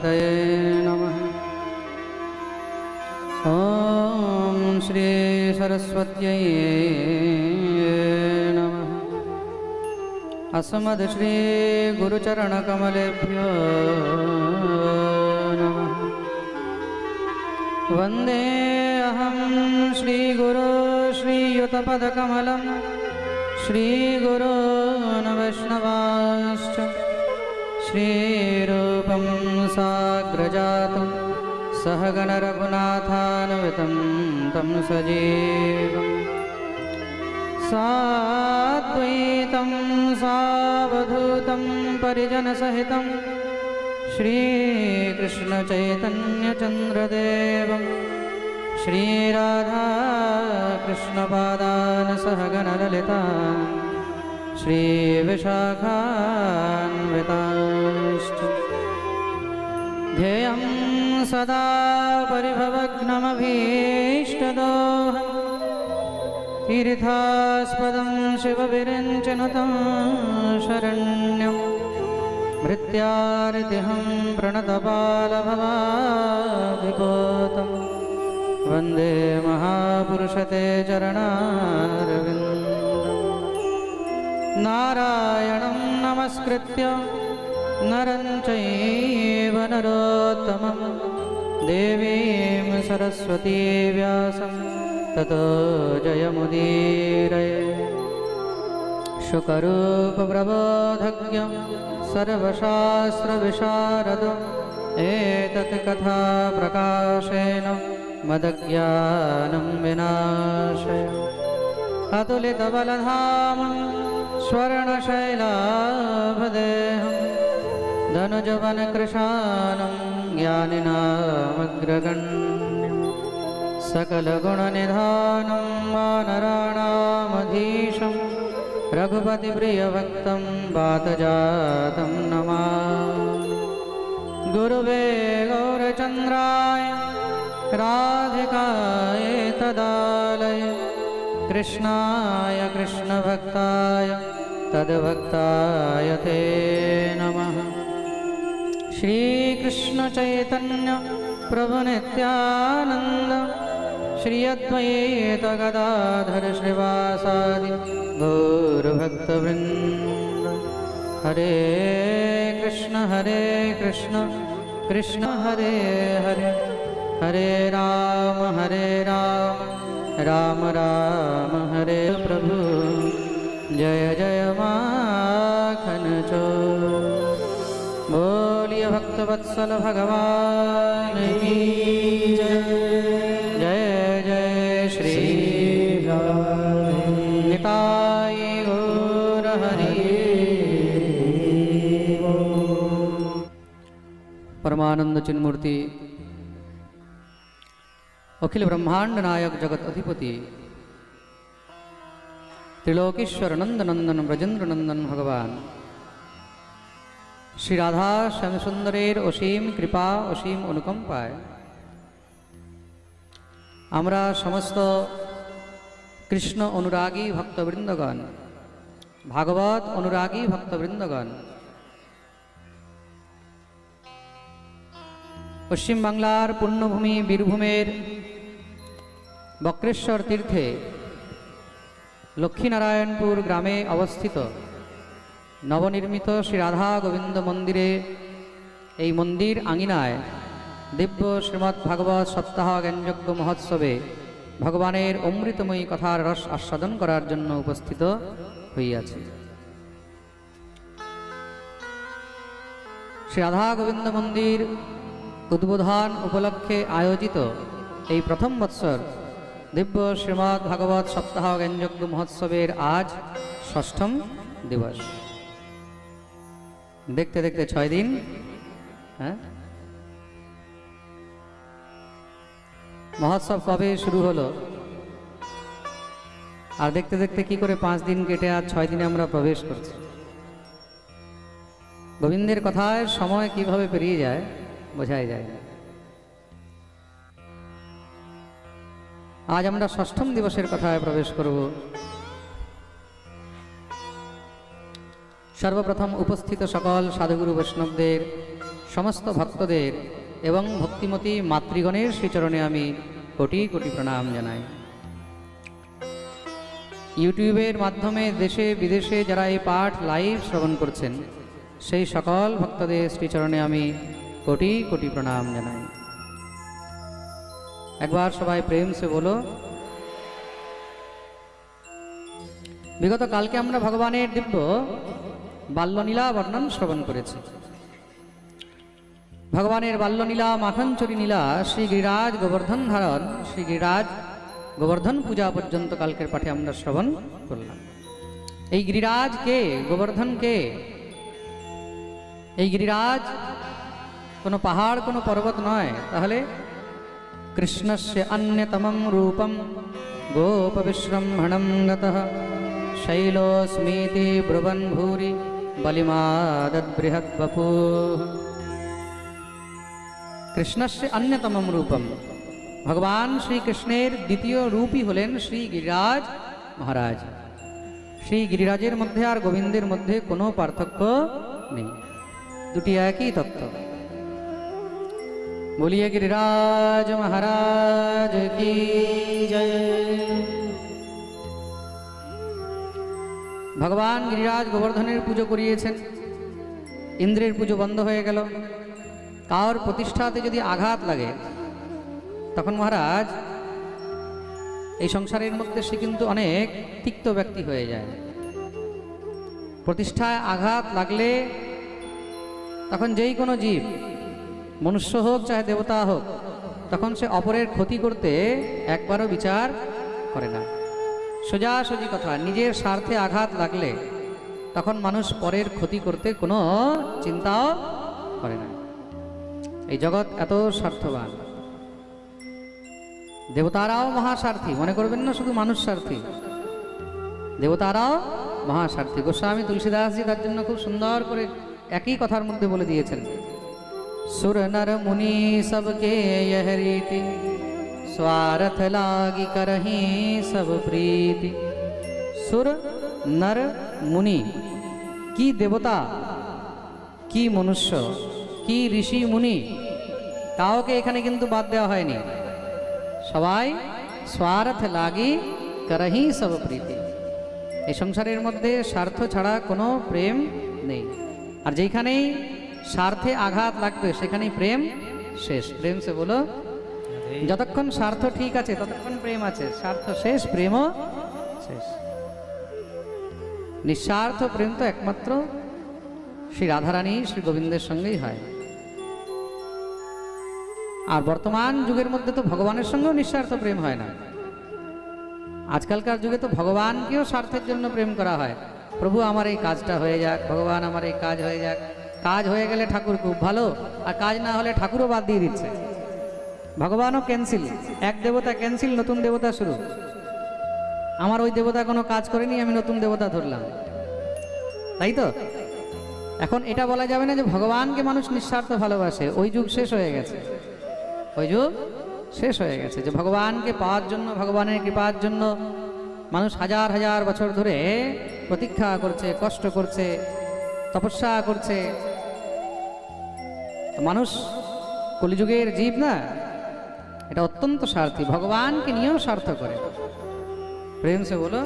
गणपतये नमः। ॐ श्री सरस्वत्यै नमः। अस्मद् श्री गुरुचरणकमलेभ्यो नमः। वन्दे अहं श्रीगुरो श्रीयुतपदकमलं श्रीगुरोन् वैष्णवांश्च श्रीरूपं साग्रजातं सहगण रघुनाथान्वितं तं सजीवं साद्वैतं सावधूतं परिजनसहितं श्रीकृष्णचैतन्यचन्द्रदेवं श्रीराधाकृष्णपादान् सहगणललिता श्रीविशाखान्विताश्च ध्येयं सदा परिभवग्नमभीष्टदोहं तीर्थास्पदं शिवविरञ्चनुतं शरण्यं भृत्यार्तिहं प्रणतपालभवाभिभूतं वन्दे महापुरुषते चरणारविन्दम्। नारायणं नमस्कृत्य नरं चैव नरोत्तमं देवीं सरस्वती व्यासं ततो जयमुदीरये। शुकरूपप्रबोधज्ञ सर्वशास्त्रविशारद एतत् कथा प्रकाशेन मदज्ञानं विनाशय। अतुलितबलधामं स्वर्णशैलाभदेहं धनुजवनकृशानं ज्ञानिनामग्रगण्यं सकलगुणनिधानं वानराणामधीशं रघुपतिप्रियभक्तं वातजातं नमामि। गुरुवे गौरचन्द्राय राधिकाय तदालये कृष्णाय कृष्णभक्ताय तद्भक्ताय ते नमः। श्रीकृष्णचैतन्य प्रभुनित्यानन्द श्री अद्वैत गदाधर श्रीवासादि गौरभक्तवृन्द। हरे कृष्ण कृष्ण हरे हरे, हरे राम राम राम हरे प्रभु। जय जय माखन चोर। बोलिए भक्तवत्सल भगवान की जय। जय जय श्री निताय गौर हरि। परमानंद चिन्मूर्ति अखिल ब्रह्मांड नायक जगत अधिपति त्रिलोकेश्वर नंदनंदन ब्रजेंद्र नंदन भगवान श्री राधा श्याम सुंदरेर असीम कृपा असीम अनुकंपाय आमरा समस्त कृष्ण अनुरागी भक्तवृंदगण भागवत अनुरागी भक्तवृंदगण पश्चिम बांगलार पुण्यभूमि बीरभूमेर बक्रेश्वर तीर्थे लक्ष्मीनारायणपुर ग्रामे अवस्थित नवनिर्मित श्री राधा गोविंद मंदिरे এই मंदिर आंगिनाय दिव्य श्रीमद् भागवत सप्ताह ज्ञानयज्ञ महोत्सवे भगवानेर अमृतमयी कथार रस आस्वादन करार जन्य उपस्थित हইয়াছে। श्री राधा गोविंद मंदिर उद्बोधन उपलक्षे आयोजित এই प्रथम बत्सर दिव्य श्रीमद् भागवत सप्ताह ज्ञानयज्ञ महोत्सवेर आज षष्ठम दिवस। देखते देखते 6 दिन महोत्सव कबे शुरू हलो और देखते देखते कि करे 5 दिन केटे आज 6 दिने आमरा प्रवेश करছি। गोविंदेर कथाय समय किभाবে पेरिয়ে যায় বোঝাই যায় না। आज আমরা ষষ্ঠম দিবসের কথায় প্রবেশ করব। সর্বপ্রথম উপস্থিত সকল সাধুগুরু বৈষ্ণবদের, সমস্ত ভক্তদের এবং ভক্তিমতী মাতৃগণের শ্রীচরণে আমি কোটি কোটি প্রণাম জানাই। ইউটিউবের মাধ্যমে দেশে বিদেশে যারা এই পাঠ লাইভ শ্রবণ করছেন, সেই সকল ভক্তদের শ্রীচরণে আমি কোটি কোটি প্রণাম জানাই। একবার সবাই প্রেম সে বলো। বিগত কালকে আমরা ভগবানের দিব্য বাল্যলীলা বর্ণন শ্রবণ করেছি। ভগবানের বাল্যলীলা, মাখনচুরি লীলা, শ্রী গিরিরাজ গোবর্ধন ধারণ, শ্রী গিরিরাজ গোবর্ধন পূজা পর্যন্ত কালকের পাঠে আমরা শ্রবণ করলাম। এই গিরিরাজ কে? গোবর্ধন কে? এই গিরিরাজ কোনো পাহাড়, কোনো পর্বত নয়। তাহলে কৃষ্ণস্য অন্যতমম রূপম গোপবিশ্রম্ভণম গতঃ শৈলোস্মিতি ব্রুবন ভূরি বলিমাদদ্বৃহদ্বপুঃ। কৃষ্ণস্য অন্যতমম রূপম, ভগবান শ্রীকৃষ্ণের দ্বিতীয় রূপই হলেন শ্রী গিরিরাজ মহারাজ। শ্রী গিরিরাজের মধ্যে আর গোবিন্দের মধ্যে কোনো পার্থক্য নেই, দুটি একই তত্ত্ব। বলিয়ে গিরিরাজ মহারাজ কি জয়। ভগবান গিরিরাজ গোবর্ধনের পুজো করিয়েছেন, ইন্দ্রের পুজো বন্ধ হয়ে গেল। কার প্রতিষ্ঠাতে যদি আঘাত লাগে, তখন মহারাজ এই সংসারের মধ্যে সে কিন্তু অনেক তিক্ত ব্যক্তি হয়ে যায়। প্রতিষ্ঠায় আঘাত লাগলে তখন যেই কোনো জীব, মনুষ্য হোক চাহে দেবতা হোক, তখন সে অপরের ক্ষতি করতে একবারও বিচার করে না। সোজাসুজি কথা, নিজের স্বার্থে আঘাত লাগলে তখন মানুষ পরের ক্ষতি করতে কোনো চিন্তাও করে না। এই জগৎ এত স্বার্থবান। দেবতারাও মহাস্বার্থী, মনে করবেন না শুধু মানুষ স্বার্থী, দেবতারাও মহাস্বার্থী। গোস্বামী তুলসীদাসজি তার জন্য খুব সুন্দর করে একই কথার মধ্যে বলে দিয়েছেন, सुर नर मुनि सबके यह रीति स्वार्थ लागी करही सब प्रीति। सुर नर मुनि, की देवता, की मनुष्य, की ऋषि मुनि, কাউকে এখানে কিন্তু বাদ দেওয়া হয়নি। সবাই স্বার্থ লাগি করহি সব প্রীতি। এই সংসারের মধ্যে স্বার্থ ছাড়া কোনো প্রেম নেই। আর যেখানেই স্বার্থে আঘাত লাগবে সেখানেই প্রেম শেষ। প্রেম সে বলো। যতক্ষণ স্বার্থ ঠিক আছে ততক্ষণ প্রেম আছে, স্বার্থ শেষ প্রেমও শেষ। নিঃস্বার্থ প্রেম তো একমাত্র শ্রী রাধারানী শ্রী গোবিন্দের সঙ্গেই হয়। আর বর্তমান যুগের মধ্যে তো ভগবানের সঙ্গেও নিঃস্বার্থ প্রেম হয় না। আজকালকার যুগে তো ভগবানকেও স্বার্থের জন্য প্রেম করা হয়। প্রভু আমার এই কাজটা হয়ে যাক, ভগবান আমার এই কাজ হয়ে যাক। কাজ হয়ে গেলে ঠাকুর খুব ভালো, আর কাজ না হলে ঠাকুরও বাদ দিয়ে দিচ্ছে। ভগবানও ক্যান্সেল, এক দেবতা ক্যান্সেল, নতুন দেবতা শুরু। আমার ওই দেবতা কোনো কাজ করেনি, আমি নতুন দেবতা ধরলাম, তাই তো? এখন এটা বলা যাবে না যে ভগবানকে মানুষ নিঃস্বার্থ ভালোবাসে। ওই যুগ শেষ হয়ে গেছে, ওই যুগ শেষ হয়ে গেছে যে ভগবানকে পাওয়ার জন্য, ভগবানের কৃপার জন্য মানুষ হাজার হাজার বছর ধরে প্রতীক্ষা করছে, কষ্ট করছে, তপস্যা করছে। মানুষ কলিযুগের জীব না, এটা অত্যন্ত স্বার্থী, ভগবানকে নিয়েও স্বার্থ করে। প্রেম সে বলো।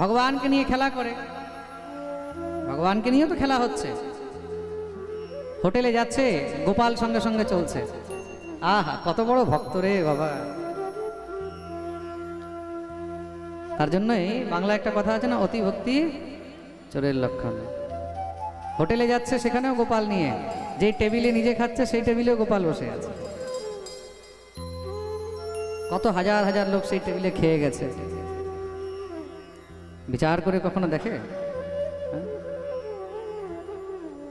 ভগবানকে নিয়ে খেলা করে, ভগবানকে নিয়েও তো খেলা হচ্ছে। হোটেলে যাচ্ছে, গোপাল সঙ্গে সঙ্গে চলছে। আহা, কত বড় ভক্ত রে বাবা। তার জন্যই বাংলা একটা কথা আছে না, অতি ভক্তি চোরের লক্ষণ। হোটেলে যাচ্ছে সেখানেও গোপাল নিয়ে, যে টেবিলে নিজে খাচ্ছে সেই টেবিলেও গোপাল বসে আছে। কত হাজার হাজার লোক সেই টেবিলে খেয়ে গেছে, বিচার করে কখনো দেখে?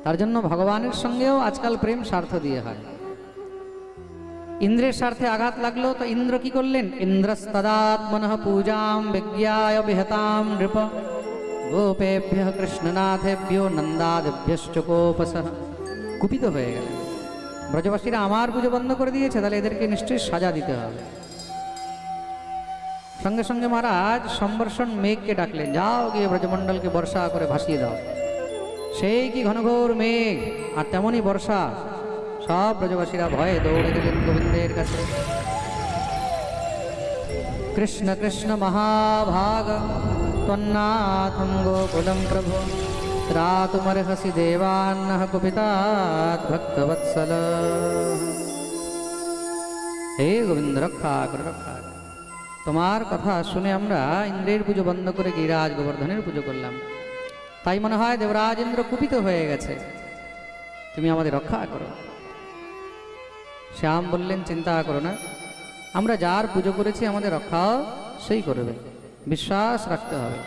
তার জন্য ভগবানের সঙ্গেও আজকাল প্রেম স্বার্থ দিয়ে হয়। ইন্দ্রের স্বার্থে আঘাত লাগলো তো ইন্দ্র কি করলেন? ইন্দ্রস্তদাত্মনঃ পূজাম বিজ্ঞায় বিহতাম নৃপ গোপেভ্যঃ কৃষ্ণনাথেভ্যো নন্দাদেভ্যশ্চ কোপসঃ। কুপিত হয়ে গেলেন, ব্রজবাসীরা আমার পুজো বন্ধ করে দিয়েছে, তাহলে এদেরকে নিশ্চয়ই সাজা দিতে হবে। সঙ্গে সঙ্গে মহারাজ সম্বর্ষণ মেঘকে ডাকলেন, যাও গিয়ে ব্রজমণ্ডলকে বর্ষা করে ভাসিয়ে দাও। সেই কি ঘনঘোর মেঘ আর তেমনই বর্ষা। সব ব্রজবাসীরা ভয়ে দৌড়ে গেলেন গোবিন্দের কাছে। কৃষ্ণ কৃষ্ণ মহাভাগ ত্বন্নাথং গোকুলম প্রভু ত্রাতুমর্হসি দেবান্নঃ কুপিতাৎ ভক্তবৎসল। হে গোবিন্দ রক্ষা করে, রক্ষা করো। তোমার কথা শুনে আমরা ইন্দ্রের পুজো বন্ধ করে গিরিরাজ গোবর্ধনের পুজো করলাম, তাই মনে হয় দেবরাজ ইন্দ্র কুপিত হয়ে গেছে, তুমি আমাদের রক্ষা করো। শ্যাম বললেন, চিন্তা করো না, আমরা যার পুজো করেছি আমাদের রক্ষাও সেই করবে, বিশ্বাস রাখতে হবে।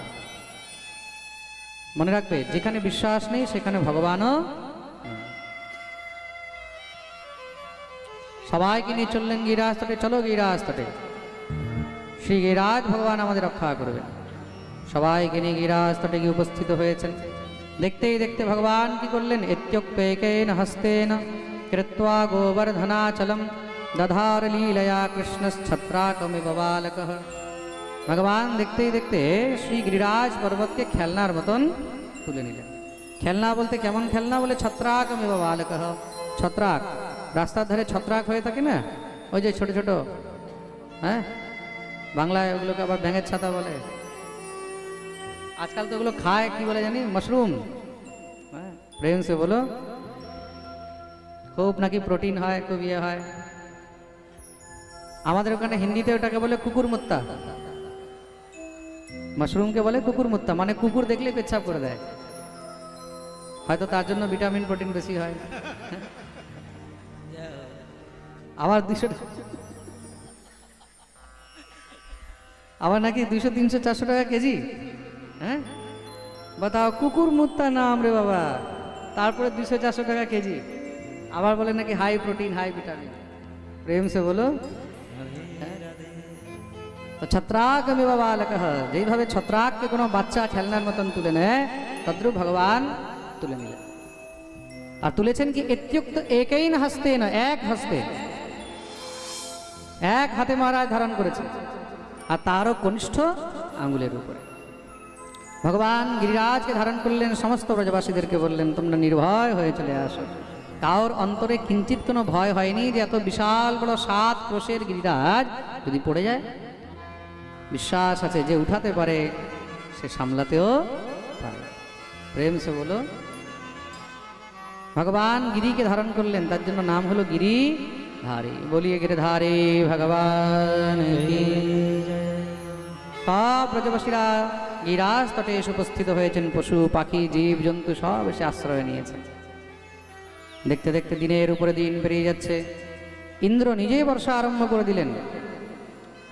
মনে রাখবে, যেখানে বিশ্বাস নেই সেখানে ভগবানও। সবাইকে নিয়ে চললেন গিরিরাজ তটে। চলো গিরিরাজ তটে, শ্রী গিরিরাজ ভগবান আমাদের রক্ষা করবেন। সবাইকে নিয়ে গিরিরাজ তটে গিয়ে উপস্থিত হয়েছেন। দেখতেই দেখতে ভগবান কি করলেন, ইত্যুক্তেকেন হস্তেন কৃত্বা গোবর্ধনাচলম দধার লীলয়া কৃষ্ণচ্ছত্রাকমিব বালকঃ। ভগবান দেখতেই দেখতে শ্রী গিরিরাজ পর্বতকে খেলনার মতন তুলে নিলেন। খেলনা বলতে কেমন খেলনা, বলে ছত্রাকমিব বালকঃ। ছত্রাক, রাস্তার ধারে ছত্রাক হয়ে থাকে না, ওই যে ছোট ছোট, হ্যাঁ বাংলায় ওগুলোকে আবার ব্যাঙের ছাতা বলে। আজকাল তো ওগুলো খায়, কি বলে জানি, মাশরুম। হ্যাঁ, প্রেম সে বলো, খুব নাকি প্রোটিন হয়, খুব ইয়ে হয়। আমাদের ওখানে হিন্দিতে ওটাকে বলে কুকুর মুত্তা। মাশরুমকে বলে কুকুর মুত্তা, মানে কুকুর দেখলে পেচ্ছাপ করে দেয়, হয়তো তার জন্য ভিটামিন প্রোটিন বেশি হয়। আবার 200, আবার নাকি 200, 300, 400 টাকা কেজি। হ্যাঁ বাতাও, কুকুর মুত্তা নাম রে বাবা, তারপরে 200, 400 টাকা কেজি। আবার বলে নাকি হাই প্রোটিন, হাই ভিটামিন। প্রেম সে বলো। তো ছত্রাকমিব বালকঃ, যেইভাবে ছত্রাককে কোনো বাচ্চা খেলনার মতন তুলে নেয়, তদ্রূপ ভগবান তুলে নিলেন। আর তুলেছেন কি, ইত্যুক্ত একেইন হস্তেন, এক হস্তে, এক হাতে মহারাজ ধারণ করেছে, আর তারও কনিষ্ঠ আঙ্গুলের উপরে। ভগবান গিরিরাজকে ধারণ করলেন, সমস্ত ব্রজবাসীদেরকে বললেন, তোমরা নির্ভয় হয়ে চলে আসো। কারোর অন্তরে কিঞ্চিত কোনো ভয় হয়নি যে এত বিশাল বড় 7 ক্রোশের গিরিরাজ যদি পড়ে যায়। বিশ্বাস আছে যে উঠাতে পারে, সে সামলাতেও পারে। প্রেম সে বলো। ভগবান গিরিকে ধারণ করলেন, তার জন্য নাম হলো গিরিধারী। বলিয়ে গিরিধারী ভগবান কি। সব ব্রজবাসীরা গিরিরাজ তটে এসে উপস্থিত হয়েছেন। পশু পাখি জীব জন্তু সব এসে আশ্রয় নিয়েছে। দেখতে দেখতে দিনের উপরে দিন পেরিয়ে যাচ্ছে। ইন্দ্র নিজেই বর্ষা আরম্ভ করে দিলেন।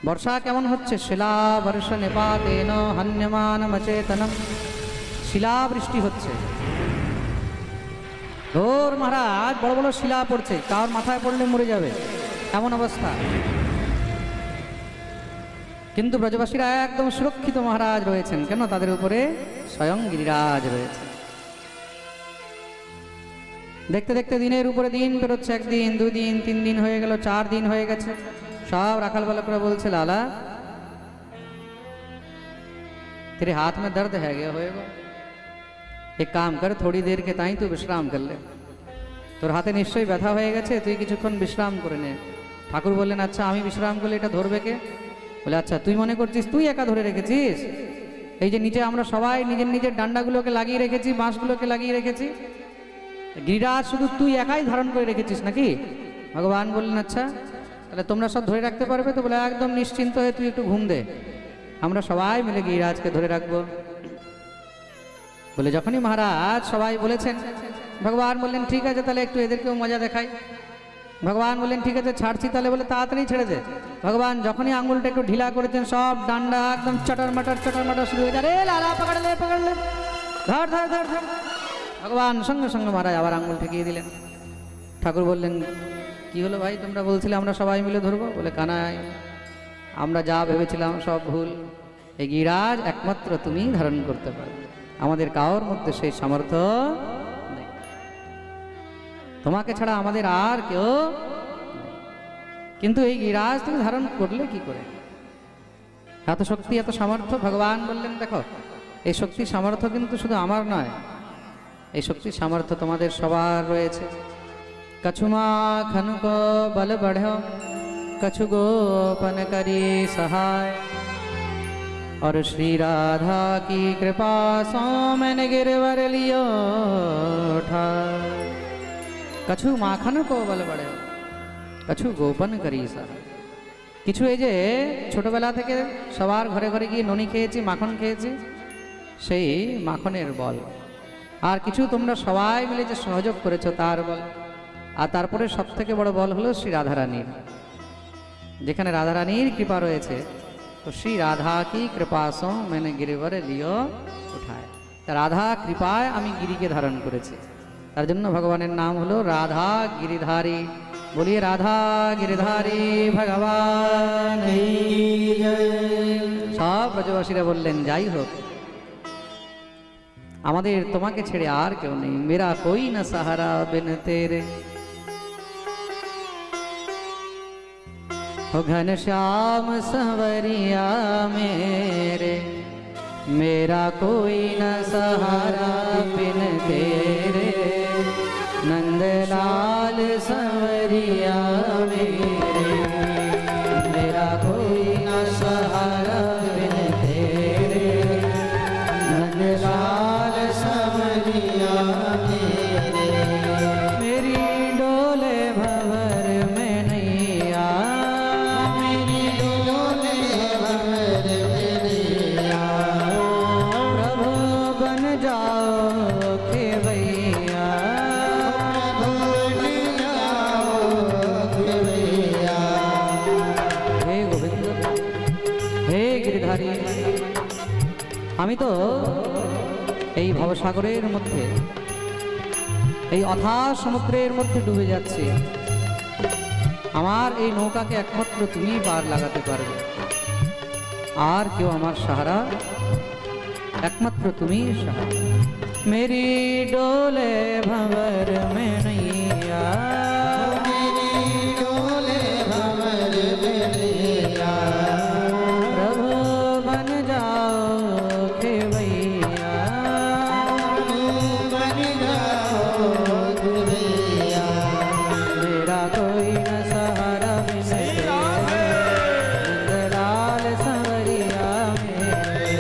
বর্ষা কেমন হচ্ছে, শিলা বর্ষ নিপাতেন হন্যমানমচেতনম। শিলাবৃষ্টি হচ্ছে। ধর মহারাজ, বড় বড় শিলা পড়ছে, কার মাথায় পড়লে মরে যাবে এমন অবস্থা। কিন্তু ব্রজবাসীরা একদম সুরক্ষিত মহারাজ রয়েছেন। কেন? তাদের উপরে স্বয়ং গিরিরাজ রয়েছে। দেখতে দেখতে দিনের উপরে দিন পেরোচ্ছে। 1 দিন, 2 দিন, 3 দিন হয়ে গেল, 4 দিন হয়ে গেছে। সব রাখাল বালকরা বলছে, লালা तेरे हाथ में दर्द है गया होएगा, एक काम कर, थोड़ी देर के ताई तू विश्राम कर ले। তোর হাতে নিশ্চয়ই ব্যথা হয়ে গেছে, তুই কিছুক্ষণ বিশ্রাম করে নে। ঠাকুর বললেন, আচ্ছা আমি বিশ্রাম করলে এটা ধরবে কে? বলে, আচ্ছা তুই মনে করছিস তুই একা ধরে রেখেছিস? এই যে নিচে আমরা সবাই নিজের নিজের ডান্ডাগুলোকে লাগিয়ে রেখেছি, বাঁশগুলোকে লাগিয়ে রেখেছি, গিরিরাজ শুধু তুই একাই ধারণ করে রেখেছিস নাকি? ভগবান বললেন, আচ্ছা তাহলে তোমরা সব ধরে রাখতে পারবে তো? বলে, একদম নিশ্চিন্ত হয়ে তুই একটু ঘুম দে, আমরা সবাই মিলে গিরিরাজকে ধরে রাখবো। বলে যখনই মহারাজ সবাই বলেছেন, ভগবান বললেন, ঠিক আছে তাহলে একটু এদেরকেও মজা দেখাই। ভগবান বললেন, ঠিক আছে ছাড়ছি তাহলে। বলে, তাড়াতাড়ি ছেড়ে দে। ভগবান যখনই আঙুলটা একটু ঢিলা করেছেন, সব ডান্ডা একদম চটর মাটার শুরু হয়ে যায়। রে লালা, পকড়লে পকড়লে, ধর ধর ধর ধর। ভগবান সঙ্গে সঙ্গে মহারাজ আবার আঙুল ঠেকিয়ে দিলেন। ঠাকুর বললেন, কি হলো ভাই, তোমরা বলছিলে আমরা সবাই মিলে ধরবো? বলে, কানাই আমরা যা ভেবেছিলাম সব ভুল। এই গিরিরাজ একমাত্র তুমি ধারণ করতে পারবে, আমাদের কারোর মধ্যে সেই সামর্থ্য নেই, তোমাকে ছাড়া আমাদের আর কেউ নেই। কিন্তু এই গিরিরাজ তুমি ধারণ করলে কি করে? এত শক্তি, এত সামর্থ্য। ভগবান বললেন, দেখো এই শক্তি সামর্থ্য কিন্তু শুধু আমার নয়, এই শক্তি সামর্থ্য তোমাদের সবার রয়েছে। कछु माखन को बल बढ़ो, कछु गोपन करी सहाय, और श्री राधा की कृपा सो मैंने गिरवर लियो ठाय। कछु माखन को बल बढ़ो, कछु गोपन करी सहाय। কিছু এই যে ছোটবেলা থেকে সবার ঘরে ঘরে গিয়ে ননি খেয়েছি, মাখন খেয়েছি, সেই মাখনের বল। আর কিছু তোমরা সবাই মিলে যে সহযোগ করেছো তার বল। আর তারপরে সব থেকে বড় বল হলো শ্রী রাধারানীর। যেখানে রাধারানীর কৃপা রয়েছে, তো শ্রী রাধা কি কৃপা সো मैंने गिरिवर लियो उठाए। রাধা কৃপায় আমি গিরিকে ধারণ করেছি, তার জন্য ভগবানের নাম হলো রাধা গিরিধারী। বলিয়ে রাধা গিরিধারী ভগবান। সব ব্রজবাসীরা বললেন যাই হোক, আমাদের তোমাকে ছেড়ে আর কেউ নেই। মেরা কোই না সাহারা বিন তেরে, हो घनश्याम संवरिया मेरे, मेरा कोई न सहारा बिन तेरे। नंदलाल संवरिया मेरे, मेरा कोई न सहारा बिन तेरे। नंदलाल संवरिया मेरे, मेरी डोले भंवर में नैया, मेरी डोले भंवर में नैया। प्रभु बन जाओ खेवैया, प्रभु बन जाओ खेवैया। हे गोविंद, हे गिरिधारी, আমি তো এই ভবসাগরের মধ্যে, এই অথাহ সমুদ্রের মধ্যে ডুবে যাচ্ছি। আমার এই নৌকাকে একমাত্র তুমি পার লাগাতে পারবে, আর কেউ আমার সাহারা, একমাত্র তুমি সাহারা। মেরি ডোলে ভঁवर में नैया, मेरी डोले भंवर में नैया। प्रभु बन जाओ खेवैया, बन जाओ खेवैया। मेरा कोई न सहारा बिन तेरे, नंदलाल संवरिया मेरे।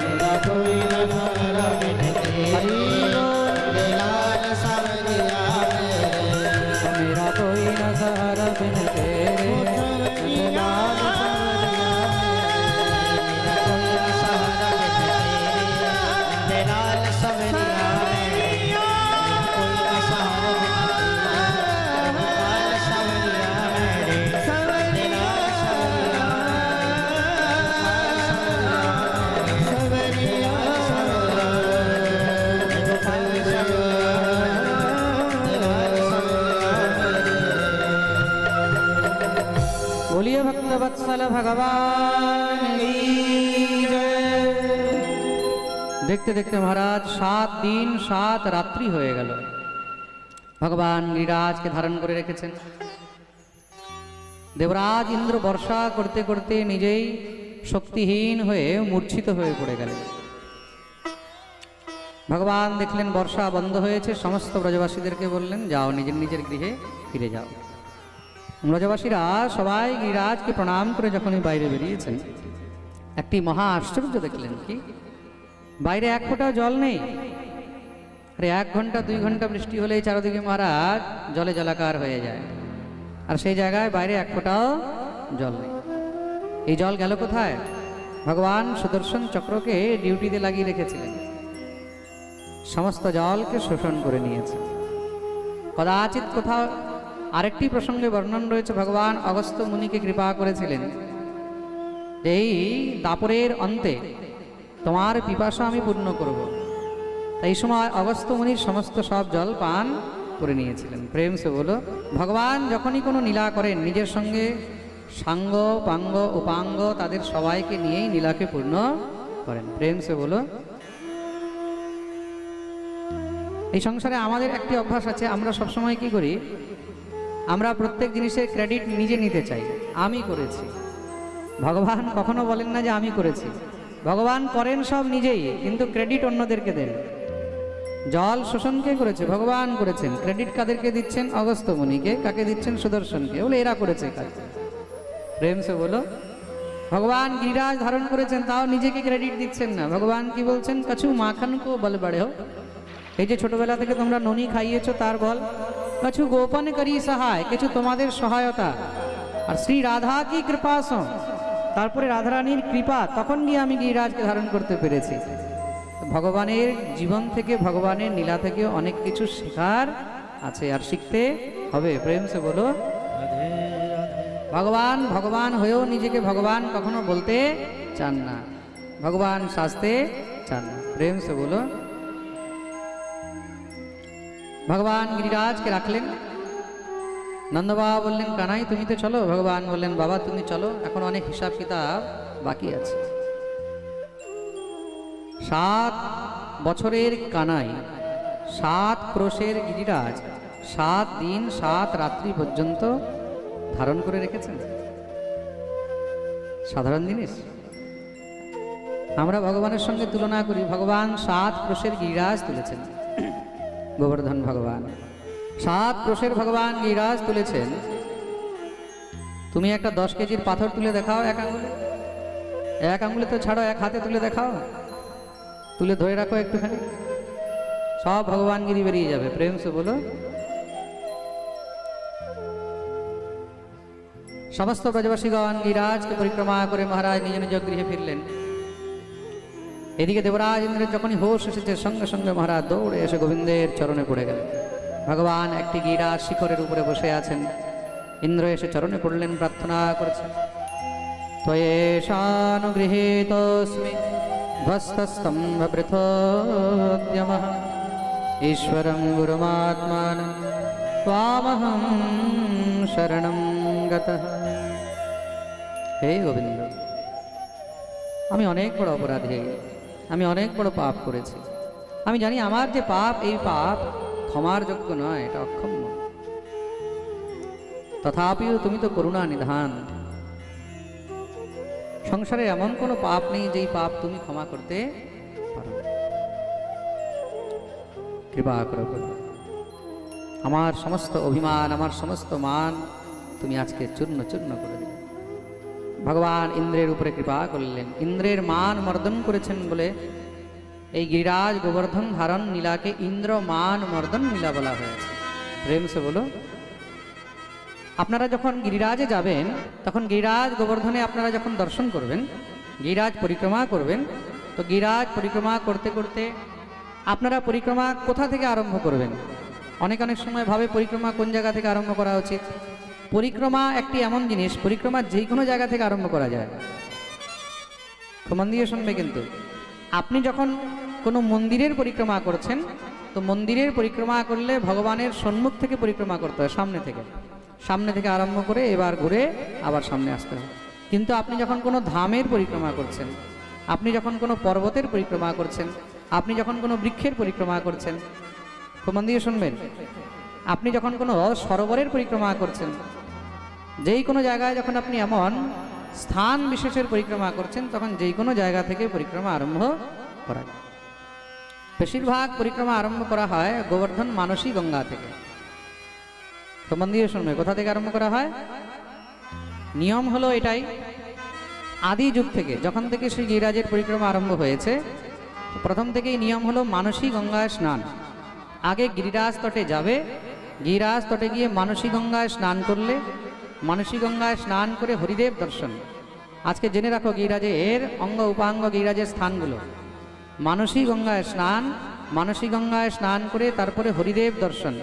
मेरा कोई न सहारा बिन तेरे, नंदलाल संवरिया मेरे। मेरा कोई न सहारा बिन तेरे, नंदलाल संवरिया बोलिए भक्त वत्सल भगवान की जय। देखते देखते महाराज 7 दिन 7 রাত্রি হয়ে গেল। ভগবান গিরিরাজকে ধারণ করে রেখেছেন। দেবরাজ ইন্দ্র বর্ষা করতে করতে নিজেই শক্তিহীন হয়ে মূর্ছিত হয়ে পড়ে গেলেন। ভগবান দেখলেন বর্ষা বন্ধ হয়েছে, সমস্ত ব্রজবাসীদেরকে বললেন যাও নিজের নিজের গৃহে ফিরে যাও। ব্রজবাসীরা সবাই গিরিরাজকে প্রণাম করে যখনই বাইরে বেরিয়েছেন, একটি মহা আশ্চর্য দেখলেন। কি, বাইরে এক ফোঁটাও জল নেই। আরে 1 ঘন্টা 2 ঘন্টা বৃষ্টি হলেই চারদিকে মহারাজ জলে জলাকার হয়ে যায়, আর সেই জায়গায় বাইরে এক ফোঁটাও জল নেই। এই জল গেল কোথায়? ভগবান সুদর্শন চক্রকে ডিউটিতে লাগিয়ে রেখেছিলেন, সমস্ত জলকে শোষণ করে নিয়েছে। কদাচিৎ কোথাও আরেকটি প্রসঙ্গে বর্ণন রয়েছে, ভগবান অগস্ত্য মুনিকে কৃপা করেছিলেন যে এই দাপরের অন্তে তোমার পিপাসা আমি পূর্ণ করব। তাই সময় অগস্ত্য মুনির সমস্ত সব জল পান করে নিয়েছিলেন। প্রেম সে বলো, ভগবান যখনই কোনো লীলা করেন নিজের সঙ্গে সাঙ্গ পাঙ্গ উপাঙ্গ তাদের সবাইকে নিয়েই লীলাকে পূর্ণ করেন। প্রেম সে বলো। এই সংসারে আমাদের একটি অভ্যাস আছে, আমরা সবসময় কি করি, আমরা প্রত্যেক জিনিসের ক্রেডিট নিজে নিতে চাই, আমি করেছি। ভগবান কখনো বলেন না যে আমি করেছি, ভগবান করেন সব নিজেই, কিন্তু ক্রেডিট অন্যদেরকে দেন। জল শোষণ কে করেছে? ভগবান করেছেন। ক্রেডিট কাদেরকে দিচ্ছেন? অগস্ত্য মুনিকে। কাকে দিচ্ছেন? সুদর্শনকে। বলে এরা করেছে কাজ। প্রেম সে বলো। ভগবান গিরিরাজ ধারণ করেছেন, তাও নিজেকে ক্রেডিট দিচ্ছেন না। ভগবান কি বলছেন? কছু মাখন কো বল বড়ে হো। এই যে ছোটবেলা থেকে তোমরা ননি খাইয়েছো তার বল। কছু গোপন করি সহায়, কিছু তোমাদের সহায়তা। আর শ্রী রাধা কি কৃপা সো, তারপরে রাধারানীর কৃপা, তখন গিয়ে আমি গিরিরাজকে ধারণ করতে পেরেছি। ভগবানের জীবন থেকে, ভগবানের লীলা থেকে অনেক কিছু শেখার আছে, আর শিখতে হবে। প্রেম সে বলো। ভগবান ভগবান হয়েও নিজেকে ভগবান কখনো বলতে চান না, ভগবান সাজতে চান না। প্রেম সে বলো। ভগবান গিরিরাজকে রাখলেন। নন্দবাবা বললেন, কানাই তুমি তো চলো। ভগবান বললেন, বাবা তুমি চলো, এখন অনেক হিসাব কিতাব বাকি আছে। 7 বছরের কানাই, 7 ক্রোশের গিরিরাজ 7 দিন 7 রাত্রি পর্যন্ত ধারণ করে রেখেছেন। সাধারণ জিনিস? আমরা ভগবানের সঙ্গে তুলনা করি। ভগবান 7 ক্রোশের গিরিরাজ তুলেছেন। গোবর্ধন ভগবান 7 ক্রোশের ভগবান গিরিরাজ তুলেছেন। তুমি একটা 10 কেজির পাথর তুলে দেখাও এক আঙুলে। এক আঙুলে তো ছাড়ো, এক হাতে তুলে দেখাও। তুলে ধরে রাখো একটুখানি, সব ভগবান গিরি বেরিয়ে যাবে। প্রেম সে বলো। সমস্ত ব্রজবাসীগণ গিরিরাজকে পরিক্রমা করে মহারাজ নিজ নিজ গৃহে ফিরলেন। এদিকে দেবরাজ ইন্দ্রের যখনই হোশ এসেছে, সঙ্গে সঙ্গে মহারাজ দৌড়ে এসে গোবিন্দের চরণে পড়ে গেলেন। ভগবান একটি গিরিরাজ শিখরের উপরে বসে আছেন। ইন্দ্র এসে চরণে পড়লেন, প্রার্থনা করেছেন। ত্বয়েশানুগৃহীতোऽস্মি ধ্বস্তস্তম্ভবৃথোদ্যমঃ ঈশ্বরং গুরুমাত্মাनं ত্বামহং শরণং গতঃ। হে গোবিন্দ, আমি অনেক বড় অপরাধী, আমি অনেক বড় পাপ করেছি। আমি জানি আমার যে পাপ, এই পাপ ক্ষমার যোগ্য নয়, এটা অক্ষম্য। তথাপিও তুমি তো করুণা নিধান। সংসারে এমন কোনো পাপ নেই যেই পাপ তুমি ক্ষমা করতে পারো। কৃপা করো। আমার সমস্ত অভিমান, আমার সমস্ত মান তুমি আজকে চূর্ণ চূর্ণ করে দিলে। ভগবান ইন্দ্রের উপরে কৃপা করলেন। ইন্দ্রের মান মর্দন করেছেন বলে এই গিরিরাজ গোবর্ধন ধারণ লীলাকে ইন্দ্র মান মর্দন লীলা বলা হয়েছে। প্রেম সে বলো। আপনারা যখন গিরিরাজে যাবেন, তখন গিরিরাজ গোবর্ধনে আপনারা যখন দর্শন করবেন, গিরিরাজ পরিক্রমা করবেন, তো গিরিরাজ পরিক্রমা করতে করতে আপনারা পরিক্রমা কোথা থেকে আরম্ভ করবেন? অনেক সময় ভাবে পরিক্রমা কোন জায়গা থেকে আরম্ভ করা উচিত। পরিক্রমা একটি এমন জিনিস, পরিক্রমা যে কোনো জায়গা থেকে আরম্ভ করা যায়। খুব মন দিয়ে শুনবে কিন্তু। আপনি যখন কোনো মন্দিরের পরিক্রমা করছেন, তো মন্দিরের পরিক্রমা করলে ভগবানের সম্মুখ থেকে পরিক্রমা করতে হয়, সামনে থেকে আরম্ভ করে এবার ঘুরে আবার সামনে আসতে হয়। কিন্তু আপনি যখন কোনো ধামের পরিক্রমা করছেন, আপনি যখন কোনো পর্বতের পরিক্রমা করছেন, আপনি যখন কোনো বৃক্ষের পরিক্রমা করছেন, খুব মন দিয়ে শুনবেন, আপনি যখন কোনো সরোবরের পরিক্রমা করছেন, যেই কোনো জায়গায় যখন আপনি এমন স্থান বিশেষের পরিক্রমা করছেন, তখন যেই কোনো জায়গা থেকে পরিক্রমা আরম্ভ করা যায়। বেশিরভাগ পরিক্রমা আরম্ভ করা হয় গোবর্ধন মানসী গঙ্গা থেকে। তো মন দিয়ে শুনবে, কোথা থেকে আরম্ভ করা হয়? নিয়ম হলো এটাই, আদি যুগ থেকে, যখন থেকে শ্রী গিরিরাজের পরিক্রমা আরম্ভ হয়েছে, প্রথম থেকেই নিয়ম হলো মানসী গঙ্গায় স্নান। আগে গিরিরাজ তটে যাবে, গিরিরাজ তটে গিয়ে মানসী গঙ্গায় স্নান করলে, মানসী গঙ্গায় স্নান করে হরিদেব দর্শন। আজকে জেনে রাখো গিরিরাজের অঙ্গ উপাঙ্গ গিরিরাজের স্থানগুলো। মানসী গঙ্গায় স্নান, মানসী গঙ্গায় স্নান করে তারপরে হরিদেব দর্শন,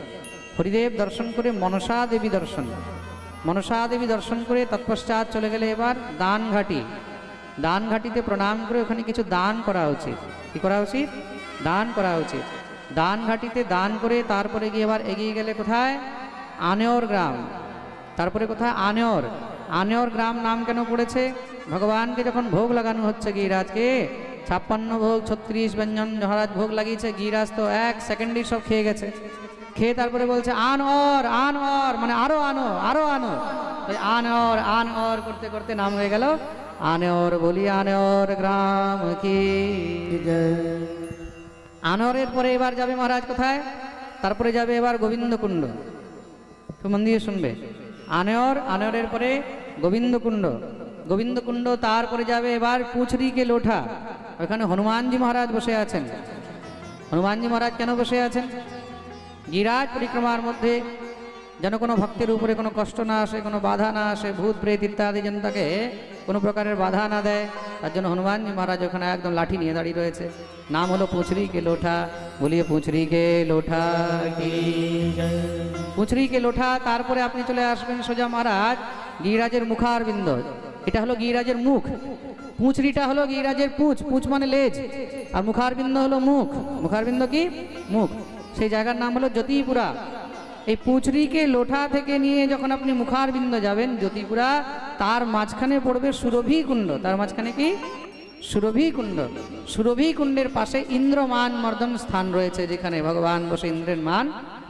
হরিদেব দর্শন করে মনসা দেবী দর্শন, মনসা দেবী দর্শন করে তৎপশ্চাৎ চলে গেলে এবার দানঘাটি, দানঘাটিতে প্রণাম করে ওখানে কিছু দান করা উচিত। কি করা উচিত? দান করা উচিত। দানঘাটিতে দান করে তারপরে গিয়ে এবার এগিয়ে গেলে কোথায়? আনেওর গ্রাম। তারপরে কোথায়? আনেওর। আনেওর গ্রাম নাম কেন পড়েছে? ভগবানকে যখন ভোগ লাগানো হচ্ছে গিরিরাজকে, 56 ভোগ 36 ব্যঞ্জন মহারাজ ভোগ লাগিয়েছে, গিরিরাজ তো 1 সেকেন্ডই সব খেয়ে গেছে। খেয়ে তারপরে বলছে আন অর, মানে আরো আনো, আরো আনো। আন অর করতে করতে নাম হয়ে গেল আনেওর। বলি আনেওর গ্রাম কি জয়। আনোয়ারের পরে এবার যাবে মহারাজ কোথায়? তারপরে যাবে এবার গোবিন্দকুণ্ড। খুব মন দিয়ে শুনবে। আনোয়ারের পরে গোবিন্দকুণ্ড, গোবিন্দকুণ্ড তারপরে যাবে এবার পুছরিকে লোঠা। ওখানে হনুমানজি মহারাজ বসে আছেন। হনুমানজি মহারাজ কেন বসে আছেন? গিরিরাজ পরিক্রমার মধ্যে যেন কোনো ভক্তের উপরে কোনো কষ্ট না আসে, কোনো বাধা না আসে, ভূত প্রেত ইত্যাদি যেন তাকে কোনো প্রকারের বাধা না দেয়, তার জন্য হনুমানজি মহারাজ ওখানে একদম লাঠি নিয়ে দাঁড়িয়ে রয়েছে। নাম হলো পুছরিকে লোঠা। বলিয়ে পুছরিকে লোঠা কি জয়। পুছরিকে লোঠা। তারপরে আপনি চলে আসবেন সোজা মহারাজ গিরিরাজের মুখারবিন্দ। এটা হলো গিরিরাজের মুখ। পুঁছরিটা হলো গিরিরাজের পুঁছ, পুঁছ মানে লেজ, আর মুখারবিন্দ হলো মুখ। মুখারবিন্দ কি? মুখ। সেই জায়গার নাম হলো জ্যোতিপুরা। এই পুঁছরিকে লোঠা থেকে নিয়ে যখন আপনি মুখারবিন্দ যাবেন জ্যোতিপুরা, তার মাঝখানে পড়বে সুরভি কুণ্ড। তার মাঝখানে কি? সুরভি কুণ্ড। সুরভি কুণ্ডের পাশে ইন্দ্র মান মর্দন স্থান রয়েছে, যেখানে ভগবান বসে ইন্দ্রের মান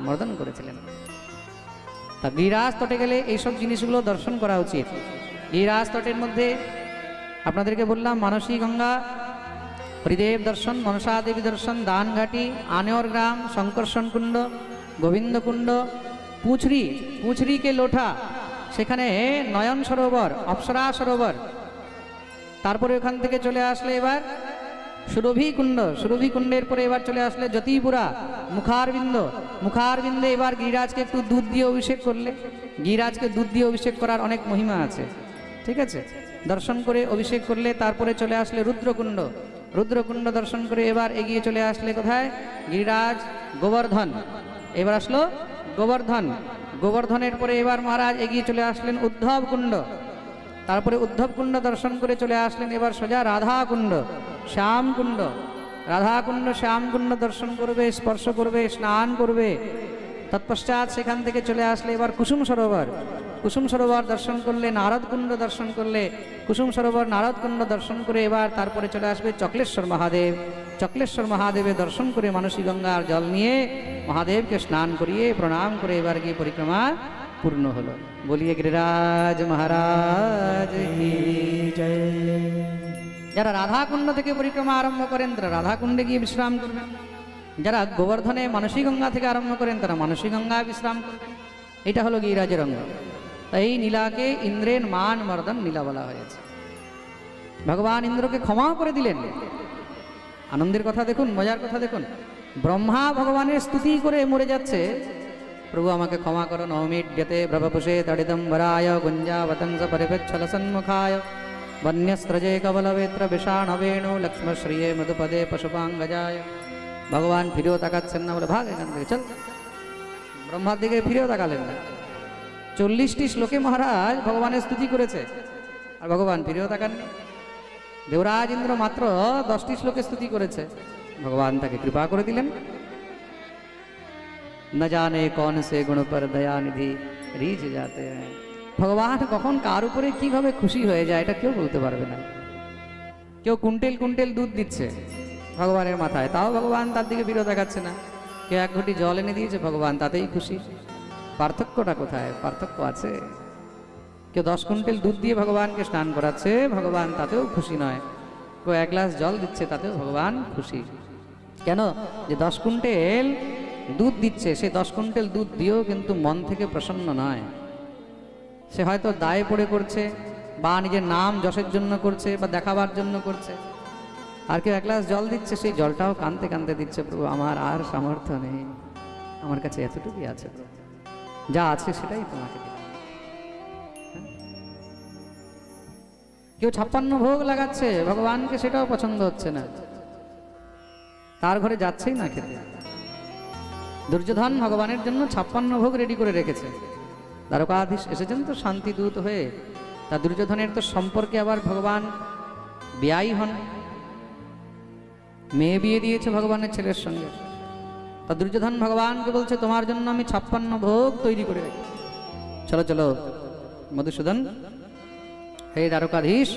মর্দন করেছিলেন। তা গিরিরাজ তটে গেলে এইসব জিনিসগুলো দর্শন করা উচিত। গিরিরাজ তটের মধ্যে আপনাদেরকে বললাম মানসী গঙ্গা, হরিদেব দর্শন, মনসা দেবী দর্শন, দানঘাটি, আনোয়ার গ্রাম, শঙ্কর্ষণ কুণ্ড, গোবিন্দকুণ্ড, পুছরিকে লোঠা, সেখানে নয়ন সরোবর, অপ্সরা সরোবর। তারপরে ওখান থেকে চলে আসলে এবার সুরভি কুণ্ড। সুরভি কুণ্ডের পরে এবার চলে আসলে জ্যোতিপুরা, মুখারবিন্দ। মুখারবিন্দে এবার গিরিরাজকে একটু দুধ দিয়ে অভিষেক করলে, গিরিরাজকে দুধ দিয়ে অভিষেক করার অনেক মহিমা আছে, ঠিক আছে? দর্শন করে অভিষেক করলে তারপরে চলে আসলে রুদ্রকুণ্ড। রুদ্রকুণ্ড দর্শন করে এবার এগিয়ে চলে আসলে কোথায়? গিরিরাজ গোবর্ধন। এবার আসলো গোবর্ধন। গোবর্ধনের পরে এবার মহারাজ এগিয়ে চলে আসলেন উদ্ধব কুণ্ড। তারপরে উদ্ধব কুণ্ড দর্শন করে চলে আসলেন এবার সোজা রাধা কুণ্ড, শ্যাম কুণ্ড। রাধা কুণ্ড, শ্যাম কুণ্ড দর্শন করবে, স্পর্শ করবে, স্নান করবে। তৎপশ্চাৎ সেখান থেকে চলে আসলে এবার কুসুম সরোবর। কুসুম সরোবর দর্শন করলে, নারদ কুণ্ড দর্শন করলে, কুসুম সরোবর, নারদ কুণ্ড দর্শন করে এবার তারপরে চলে আসবে চক্লেশ্বর মহাদেব। চক্লেশ্বর মহাদেবের দর্শন করে মানসী গঙ্গার জল নিয়ে মহাদেবকে স্নান করিয়ে প্রণাম করে এবার গিয়ে পরিক্রমা পূর্ণ হলো। বলিয়ে গিরিরাজ মহারাজ কি জয়। যারা রাধা কুণ্ড থেকে পরিক্রমা আরম্ভ করেন তারা রাধা কুণ্ডে গিয়ে বিশ্রাম করবেন। যারা গোবর্ধনে মানসী গঙ্গা থেকে আরম্ভ করেন তারা মানসী গঙ্গা বিশ্রাম করবেন। এটা হলো গিরিরাজের অঙ্গ। তাই এই নীলাকে ইন্দ্রের মান মর্দন নীলা বলা হয়েছে। ভগবান ইন্দ্রকে ক্ষমা করে দিলেন। আনন্দের কথা দেখুন, মজার কথা দেখুন। ব্রহ্মা ভগবানের স্তুতি করে মরে যাচ্ছে, প্রভু আমাকে ক্ষমা করো, নৌমিড্যতে ব্রভপুষে তড়িদম্বরায় গুঞ্জাবতংস পরিবেচ্ছল সন্মুখায় বন্যস্ত্রজে কবলবেত্র বিষাণবেণু লক্ষ্মশ্রিয়ে মধুপদে পশুপাঙ্গজায়। ভগবান ফিরেও তাকাচ্ছেন না, বলে ভাগ এখান থেকে, চল। ব্রহ্মার দিকে ফিরেও তাকালেন না। 40টি শ্লোকে মহারাজ ভগবানের স্তুতি করেছে, আর ভগবান ফিরেও তাকাননি। দেবরাজ ইন্দ্র মাত্র 10টি শ্লোকে স্তুতি করেছে, ভগবান তাকে কৃপা করে দিলেন। न जाने कौन से गुण पर दया निधि रीझ जाते हैं। ভগবান কখন কার উপরে কিভাবে খুশি হয়ে যায় এটা কেউ বলতে পারবে না। কেউ কুইন্টেল কুইন্টেল দুধ দিচ্ছে ভগবানের মাথায়, তাও ভগবান তার দিকে ফিরে তাকাচ্ছে না। কেউ এক ঘটি জল এনে দিয়েছে, ভগবান তাতেই খুশি। পার্থক্যটা কোথায়? পার্থক্য আছে। কেউ 10 কুইন্টেল দুধ দিয়ে ভগবানকে স্নান করাচ্ছে, ভগবান তাতেও খুশি নয়। কেউ 1 গ্লাস জল দিচ্ছে, তাতেও ভগবান খুশি। কেন? যে 10 কুইন্টেল দুধ দিচ্ছে, সে 10 কুইন্টেল দুধ দিয়েও কিন্তু মন থেকে প্রসন্ন নয়। সে হয়তো দায়ে পড়ে করছে, বা নিজের নাম যশের জন্য করছে, বা দেখাবার জন্য করছে। আর কেউ 1 গ্লাস জল দিচ্ছে, সেই জলটাও কানতে কানতে দিচ্ছে, প্রভু আমার আর সামর্থ্য নেই, আমার কাছে এতটুকুই আছে, প্রভু যা আছে সেটাই তোমাকে দিলাম। কেউ 56 ভোগ লাগাচ্ছে ভগবানকে, সেটাও পছন্দ হচ্ছে না, তার ঘরে যাচ্ছেই না খেতে। দুর্যোধন ভগবানের জন্য 56 ভোগ রেডি করে রেখেছে। দ্বারকাধীশ এসেছেন তো শান্তি দূত হয়ে, তা দুর্যোধনের তো সম্পর্কে আবার ভগবান বিয়াই হন, মেয়ে বিয়ে দিয়েছে ভগবানের ছেলের সঙ্গে। তা দুর্যোধন ভগবানকে বলছে, তোমার জন্য আমি 56 ভোগ তৈরি করে রেখেছি, চলো চলো মধুসূদন, হে দ্বারকাধীশ,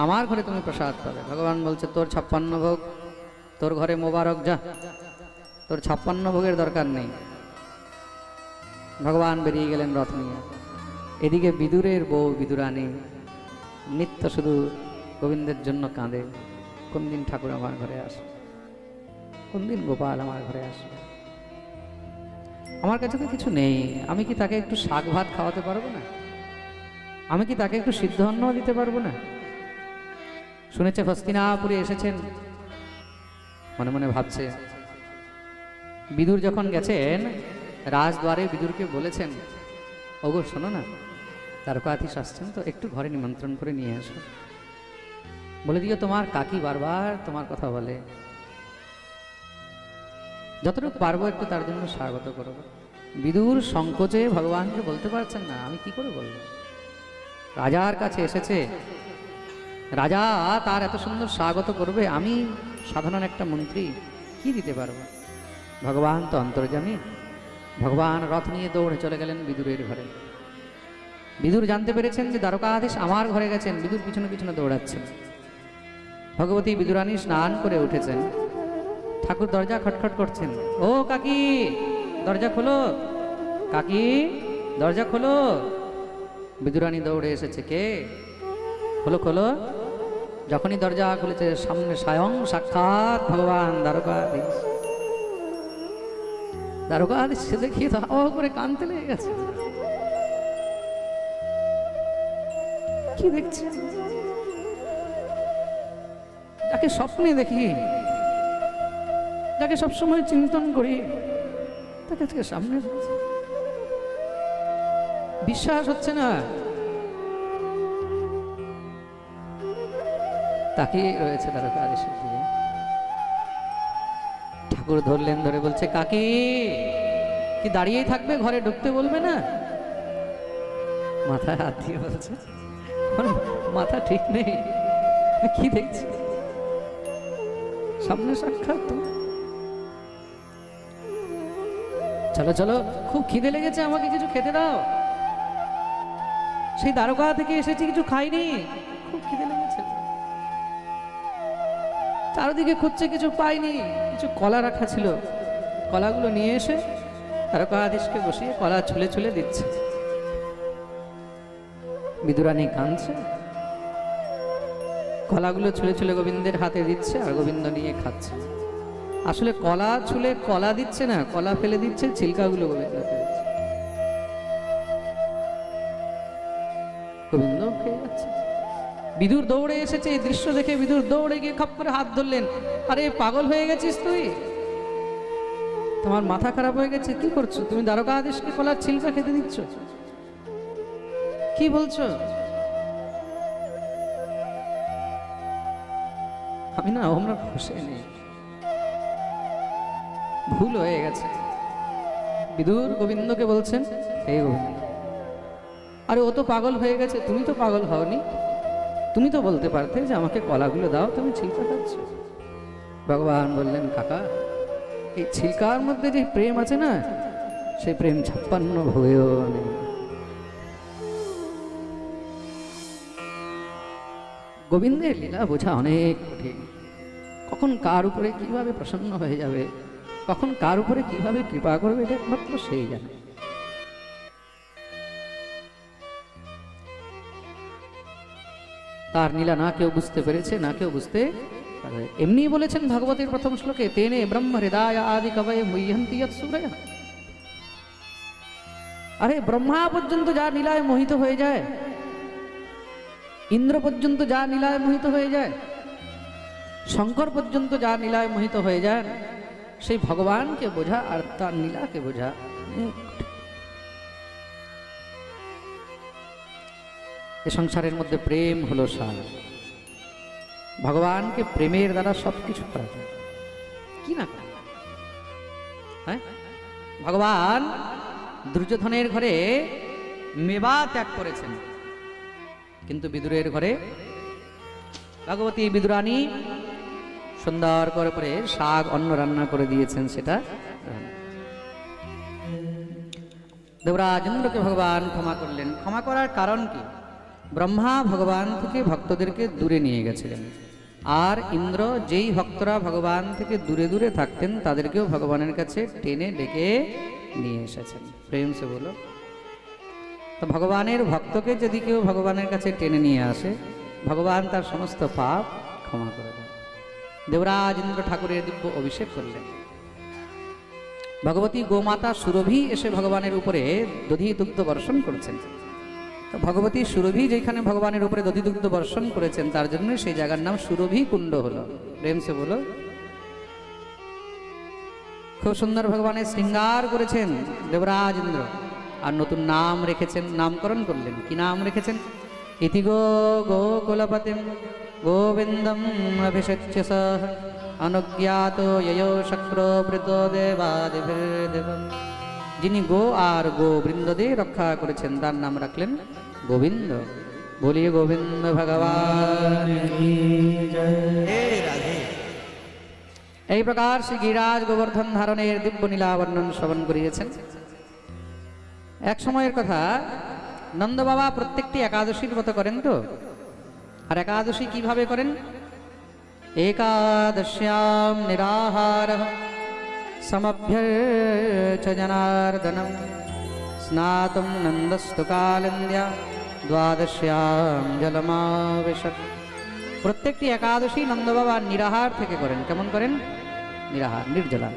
আমার ঘরে তুমি প্রসাদ পাবে। ভগবান বলছে, তোর 56 ভোগ তোর ঘরে মোবারক, যা, তোর 56 ভোগের দরকার নেই। ভগবান বেরিয়ে গেলেন রথ নিয়ে। এদিকে বিদুরের বউ বিদুরানী নিত্য শুধু গোবিন্দের জন্য কাঁদে, কোন দিন ঠাকুর আমার ঘরে আসে। কোন দিন গোপাল আমার ঘরে আসবে? আমার কাছে তো কিছু নেই, আমি কি তাকে একটু শাক ভাত খাওয়াতে পারবো না? আমি কি তাকে একটু সিদ্ধ অন্ন দিতে পারবো না? শুনেছে হস্তিনাপুরে এসেছেন, মনে মনে ভাবছে। বিদুর যখন গেছেন রাজদ্বারে, বিদুরকে বলেছেন, ওগো শোনো না, দ্বারকাধীশ আসছেন তো, একটু ঘরে নিমন্ত্রণ করে নিয়ে আসো। বলে দিও তোমার কাকি বারবার তোমার কথা বলে, যতটুকু পারবো একটু তার জন্য স্বাগত করবো। বিদুর সংকোচে ভগবানকে বলতে পারছেন না, আমি কি করে বলবো? রাজার কাছে এসেছে, রাজা তার এত সুন্দর স্বাগত করবে, আমি সাধারণ একটা মন্ত্রী কি দিতে পারবো? ভগবান তো অন্তর্যামী। ভগবান রথ নিয়ে দৌড়ে চলে গেলেন বিদুরের ঘরে। বিদুর জানতে পেরেছেন যে দ্বারকাধীশ আমার ঘরে গেছেন, বিদুর পিছনে পিছনে দৌড়াচ্ছেন। ভগবতী বিদুরানী স্নান করে উঠেছেন, ঠাকুর দরজা খটখট করছেন, ও কাকি দরজা খোলো, কাকি দরজা খোলো। বিদুরানী দৌড়ে এসেছে, কে? খোলো খোলো। যখনই দরজা খুলেছে, সামনে স্বয়ং সাক্ষাৎ ভগবান দ্বারকাধীশ। দ্বারকাধীশ সে দেখিয়ে তো হাওয়া করে কানতে লেগে গেছে। কি দেখছি? যাকে স্বপ্নে দেখি, যাকে সবসময় চিন্তন করি, তাকে আজকে সামনে বিশ্বাস হচ্ছে না। তাকে রয়েছে দ্বারকাধীশের দিকে। ঠাকুর ধরলেন, ধরে বলছে, কাকি কি দাঁড়িয়েই থাকবে, ঘরে ঢুকতে বলবে না? মাথায় হাত দিয়ে বলছে, মাথা ঠিক নেই, কি দেখছি সামনে সাক্ষাৎ তো। চলো চলো, খুব খিদে লেগেছে, আমাকে কিছু খেতে দাও। সেই দ্বারকা থেকে এসেছি, কিছু খাইনি, খুব খিদে লেগেছে। চারদিকে খুঁজছে, কিছু পাইনি, কিছু কলা রাখা ছিল, কলাগুলো নিয়ে এসে দ্বারকাধীশকে বসিয়ে কলা ছুলে ছুলে দিচ্ছে। বিদুরানী কাঁদছে, কলাগুলো ছুলে ছুলে গোবিন্দের হাতে দিচ্ছে, আর গোবিন্দ নিয়ে খাচ্ছে। আসলে কলা ছুলে কলা দিচ্ছে না, কলা ফেলে দিচ্ছে, ছিলকাগুলো গোবিন্দকে দিচ্ছে। গোবিন্দ খেয়ে যাচ্ছে। বিদুর দৌড়ে এসেছে, এই দৃশ্য দেখে বিদুর দৌড়ে গিয়ে খপ করে হাত ধরলেন, আরে পাগল হয়ে গেছিস তুই? তোমার মাথা খারাপ হয়ে গেছে? কি করছো তুমি? দ্বারকাধীশকে কলার ছিলকা খেতে দিচ্ছ? কি বলছো? আমি না আমরা খুশি নেই, ভুল হয়ে গেছে। বিদুর গোবিন্দকে বলছেন, হে গোবিন্দ, আরে ও তো পাগল হয়ে গেছে, তুমি তো পাগল হওনি, তুমি তো বলতে পারতে যে আমাকে কলাগুলো দাও, তুমি ছিলকা খাচ্ছ। ভগবান বললেন, কাকা এই ছিলকার মধ্যে যে প্রেম আছে না, সেই প্রেম 56 ভোগেও নেই। গোবিন্দের লীলা বোঝা অনেক কঠিন। কখন কার উপরে কিভাবে প্রসন্ন হয়ে যাবে, কখন কার উপরে কিভাবে কৃপা করবে, এটা একমাত্র সেই জানে। তার লীলা না কেউ বুঝতে পেরেছে, না কেউ বুঝতে পারে। এমনি বলেছেন ভাগবতের প্রথম শ্লোকে, তেনে ব্রহ্ম হৃদয় আদি কবয়ে মুহ্যন্তি যৎসূরয়ঃ। আরে ব্রহ্মা পর্যন্ত যা লীলায় মোহিত হয়ে যায়, ইন্দ্র পর্যন্ত যা লীলায় মোহিত হয়ে যায়, শঙ্কর পর্যন্ত যা লীলায় মোহিত হয়ে যায়, সেই ভগবানকে বোঝা আর তার লীলাকে বোঝা এ সংসারের মধ্যে প্রেম হলো সার। ভগবানকে প্রেমের দ্বারা সবকিছু করা যায়, কি না? হ্যাঁ, ভগবান দুর্যোধনের ঘরে মেবা ত্যাগ করেছেন, কিন্তু বিদুরের ঘরে ভগবতী বিদুরানী সুন্দর করে শাক অন্ন রান্না করে দিয়েছেন। সেটা দেবরাজ ইন্দ্রকে ভগবান ক্ষমা করলেন। ক্ষমা করার কারণ কি? ব্রহ্মা ভগবান থেকে ভক্তদেরকে দূরে নিয়ে গেছিলেন, আর ইন্দ্র যেই ভক্তরা ভগবান থেকে দূরে দূরে থাকতেন তাদেরকেও ভগবানের কাছে টেনে ডেকে নিয়ে এসেছেন। প্রেম সে বলো তো, ভগবানের ভক্তকে যদি কেউ ভগবানের কাছে টেনে নিয়ে আসে, ভগবান তার সমস্ত পাপ ক্ষমা করে দেন। দেবরাজ ইন্দ্র ঠাকুরের দিব্য অভিষেক করলেন। ভগবতী গোমাতা সুরভি এসে ভগবানের উপরে দধি দুগ্ধ বর্ষণ করেছেন। তো ভগবতী সুরভি যেখানে ভগবানের উপরে দধি দুগ্ধ বর্ষণ করেছেন, তার জন্য সেই জায়গার নাম সুরভি কুণ্ড হলো। প্রেম সে বলো। খুব সুন্দর ভগবানের শৃঙ্গার করেছেন দেবরাজ ইন্দ্র, আর নতুন নাম রেখেছেন, নামকরণ করলেন। কি নাম রেখেছেন? ইতি গো গোকুলপতিম গোবিন্দম অভিষেচ্য সহ অনুজ্ঞাত যয়ো শক্র বৃত দেবাদিভির্দেবম। যিনি গো আর গোবৃন্দদের রক্ষা করেছেন, তার নাম রাখলেন গোবিন্দ। বলিয়ে গোবিন্দ ভগবান কি জয়। এই প্রকার শ্রী গিরিরাজ গোবর্ধন ধারণের দিব্য লীলা বর্ণন শ্রবণ করিয়েছেন। এক সময়ের কথা, নন্দ বাবা প্রত্যেকটি একাদশীর মতো করেন তো। আর একাদশী কিভাবে করেন? একাদশ্যাম নিরাহার সমভ্যর্চ জনার্দনম স্নাতুম নন্দস্তু কালিন্দ্যা দ্বাদশ্যাম জলমাবেশত। প্রত্যেকটি একাদশী নন্দ বাবা নিরাহার থেকে করেন। কেমন করেন? নিরাহার, নির্জলা।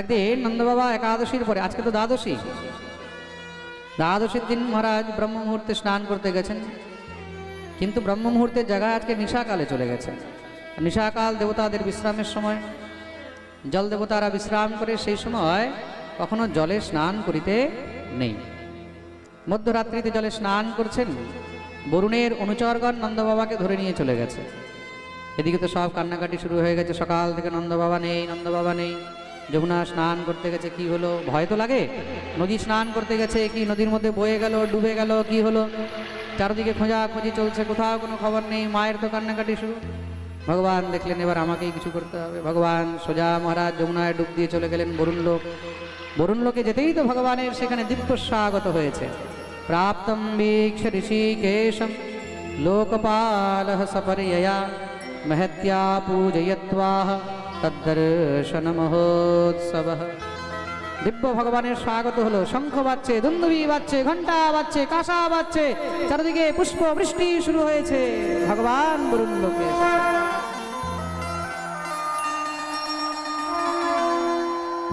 একদিন নন্দ বাবা একাদশীর পরে, আজকে তো দ্বাদশী, দ্বাদশীর দিন মহারাজ ব্রহ্ম মুহূর্তে স্নান করতে গেছেন। কিন্তু ব্রহ্ম মুহূর্তের জায়গায় আজকে নিশাকালে চলে গেছেন। নিশাকাল দেবতাদের বিশ্রামের সময়, জল দেবতারা বিশ্রাম করে, সেই সময় কখনো জলে স্নান করিতে নেই। মধ্যরাত্রিতে জলে স্নান করছেন, বরুণের অনুচরগণ নন্দ বাবাকে ধরে নিয়ে চলে গেছে। এদিকে তো সব কান্নাকাটি শুরু হয়ে গেছে, সকাল থেকে নন্দ বাবা নেই, নন্দ বাবা নেই। যমুনা স্নান করতে গেছে, কি হলো? ভয় তো লাগে। নদী স্নান করতে গেছে, কি নদীর মধ্যে বয়ে গেল, ডুবে গেল, কি হলো? চারদিকে খোঁজাখুঁজি চলছে, কোথাও কোনো খবর নেই। মায়ের তো কান্নাকাটি শুরু। ভগবান দেখলেন এবার আমাকেই কিছু করতে হবে। ভগবান সোজা মহারাজ যমুনায় ডুব দিয়ে চলে গেলেন বরুণ লোক। বরুণ লোকে যেতেই তো ভগবানের সেখানে দিব্য স্বাগত হয়েছে। প্রাপ্তম বীক্ষ ঋষিকেশম লোকপালঃ সপর্যয়া महत्या पूजयत्वाह तद्दर्शन महोत्सव। दिव्य भगवाনের স্বাগত হলো। শঙ্খ বাজছে, দুন্দুভি বাজছে, ঘণ্টা বাজছে, কাঁসা বাজছে, চারিদিকে পুষ্প বৃষ্টি শুরু হয়েছে। ভগবান বরুণ লোকে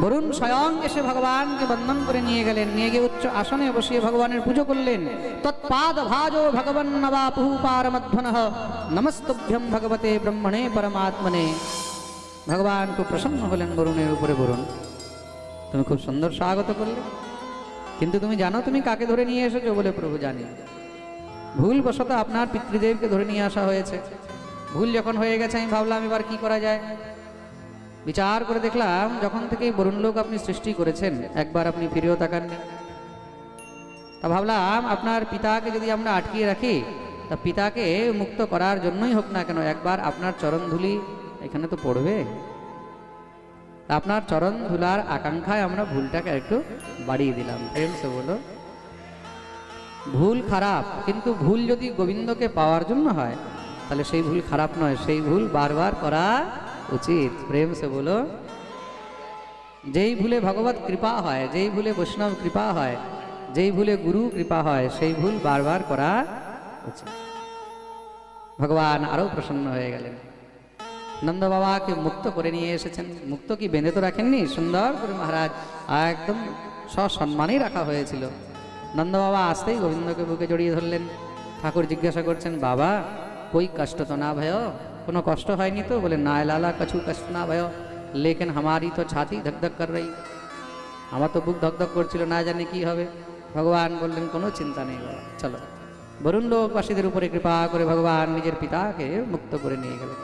বরুণ স্বয়ং এসে ভগবানকে বন্দন করে নিয়ে গেলেন। নিয়ে গিয়ে উচ্চ আসনে বসিয়ে ভগবানের পুজো করলেন। তৎপাদ ভাজো ভগবন নবাপুঃ পারমধ্বনঃ নমস্তুভ্যম ভগবতে ব্রহ্মণে পরমাত্মনে। ভগবান খুব প্রসন্ন হলেন বরুণের উপরে। বরুণ, তুমি খুব সুন্দর স্বাগত করলে, কিন্তু তুমি জানো তুমি কাকে ধরে নিয়ে এসেছো? বলে, প্রভু জানি, ভুলবশত আপনার পিতৃদেবকে ধরে নিয়ে আসা হয়েছে। ভুল যখন হয়ে গেছে, আমি ভাবলাম এবার কি করা যায়। বিচার করে দেখলাম, যখন থেকে বরুণ লোক আপনি সৃষ্টি করেছেন, একবার আপনি ফিরেও তাকাননি। তা ভাবলাম আপনার পিতাকে যদি আমরা আটকিয়ে রাখি, তা পিতাকে মুক্ত করার জন্যই হোক না কেন, একবার আপনার চরণ ধুলি এখানে তো পড়বে। আপনার চরণ ধুলার আকাঙ্ক্ষায় আমরা ভুলটাকে একটু বাড়িয়ে দিলাম। প্রেম সে বলো। ভুল খারাপ, কিন্তু ভুল যদি গোবিন্দকে পাওয়ার জন্য হয়, তাহলে সেই ভুল খারাপ নয়, সেই ভুল বারবার করা উচিত। প্রেম সে বলো। যেই ভুলে ভগবত কৃপা হয়, যেই ভুলে বৈষ্ণব কৃপা হয়, যেই ভুলে গুরু কৃপা হয়, সেই ভুল বারবার করা উচিত। ভগবান আরো প্রসন্ন হয়ে গেলেন। নন্দ বাবাকে মুক্ত করে নিয়ে এসেছেন। মুক্ত কি বেঁধে তো রাখেননি, সুন্দর করে মহারাজ একদম সসম্মানেই রাখা হয়েছিল। নন্দ বাবা আসতেই গোবিন্দকে বুকে জড়িয়ে ধরলেন। ঠাকুর জিজ্ঞাসা করছেন, বাবা कोई कष्ट तो ना भयो? কোনো কষ্ট হয়নি তো? বলে, না লালা কছু কষ্ট না भयो, लेकिन हमारी तो छाती धक धक कर रही। আমার তো বুক ধক ধক করছিল, না জানি কি হবে। ভগবান বললেন, কোনো চিন্তা নেই বাবা, চলো। বরুণ লোকবাসীদের উপরে কৃপা করে ভগবান নিজের পিতাকে মুক্ত করে নিয়ে গেলেন।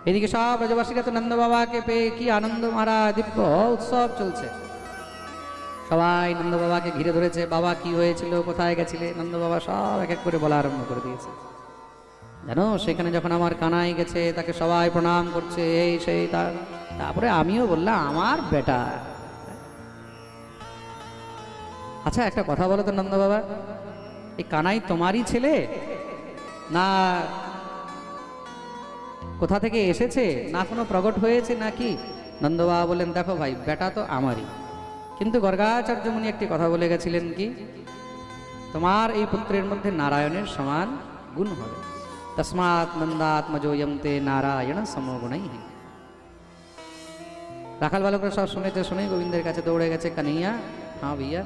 এদিকে সব ব্রজবাসীরা তো নন্দ বাবাকে পেয়ে কি আনন্দ, মহারাজ দিব্য উৎসব চলছে। সবাই নন্দ বাবাকে ঘিরে ধরেছে। বাবা কি হয়েছিল, কোথায় গেছিলে? নন্দ বাবা সব এক এক করে বলা আরম্ভ করে দিয়েছে। জানো, সেখানে যখন আমার কানাই গেছে, তাকে সবাই প্রণাম করছে, এই সেই। তারপরে আমিও বললাম, আমার বেটা। আচ্ছা একটা কথা বলো তো নন্দ বাবা, এই কানাই তোমারই ছেলে না কোথা থেকে এসেছে, না কোনো প্রকট হয়েছে নাকি? নন্দ বাবা বললেন, দেখো ভাই, বেটা তো আমারই, কিন্তু গর্গাচার্য মুনি একটি কথা বলে গেছিলেন, কি তোমার এই পুত্রের মধ্যে নারায়ণের সমান গুণ হবে। तस्मात् नंदात्मजोयम ते नारायण समोगुणै। রাখাল বালকরা সব শুনেছে, শুনে গোবিন্দের কাছে দৌড়ে গেছে। কানিয়া, হ্যাঁ ভাইয়া,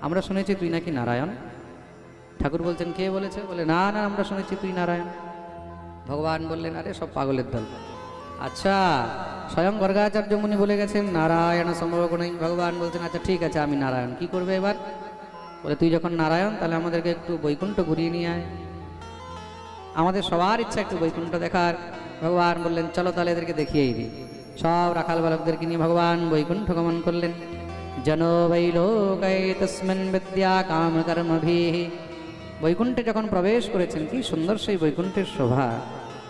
আমরা শুনেছি তুই নাকি নারায়ণ। ঠাকুর বলছেন কে বলেছে? বলে না না, আমরা শুনেছি তুই নারায়ণ। ভগবান বললেন আরে সব পাগলের দল। আচ্ছা, স্বয়ং গর্গাচার্য মুনি বলে গেছেন নারায়ণ সম্ভবগুণই। ভগবান বলছেন আচ্ছা ঠিক আছে, আমি নারায়ণ, কি করবে এবার? বলে তুই যখন নারায়ণ তাহলে আমাদেরকে একটু বৈকুণ্ঠ ঘুরিয়ে নিয়ে আয়, আমাদের সবার ইচ্ছা একটু বৈকুণ্ঠ দেখার। ভগবান বললেন চলো তাহলে এদেরকে দেখিয়েই দিই। সব রাখাল বালকদেরকে নিয়ে ভগবান বৈকুণ্ঠ গমন করলেন। জনো বৈ লোকায় তস্মিন বিদ্যা কাম কর্মভিঃ। বৈকুণ্ঠে যখন প্রবেশ করেছেন, কি সুন্দর সেই বৈকুণ্ঠের শোভা,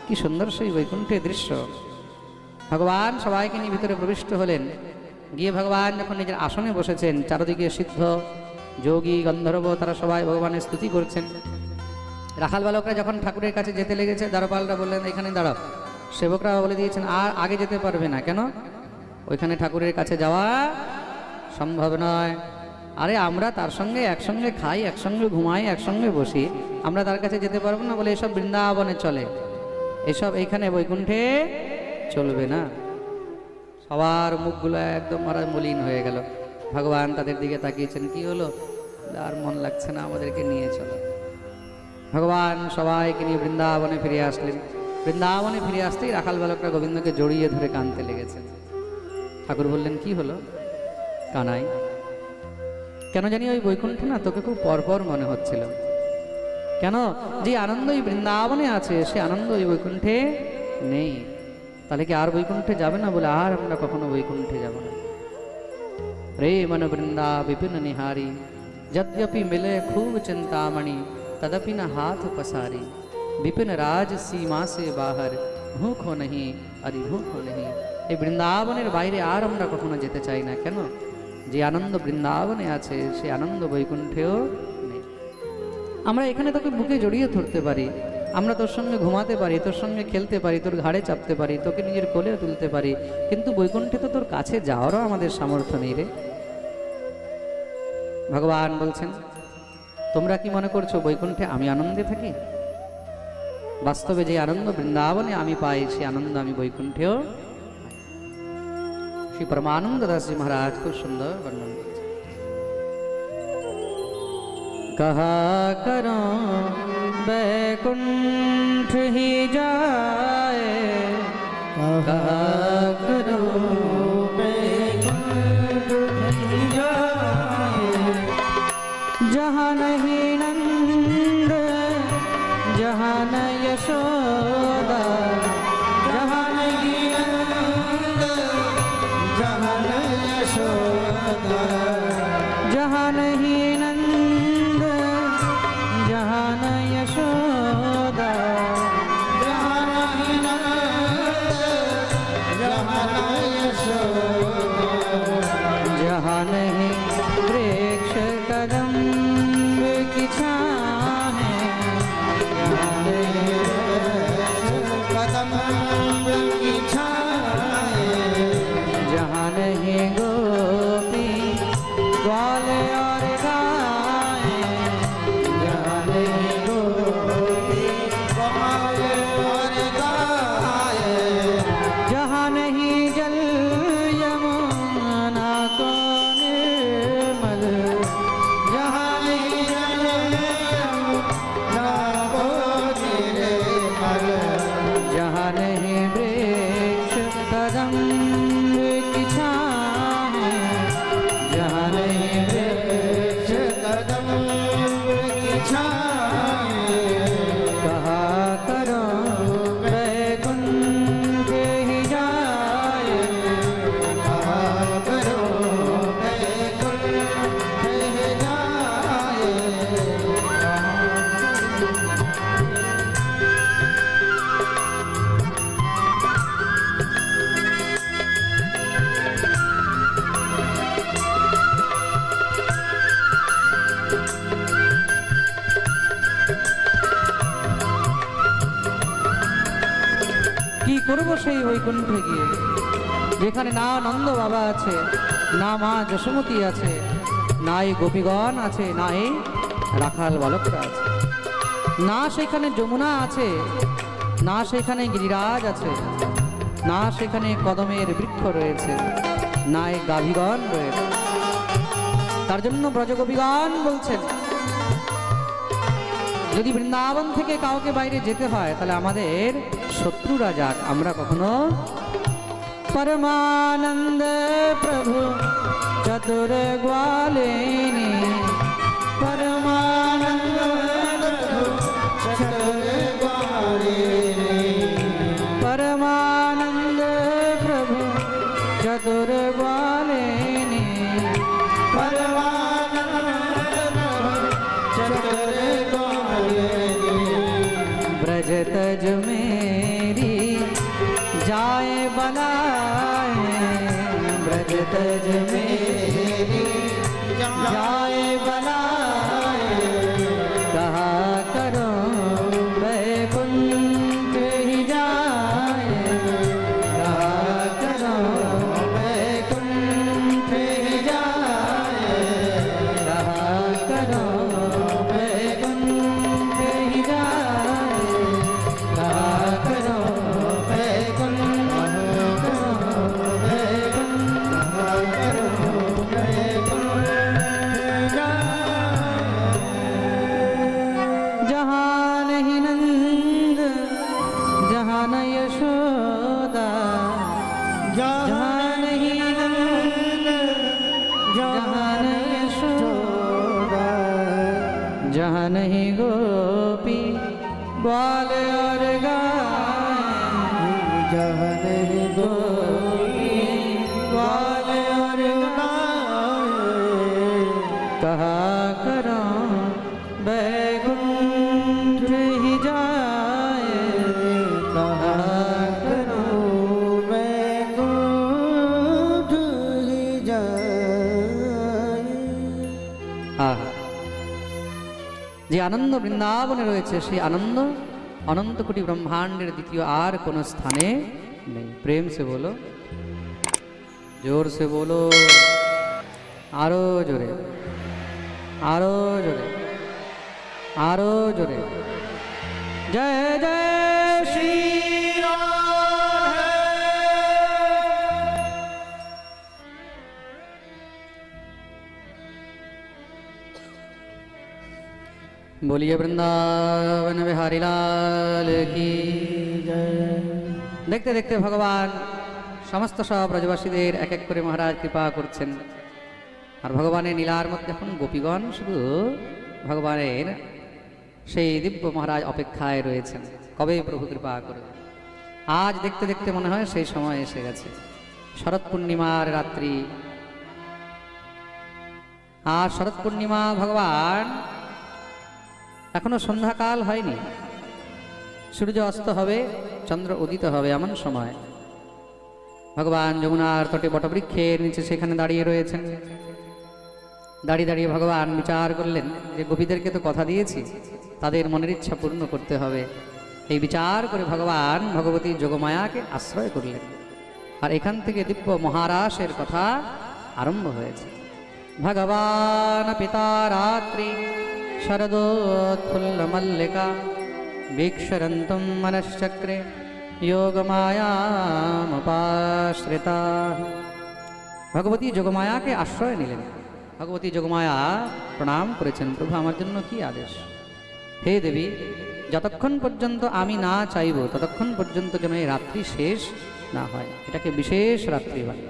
কি সুন্দর সেই বৈকুণ্ঠের দৃশ্য। ভগবান সবাইকে নিয়ে ভিতরে প্রবিষ্ট হলেন। গিয়ে ভগবান যখন নিজের আসনে বসেছেন, চারদিকে সিদ্ধ যোগী গন্ধর্ব তারা সবাই ভগবানের স্তুতি করছেন। রাখাল বালকরা যখন ঠাকুরের কাছে যেতে লেগেছে, দ্বারপালরা বললেন এখানে দাঁড়াও। সেবকরা বলে দিয়েছেন আর আগে যেতে পারবে না। কেন? ওইখানে ঠাকুরের কাছে যাওয়া সম্ভব নয়। আরে আমরা তার সঙ্গে একসঙ্গে খাই, একসঙ্গে ঘুমাই, একসঙ্গে বসি, আমরা তার কাছে যেতে পারবো না? বলে এসব বৃন্দাবনে চলে, এসব এইখানে বৈকুণ্ঠে চলবে না। সবার মুখগুলো একদম মলিন হয়ে গেল। ভগবান তাদের দিকে তাকিয়েছেন, কি হলো? আর মন লাগছে না, আমাদেরকে নিয়ে চলো। ভগবান সবাইকে নিয়ে বৃন্দাবনে ফিরে আসলেন। বৃন্দাবনে ফিরে আসতেই রাখাল বালকরা গোবিন্দকে জড়িয়ে ধরে কাঁদতে লেগেছেন। ঠাকুর বললেন কি হলো কানাই? কেন জানি ওই বৈকুণ্ঠে না তোকে খুব পরপর মনে হচ্ছিল। কেন? যে আনন্দ ওই বৃন্দাবনে আছে সে আনন্দ ওই বৈকুণ্ঠে নেই। তাহলে কি আর বৈকুণ্ঠে যাবে না? বলে আর আমরা কখনো বৈকুণ্ঠে যাব না। রে মন বৃন্দা বিপিন নিহারি, যদ্यपि मिले खूब चिंतामणि, तदपि न हाथ पसारी, विपिन राज सीमा से बाहर, भूखो नहीं अरे भूखो नहीं। এই বৃন্দাবনের বাইরে আর আমরা কখনো যেতে চাই না। কেন? যে আনন্দ বৃন্দাবনে আছে সে আনন্দ বৈকুণ্ঠেও নেই। আমরা এখানে তোকে বুকে জড়িয়ে ধরতে পারি, আমরা তোর সঙ্গে ঘুমাতে পারি, তোর সঙ্গে খেলতে পারি, তোর ঘাড়ে চাপতে পারি, তোকে নিজের কোলে তুলতে পারি, কিন্তু বৈকুণ্ঠে তো তোর কাছে যাওয়ারও আমাদের সামর্থ্য নেই রে। ভগবান বলছেন তোমরা কি মনে করছো বৈকুণ্ঠে আমি আনন্দে থাকি? বাস্তবে যে আনন্দ বৃন্দাবনে আমি পাই সে আনন্দ আমি বৈকুণ্ঠেও। শ্রী পরমানন্দ দাসজি মহারাজ খুব সুন্দর বর্ণনা করেছেন। कहा करो बैकुंठ ही जाए, कहा करो बैकुंठ ही जाए, जहाँ नहीं नंद जहाँ न यशोदा, जहाँ नहीं नंद जहाँ न यशोदा, जहाँ नहीं नंद जहाँ न यशोदा, जहाँ नहीं नंद जहाँ न यशोदा, जहाँ नहीं वृक्ष कदम्ब की छाँव, जहाँ नहीं वृक्ष कदम्ब की छाँव, जहाँ नहीं गोपी ग्वाल और गाय, जहाँ नहीं गोपी ग्वाल और गाय, जहाँ नहीं जल यमुना को निर्मल, जहाँ नहीं जल यमुना को निर्मल, जहाँ नहीं वृक्ष कदम्ब की छाँव, जहाँ नहीं वृक्ष कदम्ब की छाँव, कहा करो बैकुंठ ही जाए, कहा करो बैकुंठ ही जाए। কি করবো সেই বৈকুণ্ঠে গিয়ে, যেখানে না নন্দ বাবা আছে, না মা যশোমতী আছে, না এই গোপীগণ আছে, না এই রাখাল বালকরা আছে। না সেখানে যমুনা আছে, না সেখানে গিরিরাজ আছে, না সেখানে কদমের বৃক্ষ রয়েছে, না এই গাভীগণ রয়েছে। তার জন্য ব্রজগোপীগণ বলছেন, যদি বৃন্দাবন থেকে কাউকে বাইরে যেতে হয় তাহলে আমাদের শত্রুরা যাক, আমরা কখনো। परमानंद प्रभु चतुर ग्वालिनी, परमानंद प्रभु चतुर ग्वालिनी, परमानंद प्रभु चतुर ग्वालिनी, परमानंद प्रभु चतुर ग्वालिनी। ब्रज तज मेरी जाए बनाए, ब्रज तज मेरी जाए बनाए, कहा करो वैकुंठ ही जाए, कहा करो वैकुंठ ही जाए, कहा करो वैकुंठ ही जाए, कहा करो जहाँ नहीं गोपी ग्वाल और गाय, जहाँ नहीं गोपी ग्वाल और गाय, कहा करो बैकुंठ ही जाए, कहा करो बैकुंठ ही जाए। যে আনন্দ বৃন্দাবনে রয়েছে সেই আনন্দ অনন্ত কোটি ব্রহ্মাণ্ডের দ্বিতীয় আর কোনো স্থানে নেই। প্রেম সে বলো, জোর সে বলো, আরো জোরে, আরো জোরে, আরো জোরে। জয় জয় শ্রী बोलिए वृंदावन बिहारी लाल की जय। देखते देखते भगवान समस्त सब ब्रजवासीদের এক এক করে মহারাজ কৃপা করছেন। আর ভগবানের লীলার মধ্যে এখন গোপীগণ শুধু ভগবানের সেই দিব্য মহারাজ অপেক্ষায় রয়েছেন, কবে প্রভু কৃপা করবে। আজ দেখতে দেখতে মনে হয় সেই সময় এসে গেছে। শরৎ পূর্ণিমার রাত্রি, আর শরৎ পূর্ণিমা ভগবান এখনো সন্ধ্যাকাল হয়নি, সূর্য অস্ত হবে, চন্দ্র উদিত হবে, এমন সময় ভগবান যমুনার তটে বটবৃক্ষের নিচে সেখানে দাঁড়িয়ে রয়েছেন। দাঁড়িয়ে দাঁড়িয়ে ভগবান বিচার করলেন যে গোপীদেরকে তো কথা দিয়েছি, তাদের মনের ইচ্ছা পূর্ণ করতে হবে। এই বিচার করে ভগবান ভগবতী যোগমায়াকে আশ্রয় করলেন। আর এখান থেকে দিব্য মহারাসের কথা আরম্ভ হয়েছে। ভগবান পিতা রাত্রি शरदोत्फुल्ल मल्लिका वीक्षरन्तुं मनश्चक्रे योगमायामुपाश्रिता। भगवती যোগমায়াকে আশ্রয় নিলেন। ভগবতী যোগমায়া প্রণাম করেছেন, প্রভু আমার জন্য কি আদেশ? হে দেবী, যতক্ষণ পর্যন্ত আমি না চাইব ততক্ষণ পর্যন্ত যেন এই রাত্রি শেষ না হয়, এটাকে বিশেষ রাত্রি বলে।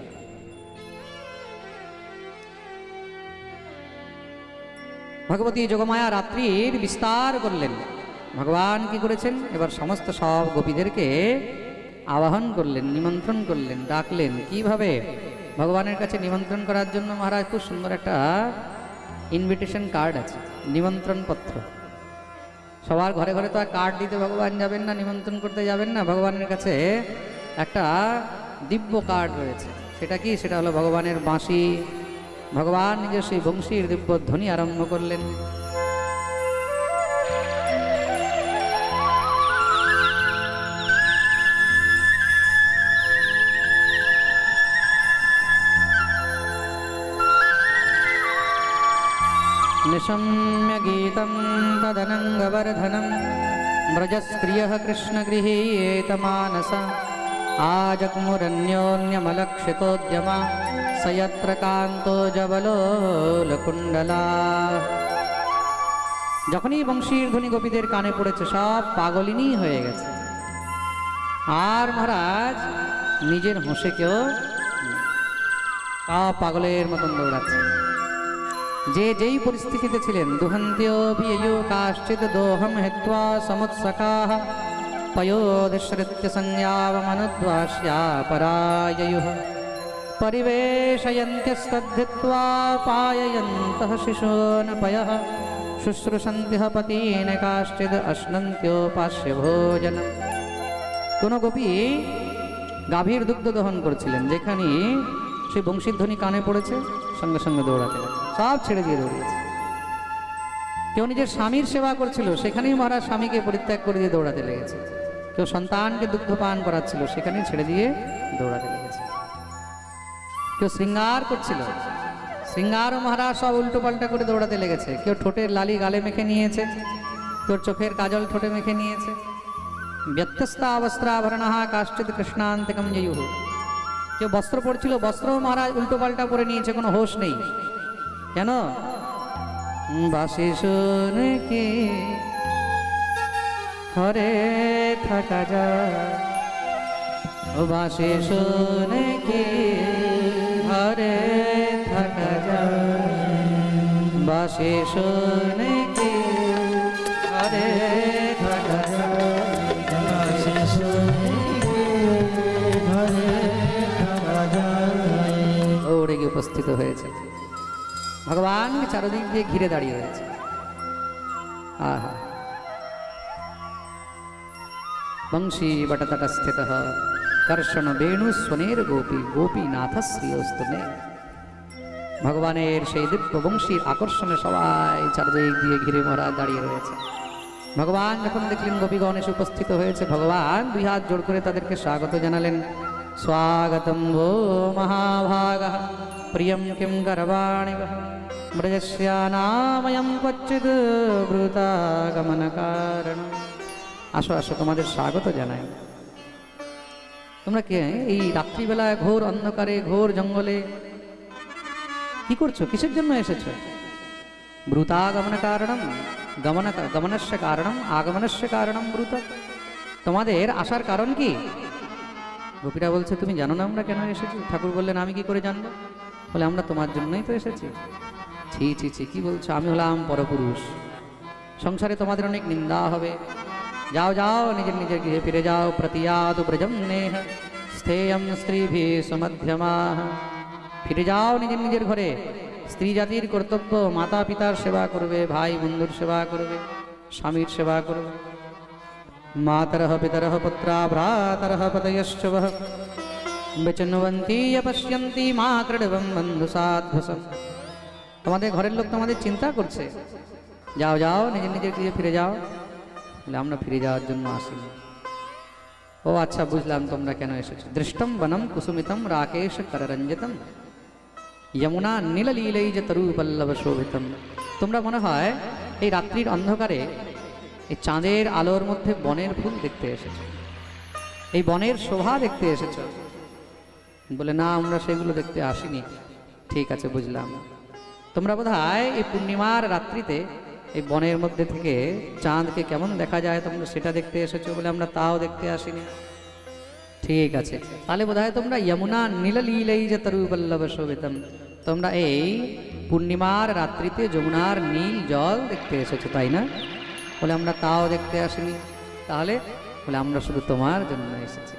ভগবতী যোগমায়া রাত্রির বিস্তার করলেন। ভগবান কি করেছেন? এবার সমস্ত সব গোপীদেরকে আবাহন করলেন, নিমন্ত্রণ করলেন, ডাকলেন। কিভাবে? ভগবানের কাছে নিমন্ত্রণ করার জন্য মহারাজ খুব সুন্দর একটা ইনভিটেশন কার্ড আছে, নিমন্ত্রণ পত্র। সবার ঘরে ঘরে তো আর কার্ড দিতে ভগবান যাবেন না, নিমন্ত্রণ করতে যাবেন না। ভগবানের কাছে একটা দিব্য কার্ড রয়েছে। সেটা কি? সেটা হলো ভগবানের বাঁশি। ভগবান নিজের সেই বংশীর দিব্য ধ্বনি আরম্ভ করলেন। निशम्य गीतं तदनङ्गवर्धनं व्रजस्त्रियः कृष्णगृहीयेतमानसा आजग्मुरन्योन्यमलक्षितोद्यमा स यत्र कान्तो जबलोलकुण्डला। যখনই বংশীর ধ্বনি গোপীদের কানে পড়েছে সব পাগলিনী হয়ে গেছে। আর মহারাজ নিজের হোঁশে কেউ সব পাগলের মতন দৌড়াচ্ছে। যে যেই পরিস্থিতিতে ছিলেন, দুহন্ত্যোভিয়ো কাশ্চিদ দোহম হেত্বা সমুৎসকাঃ পয়োদিশ্রিত্য সংজ্ঞাবমনুদ্ভাস্যা পরায়য়ুঃ পরিবেশয়ন্ত্যস্তদ্ধিত্বা পায়য়ন্তঃ শিশূনপয়ঃ শুশ্রূষন্ত্যঃ পতীন কাশ্চিদ অশ্নন্ত্যোপাস্য ভোজনম। কোন গোপী গাভীর দুগ্ধ দহন করছিলেন, যেখানে সেই বংশীধ্বনি কানে পড়েছে সঙ্গে সঙ্গে দৌড়াতে লাগলো, সব ছেড়ে দিয়ে দৌড়িয়েছে। কেউ নিজের স্বামীর সেবা করছিল, সেখানেই মহারাজ স্বামীকে পরিত্যাগ করে দিয়ে দৌড়াতে লেগেছে। কেউ সন্তানকে দুগ্ধ পান করাচ্ছিল, সেখানেই ছেড়ে দিয়ে দৌড়াতে লেগেছে। কেউ শৃঙ্গার করছিল, শৃঙ্গার ও মহারাজ সব উল্টো পাল্টা করে দৌড়াতে লেগেছে। কেউ ঠোঁটের লালি গালে মেখে নিয়েছে, কেউ চোখের কাজল ঠোঁটে মেখে নিয়েছে। ব্যত্যস্তা বস্ত্রাভরণা কাশ্চিৎ কৃষ্ণান্তিকম জয়ুঃ। কেউ বস্ত্র পরছিল, বস্ত্র মহারাজ উল্টো পাল্টা পরে নিয়েছে, কোনো হোশ নেই। কেন? বাসি শুনে কি ঘরে থাকা যায়, ও বাসি শুনে কি ঘরে থাকা যায়, বাসি শুনে কি ঘরে থাকা যায়, বাসি শুনে কি ঘরে থাকা যায়। ওরে গিয়ে উপস্থিত হয়েছে, ভগবান চারদিক দিয়ে ঘিরে দাঁড়িয়ে রয়েছে। আহা, বংশী বটতট স্থিত কর্ষণ বেণু স্বনের গোপী গোপীনাথ শ্রীয়স্তু মে। ভগবানের সেই দিব্য বংশীর আকর্ষণে সবাই চারদিক দিয়ে ঘিরে মহারাজ দাঁড়িয়ে রয়েছে। ভগবান যখন দেখলেন গোপীগণ এসে উপস্থিত হয়েছে, ভগবান দুই হাত জোড় করে তাদেরকে স্বাগত জানালেন। স্বাগতম ভো মহাভাগঃ প্রিয়ম কিং গর্বাণি ব্রজস্যানাময়ং ক্বচিৎ ব্রূতাগমন কারণ। আসো আসো, তোমাদের স্বাগত জানাই। তোমরা কে এই রাত্রিবেলায় ঘোর অন্ধকারে ঘোর জঙ্গলে কি করছো? কিসের জন্য এসেছো? ব্রূতাগমন কারণম, গমনস্য কারণম আগমনস্য কারণম ব্রূত। তোমাদের আসার কারণ কি? গোপীরা বলছে, তুমি জানো না আমরা কেন এসেছি? ঠাকুর বললেন, আমি কি করে জানবো? বলে, আমরা তোমার জন্যই তো এসেছি। ছি ছি ছি, কি বলছো? আমি হলাম পরপুরুষ, সংসারে তোমাদের অনেক নিন্দা হবে। যাও যাও, নিজের নিজের গৃহে ফিরে যাও। প্রতিয়াতু ব্রজম নেহ স্থেয়ম স্ত্রীভি সুমধ্যমাঃ। ফিরে যাও নিজের নিজের ঘরে। স্ত্রী জাতির কর্তব্য মাতা পিতার সেবা করবে, ভাই বন্ধুর সেবা করবে, স্বামীর সেবা করবে। মাতরঃ পিতরঃ পুত্রা ভ্রাতরঃ পতয়শ্চ বহ বিচিন্বন্তি পশ্যন্তি মা ক্রীডবম বন্ধু সাধ্বসম। তোমাদের ঘরের লোক তোমাদের চিন্তা করছে, যাও যাও নিজের নিজের গৃহে ফিরে যাও। বলে, আমরা ফিরে যাওয়ার জন্য আসিনি। ও আচ্ছা, বুঝলাম তোমরা কেন এসেছো। দৃষ্টম বনম কুসুমিতম রাকেশ কররঞ্জিতম যমুনা নীললীলৈজ তরুপল্লব শোভিতম। তোমরা মনে হয় এই রাত্রির অন্ধকারে এই চাঁদের আলোর মধ্যে বনের ফুল দেখতে এসেছো, এই বনের শোভা দেখতে এসেছো। বলে, না, আমরা সেগুলো দেখতে আসিনি। ঠিক আছে, বুঝলাম। তোমরা বোধহয় এই পূর্ণিমার রাত্রিতে এই বনের মধ্যে থেকে চাঁদকে কেমন দেখা যায় তোমরা সেটা দেখতে এসেছো। বলে, আমরা তাও দেখতে আসিনি। ঠিক আছে, তাহলে বোধহয় তোমরা যমুনা নীললীলৈজ তরুপল্লব শোভিতম, তোমরা এই পূর্ণিমার রাত্রিতে যমুনার নীল জল দেখতে এসেছো, তাই না? বলে, আমরা তাও দেখতে আসিনি। তাহলে? বলে, আমরা শুধু তোমার জন্য এসেছি।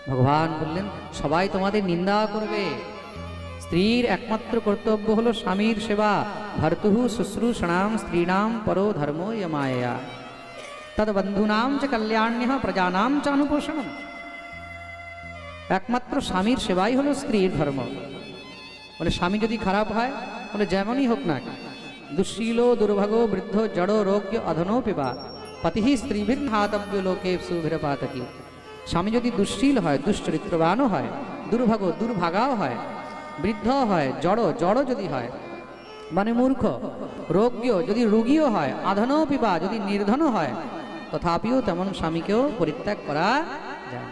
ভগবান বললেন, সবাই তোমাদের নিন্দা করবে। স্ত্রীর একমাত্র কর্তব্য হলো স্বামীর সেবা। ভর্তুঃ শুশ্রূষণাম স্ত্রীণাম পরো ধর্মো যমায়া তদ বন্ধূনাম চ কল্যাণ্যঃ প্রজানাম চ অনুপোষণম। একমাত্র স্বামীর সেবাই হলো স্ত্রীর ধর্ম। বলে, স্বামী যদি খারাপ হয়, বলে যেমনই হোক না, দুঃশীলো দুর্ভাগো বৃদ্ধ জড়ো রোগ্য অধনোপি বা পতিহি স্ত্রীভির্হাতব্য লোকে সুভিরপাতকি। স্বামী যদি দুঃশীল হয়, দুশ্চরিত্রবানও হয়, দুর্ভাগো দুর্ভাগাও হয়, বৃদ্ধ হয়, জড়ো জড়ো যদি হয়, মানে মূর্খ, রোগ্য যদি রোগীও হয়, আধনও পিবা যদি নির্ধনও হয়, তথাপিও তেমন স্বামীকেও পরিত্যাগ করা যায়।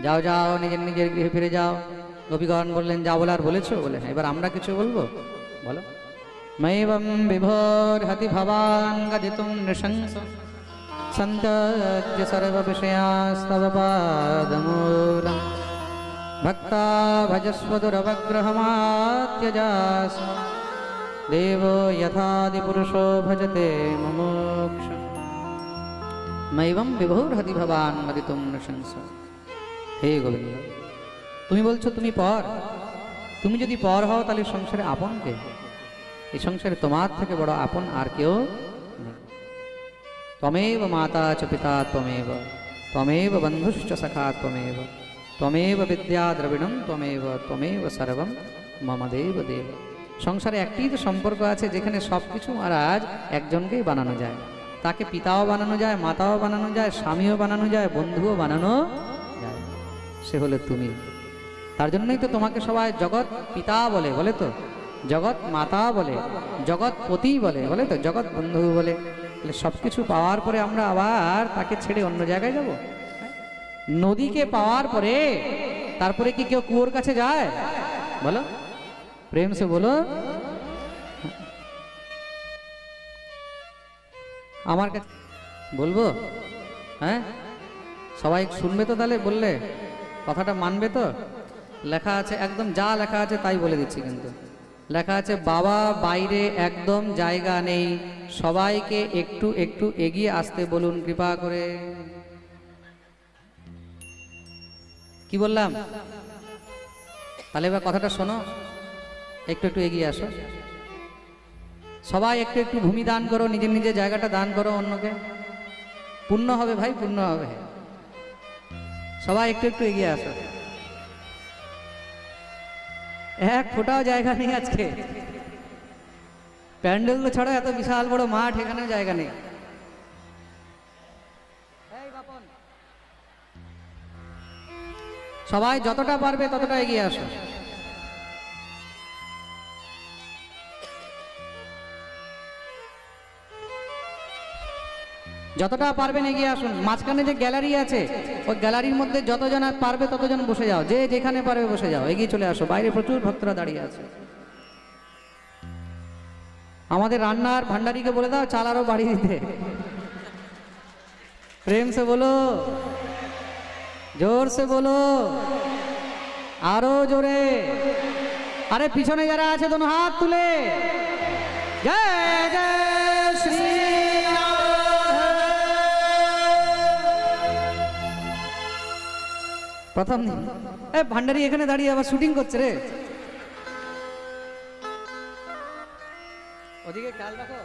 যাও যাও নিজের নিজের গৃহে ফিরে যাও। গোপীগণ বললেন, যা বলার বলেছো? বলে হ্যাঁ, এবার আমরা কিছু বলবো, বলো। মৈবং বিভোর হতি ভবান গদিতুম নৃশংস সন্ত্যজ্য সর্ব বিষয়াস্তব পাদমূলম ভক্তা ভজস্ব দুরবগ্রহমাত্যজাস দেবো যথাদি পুরুষো ভজতে মুমুক্ষ। মৈবং বিভোর হতি ভবান গদিতুম নৃশংস। হে গোবিন্দ, তুমি বলছো তুমি পর, তুমি যদি পর হও তাহলে সংসারে আপন কে? এই সংসারে তোমার থেকে বড় আপন আর কেউ নেই। ত্বমেব মাতা চ পিতা ত্বমেব, ত্বমেব বন্ধুশ্চ সখা ত্বমেব, ত্বমেব বিদ্যা দ্রবিণম ত্বমেব, ত্বমেব সর্বম মম দেব দেব। সংসারে একটি তো সম্পর্ক আছে যেখানে সব কিছু মহারাজ একজনকেই বানানো যায়। তাকে পিতাও বানানো যায়, মাতাও বানানো যায়, স্বামীও বানানো যায়, বন্ধুও বানানো যায়। সে হলে তুমি। তার জন্যই তো তোমাকে সবাই জগৎ পিতা বলে, বলে তো, জগৎ মাতা বলে, জগৎ পতি বলে, বলে তো, জগৎ বন্ধু বলে। তাহলে সব কিছু পাওয়ার পরে আমরা আবার তাকে ছেড়ে অন্য জায়গায় যাব? নদীকে পাওয়ার পরে তারপরে কি কেউ কুয়োর কাছে যায়? বলো, প্রেম সে বলো। আমার কাছে বলবো? হ্যাঁ, সবাই শুনবে তো? তাহলে বললে কথাটা মানবে তো? লেখা আছে, একদম যা লেখা আছে তাই বলে দিচ্ছি। কিন্তু লেখা আছে, বাবা বাইরে একদম জায়গা নেই, সবাইকে একটু একটু এগিয়ে আসতে বলুন কৃপা করে। কি বললাম? তাহলে এবার কথাটা শোনো, একটু একটু এগিয়ে আসো। সবাই একটু একটু ভূমি দান করো, নিজের নিজের জায়গাটা দান করো অন্যকে। পুণ্য হবে ভাই, পুণ্য হবে। সবাই একটু একটু এগিয়ে আসো। এক ফোটাও জায়গা নেই আজকে। প্যান্ডেল তো ছাড়া এত বিশাল বড় মাঠ, এখানেও জায়গা নেই। সবাই যতটা পারবে ততটা এগিয়ে আসো। যতটা পারবেন এগিয়ে আসুন। মাঝখানে যে গ্যালারি আছে, ওই গ্যালারির মধ্যে যতজন পারবে ততজন বসে যাও, যে যেখানে পারবে বসে যাও, এগিয়ে চলে আসো। বাইরে প্রচুর ভক্তরা দাঁড়িয়ে আছে। আমাদের রান্নার ভান্ডারীকে বলে দাও চাল আরো বাড়িয়ে দিতে। প্রেম সে বলো, জোর সে বলো, আরো জোরে। আরে পিছনে যারা আছে দোনো হাত তুলে জয় জয় শ্রী। প্রথম ভান্ডারী এখানে দাঁড়িয়ে আবার শুটিং করছে রে। ওদিকে খেয়াল রাখো।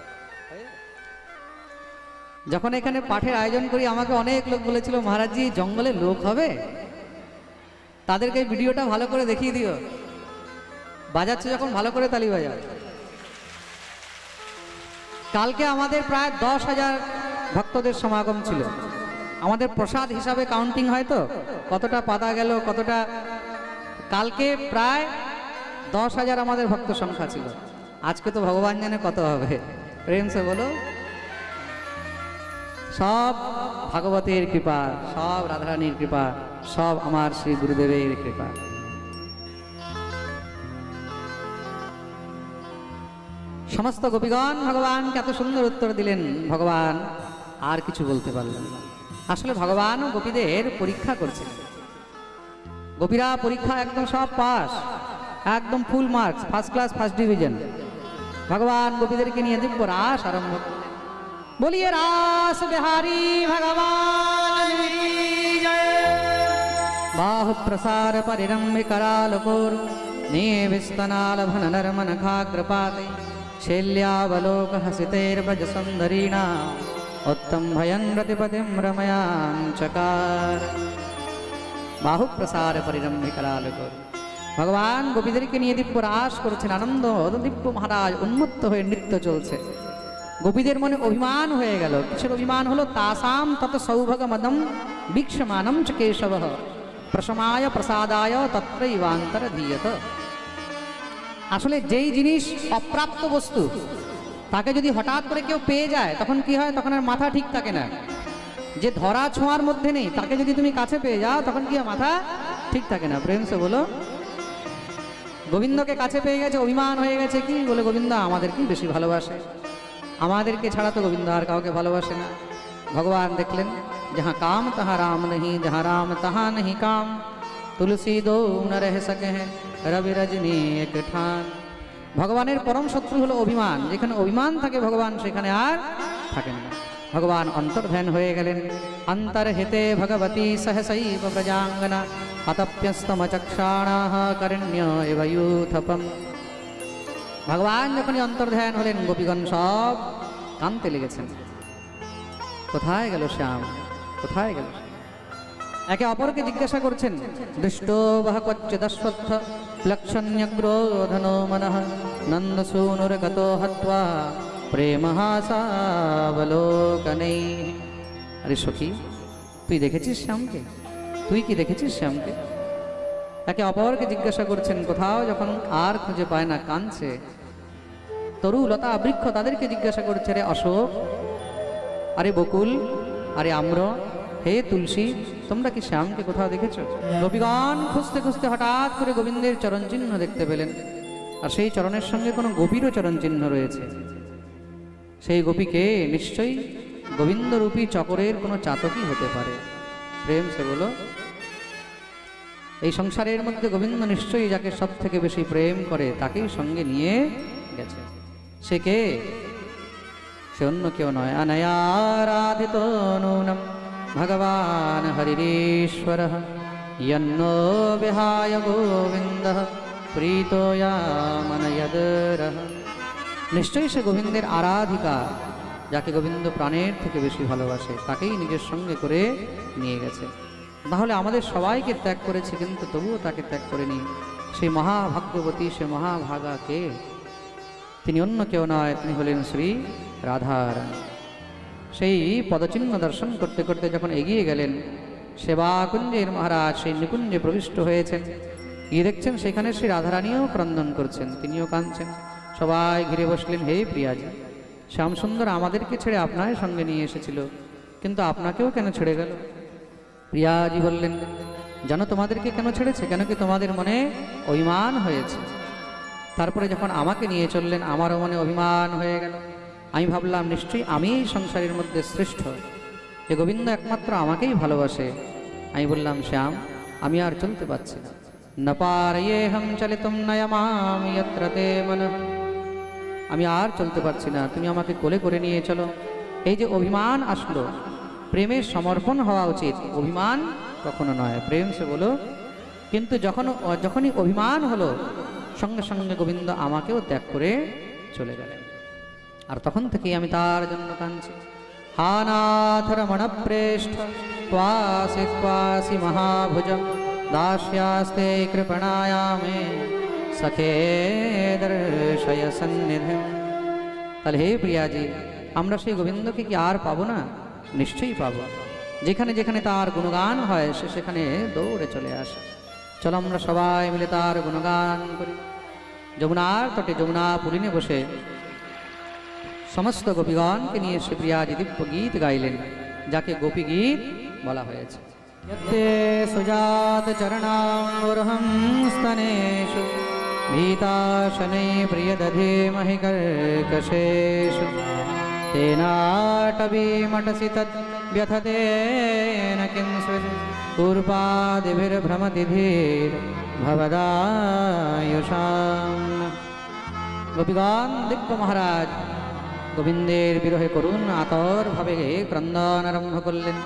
যখন এখানে পাঠের আয়োজন করি আমাকে অনেক লোক বলেছিল, মহারাজজি জঙ্গলে লোক হবে, তাদেরকে ভিডিওটা ভালো করে দেখিয়ে দিও। বাজাচ্ছে যখন ভালো করে তালি বাজাও। কালকে আমাদের প্রায় 10,000 ভক্তদের সমাগম ছিল। আমাদের প্রসাদ হিসাবে কাউন্টিং হয় তো, কতটা পাতা গেল কতটা। কালকে প্রায় 10,000 আমাদের ভক্ত সংখ্যা ছিল। আজকে তো ভগবান জানে কত হবে। প্রেম সে বলো। সব ভাগবতের কৃপা, সব রাধারানীর কৃপা, সব আমার শ্রী গুরুদেবের কৃপা। সমস্ত গোপীগণ ভগবানকে এত সুন্দর উত্তর দিলেন, ভগবান আর কিছু বলতে পারলেন না। আসলে ভগবানও গোপীদের পরীক্ষা করছে। গোপীরা পরীক্ষা একদম সব পাস, একদম full marks, first class, first division. ভগবান গোপীদেরকে নিয়ে দিব্য রাস আরম্ভ। বলিয়ে রাস বিহারী ভগবান বাহু প্রসার পরিরম্ভি करालपुर निविस्तनालभन नर्मनखाग्रपाते शैल्यावलोक हसितैर्व्रज सुंदरीणा उत्तम भयन रतिपतिम रमयां चकार। बाहु प्रसार परिरम्भि करालपुर। ভগবান গোপীদেরকে নিয়ে দিব্য রাস করছেন, আনন্দ। দিব্য মহারাজ উন্মত্ত হয়ে নৃত্য চলছে। গোপীদের মনে অভিমান হয়ে গেল। কিসের অভিমান হলো? তাসাম তত সৌভগমদম বীক্ষমানম চ কেশবঃ প্রসমায় প্রসাদায় তত্রৈবান্তরধীয়ত। আসলে যেই জিনিস অপ্রাপ্ত বস্তু তাকে যদি হঠাৎ করে কেউ পেয়ে যায় তখন কি হয়, তখন আর মাথা ঠিক থাকে না। যে ধরা ছোঁয়ার মধ্যে নেই তাকে যদি তুমি কাছে পেয়ে যাও তখন কি হয়, মাথা ঠিক থাকে না। প্রেম সে বলো, গোবিন্দকে কাছে পেয়ে গেছে, অভিমান হয়ে গেছে, কি বলে গোবিন্দ আমাদেরকেই বেশি ভালোবাসে, আমাদেরকে ছাড়া তো গোবিন্দ আর কাউকে ভালোবাসে না। ভগবান দেখলেন जहाँ काम तहाँ राम नहीं, जहाँ राम तहाँ नहीं काम, तुलसी दो न रह सके हैं रवि रजनी एक ठान। ভগবানের পরম শত্রু হলো অভিমান, যেখানে অভিমান থাকে ভগবান সেখানে আর থাকেন না। ভগবান অন্তর্ধান হয়ে গেলেন। অন্তর্হিতে ভগবতী সহসৈব প্রজাঙ্গনা অতপ্যস্তমচক্ষাণাঃ করণ্য ইব यूथपम। ভগবান যখনই অন্তর্ধান হলেন গোপীগণ সব কাঁদতে লেগেছেন, কোথায় গেল শ্যাম, কোথায় গেল। একে অপরকে জিজ্ঞাসা করছেন, দৃষ্টো বহ ক্বচিদশ্বত্থ লক্ষণ্যগ্রোধনো মনঃ নন্দসূনুর্গতো হত্বা প্রেমহাসাবলোকনেই। আরে সখী, তুই দেখেছিস শ্যামকে, তুই কি দেখেছিস শ্যামকে? একে অপরকে জিজ্ঞাসা করছেন, কোথাও যখন আর খুঁজে পায় না কাঁদছে। তরু লতা বৃক্ষ তাদেরকে জিজ্ঞাসা করছে, রে অশোক, আরে বকুল, আরে আম্র, হে তুলসী, তোমরা কি শ্যামকে কোথাও দেখেছ? গোপীগণ খুঁজতে খুঁজতে হঠাৎ করে গোবিন্দের চরণ চিহ্ন দেখতে পেলেন, আর সেই চরণের সঙ্গে কোনো গোপীরও চরণ চিহ্ন রয়েছে। সেই গোপীকে নিশ্চয়ই গোবিন্দরূপী চকরের কোনো চাতকই হতে পারে। প্রেম সে বলো, এই সংসারের মধ্যে গোবিন্দ নিশ্চয়ই যাকে সব থেকে বেশি প্রেম করে তাকেই সঙ্গে নিয়ে গেছে। সে কে? সে অন্য কেউ নয়, অনয়ারাধিত নূনম ভগবান হরিরেশ্বরঃ यन्नो विहाय गोविन्दः प्रीतो यामनयदरः। নিশ্চয়ই সে গোবিন্দের আরাধিকা, যাকে গোবিন্দ প্রাণের থেকে বেশি ভালোবাসে, তাকেই নিজের সঙ্গে করে নিয়ে গেছে। তাহলে আমাদের সবাইকে ত্যাগ করেছে, কিন্তু তবুও তাকে ত্যাগ করেনি। সেই মহাভাগ্যবতী, সে মহাভাগা কে? তিনি অন্য কেউ নয়, তিনি হলেন শ্রী রাধারানী। সেই পদচিহ্ন দর্শন করতে করতে যখন এগিয়ে গেলেন, সেবাকুঞ্জের মহারাজ সেই নিকুঞ্জে প্রবিষ্ট হয়েছেন। গিয়ে দেখছেন সেখানে শ্রী রাধারানীও ক্রন্দন করছেন, তিনিও কাঁদছেন। সবাই ঘিরে বসলেন, হে প্রিয়াজি, শ্যামসুন্দর আমাদেরকে ছেড়ে আপনার সঙ্গে নিয়ে এসেছিল, কিন্তু আপনাকেও কেন ছেড়ে গেল? প্রিয়াজি বললেন, জানো তোমাদেরকে কেন ছেড়েছে? কেন কি তোমাদের মনে অভিমান হয়েছে? তারপরে যখন আমাকে নিয়ে চললেন, আমারও মনে অভিমান হয়ে গেল। আমি ভাবলাম নিশ্চয়ই আমি এই সংসারের মধ্যে শ্রেষ্ঠ, যে গোবিন্দ একমাত্র আমাকেই ভালোবাসে। আমি বললাম, শ্যাম, আমি আর চলতে পারছি না। ন পারয়েহম চলিতুম নয়মাম যত্র তে মনঃ। আমি আর চলতে পারছি না, তুমি আমাকে কোলে করে নিয়ে চলো। এই যে অভিমান আসলো, প্রেমের সমর্পণ হওয়া উচিত, অভিমান কখনো নয়। প্রেম সে বলো, কিন্তু যখনই অভিমান হলো, সঙ্গে সঙ্গে গোবিন্দ আমাকেও ত্যাগ করে চলে গেলেন। আর তখন থেকেই আমি তার জন্য কাঁদছি। হা নাথ রমণ প্রেষ্ঠ ত্বাসি ত্বাসি মহাভুজ দাস্যাস্তে কৃপণায়ামে সখে দর্শয় সন্নিধিম। তাহলে হে প্রিয়াজি, আমরা সেই গোবিন্দকে কি আর পাবো না? নিশ্চয়ই পাবো। যেখানে যেখানে তার গুণগান হয় সে সেখানে দৌড়ে চলে আসে। চলো আমরা সবাই মিলে তার গুণগান করি। যমুনার তটে যমুনা পুলিনে বসে সমস্ত গোপীগণকে নিয়ে সে প্রিয়াজি দিব্য গীত গাইলেন, যাকে গোপী গীত বলা হয়েছে। यत्ते सुजात चरणाम्बुरहं स्तनेषु भीताशने प्रियदधे महि कर्कशेषु तेनाटवीमटसि तद्व्यथतेन किंस्वित् कूर्पादिभिर्भ्रमति धीर्भवदायुषाम्। গোপীগণ দিব্য মহারাজ গোবিন্দের বিরহে করুণ আতর ভাবে ক্রন্দন আরম্ভ করলেন।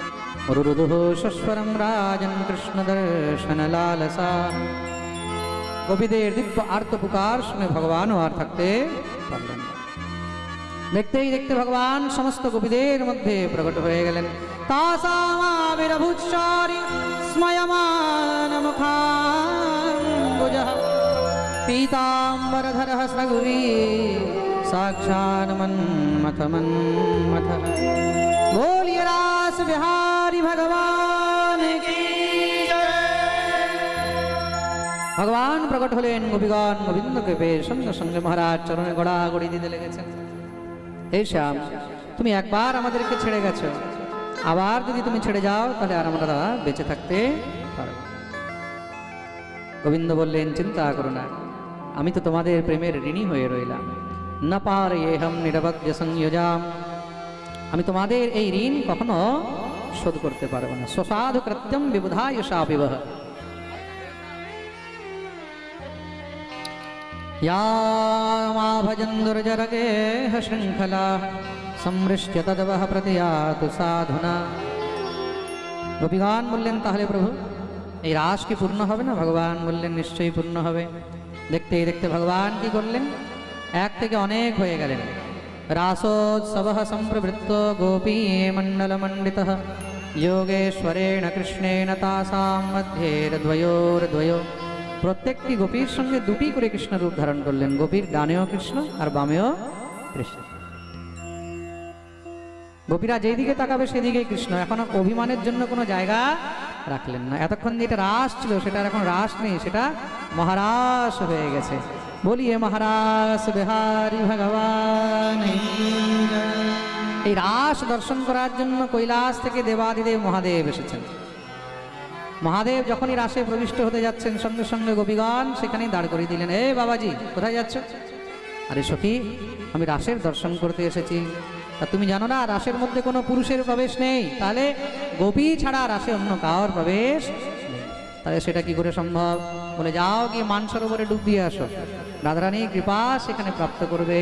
রুরুদুঃ সস্বরম রাজন কৃষ্ণ দর্শন লালসা। গোপীদের দিব্য আর্ত পুকার শুনে ভগবানও আর থাকতে পারলেন না। দেখতেই দেখতে ভগবান সমস্ত গোপীদের মধ্যে প্রকট হয়ে গেলেন। তাসামাবিরভূৎসারি স্ময়মান মুখাম্বুজঃ পীতাম্বরধরঃ সগুরি साक्षान् मन्मथ मन्मथ। बोलिए रास बिहारी भगवान की जय। ভগবান প্রকট হলেন, গোপীগণ গোবিন্দকে পেয়ে সঙ্গে সঙ্গে মহারাজ চরণে গড়াগড়ি দিতে লেগেছেন। হে শ্যাম, তুমি একবার আমাদেরকে ছেড়ে গেছো, আবার যদি তুমি ছেড়ে যাও তাহলে আর আমরা বেঁচে থাকতে পারব। গোবিন্দ বললেন, চিন্তা করো না, আমি তো তোমাদের প্রেমের ঋণী হয়ে রইলাম। না পারেহম নিরবধ্য সংযোজাম, আমি তোমাদের এই ঋণ কখনো শোধ করতে পারবো না। স্বসাধু কৃত্যম বিবুধায় শাপিবহ, या मा भजन् दुर्जरगेह शृङ्खला समृष्ट्य तद्वः प्रतियातु साधुना। গোপীগণ বললেন, তাহলে প্রভু এই রাস কি পূর্ণ হবে না? ভগবান বললেন, নিশ্চয়ই পূর্ণ হবে। দেখতে দেখতে ভগবান কি করলেন, এক থেকে অনেক হয়ে গেলেন। রাসোৎসবঃ সম্প্রবৃত্ত গোপী মণ্ডলমণ্ডিতঃ যোগেশ্বরেণ কৃষ্ণেন তাসাম মধ্যের্দ্বয়োর্দ্বয়ো। প্রত্যেকটি গোপীর সঙ্গে দুটি করে কৃষ্ণ রূপ ধারণ করলেন, গোপীর ডানেও কৃষ্ণ আর বামেও কৃষ্ণ। গোপীরা যেই দিকে তাকাবে সেদিকেই কৃষ্ণ, এখন অভিমানের জন্য কোনো জায়গা রাখলেন না। এতক্ষণ যেটা রাস ছিল সেটা এখন রাস নেই, সেটা মহারাস হয়ে গেছে। বলিয়ে মহারাস বিহারী ভগবান। এই রাস দর্শন করার জন্য কৈলাস থেকে দেবাদিদেব মহাদেব এসেছেন। মহাদেব যখনই রাসে প্রবিষ্ট হতে যাচ্ছেন সঙ্গে সঙ্গে গোপীগণ সেখানেই দাঁড় করিয়ে দিলেন। এ বাবাজি, কোথায় যাচ্ছ? আরে সখী, আমি রাসের দর্শন করতে এসেছি। তা তুমি জানো না রাসের মধ্যে কোনো পুরুষের প্রবেশ নেই, তাহলে গোপী ছাড়া রাসে অন্য কারোর প্রবেশ নেই। তাহলে সেটা কি করে সম্ভব? বলে, যাও গিয়ে মানসরোবরে ডুব দিয়ে আসো, রাধারানী কৃপা সেখানে প্রাপ্ত করবে।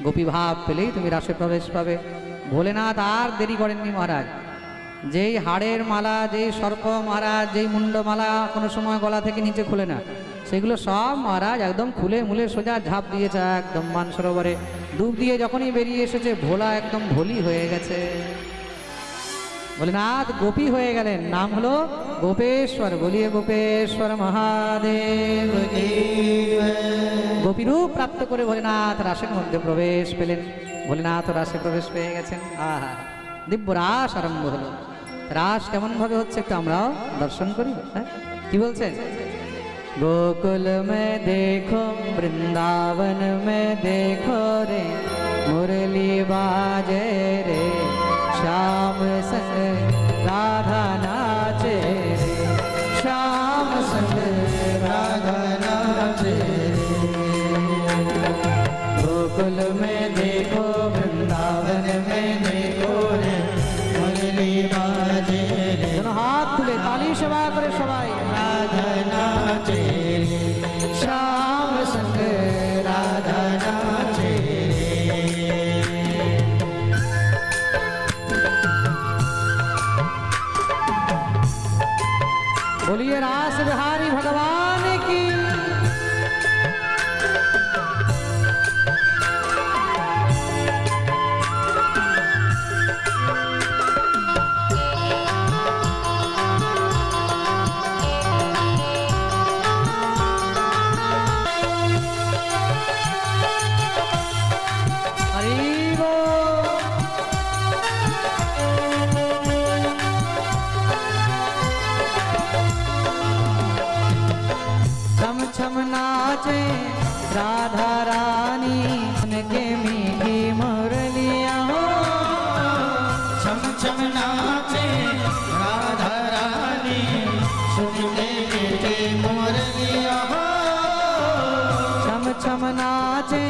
গোপী ভাব পেলেই তুমি রাসে প্রবেশ পাবে। ভোলেনাথ আর দেরি করেননি মহারাজ। যেই হাড়ের মালা, যেই সর্প মহারাজ, যেই মুন্ডমালা কোনো সময় গলা থেকে নিচে খুলে না, সেগুলো সব মহারাজ একদম খুলে মুলে সোজা ঝাঁপ দিয়েছে একদম মানসরোবরে। ডুব দিয়ে যখনই বেরিয়ে এসেছে ভোলা একদম ভোলি হয়ে গেছে। ভোলেনাথ গোপী হয়ে গেলেন, নাম হলো গোপেশ্বর। বলিয়ে গোপেশ্বর মহাদেব। গোপীরূপ প্রাপ্ত করে ভোলেনাথ রাসের মধ্যে প্রবেশ পেলেন। ভোলেনাথ রাসে প্রবেশ পেয়ে গেছেন। আহা, দিব্য রাস আরম্ভ হলো। রাস কেমন ভাবে হচ্ছে একটু আমরাও দর্শন করি। হ্যাঁ, কি বলছেন? गोकुल में देखो, वृंदावन में देखो रे, मुरली बाजे रे, श्याम संग राधा नाचे रे, श्याम संग राधा नाचे रे। गोकुल में देखो, वृंदावन में देखो रे, मुरली बाजे रे। दोनों हाथ खुले, ताली शबा करे सबाई। राधा नाचे रे, श्याम संग राधा नाचे रे। बोलिए रास बिहारी भगवान की। छम नाचे राधा रानी, उनके मीठी मुरलियाँ हो। छम छम नाचे राधा रानी, सुनके मीठी मुरलियाँ हो। छम छम नाचे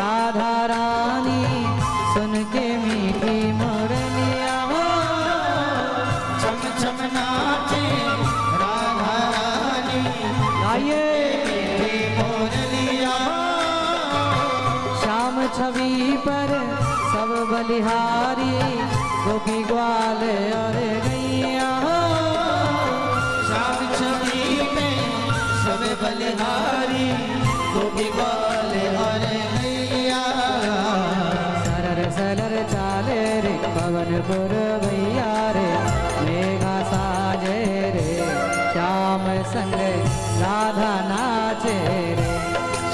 राधा रानी, सुन के मीठी मुरलियाँ हो। छम छम नाचे राधा रानी, आइए श्याम छवि पर सब बलिहारी, गोपी ग्वाल और गैया हो। श्याम छवि में सब बलिहारी, गोपी ग्वाल और गैया। सरर सरर चाले रे पवन पुरवैया रे, मेघा साजे रे, श्याम संग राधा नाचे रे,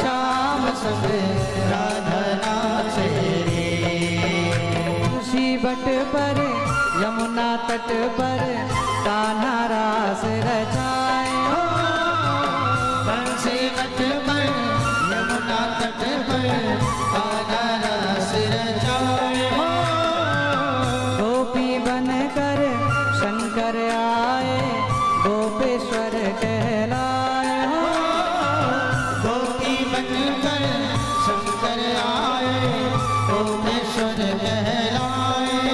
श्याम संग राधा नाचे रे। तुलसी बट पर यमुना तट पर कान्हा रास रचाए हो। कान्हा रास रचाए हो। गोपी बनकर शंकर आए, गोपेश्वर कहलाए हो। गोपी बनकर शंकर आए, गोपेश्वर कहलाए।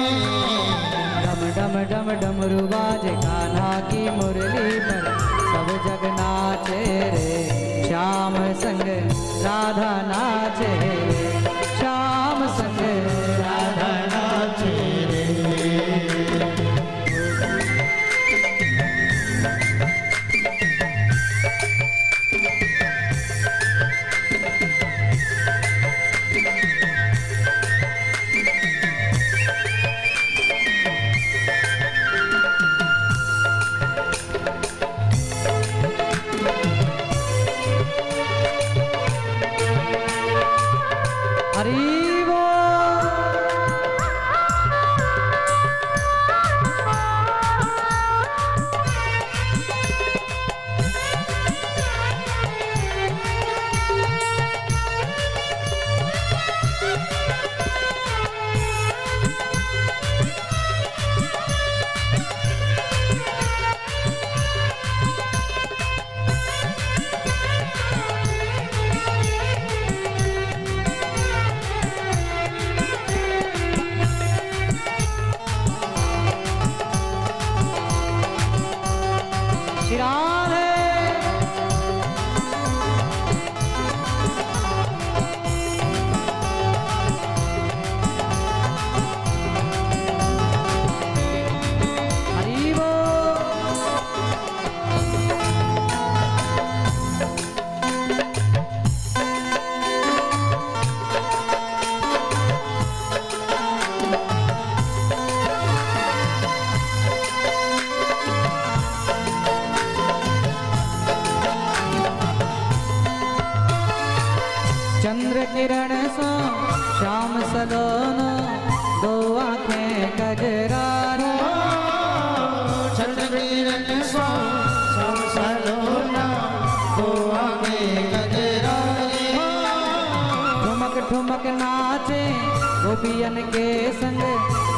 डम डम डम डमरू बाजे कान्हा की मुरली पर, सब जग नाचे रे श्याम संग राधा नाचे रे, श्याम संग राधा नाचे रे। हरि बोल। श्री राधे। हरि बोल। चंद्र किरण सो श्याम सलोनो, दो आंखें कजरारी। चंद्र किरण सो श्याम सलोना, दो आंखें कजरारी। ठुमक ठुमक नाचे गोपियन के संग,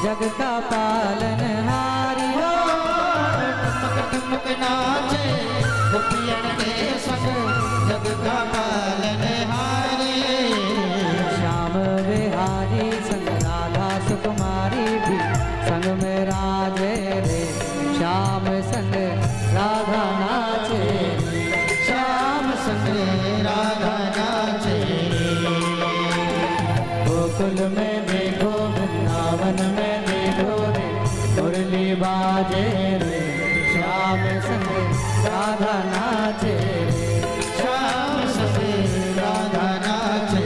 जग का पालन हारी हो। ठुमक ठुमक नाचे गोपियन के संग, जग का पालन हारे। श्याम बिहारी संग राधा सुकुमारी भी, संग में राजे रे श्याम संग राधा नाचे रे, श्याम संग राधा नाचे। गोकुल में देखो वृंदावन में देखो रे, मुरली बाजे रे श्याम संग राधा नाचे रे, श्याम संग राधा नाचे।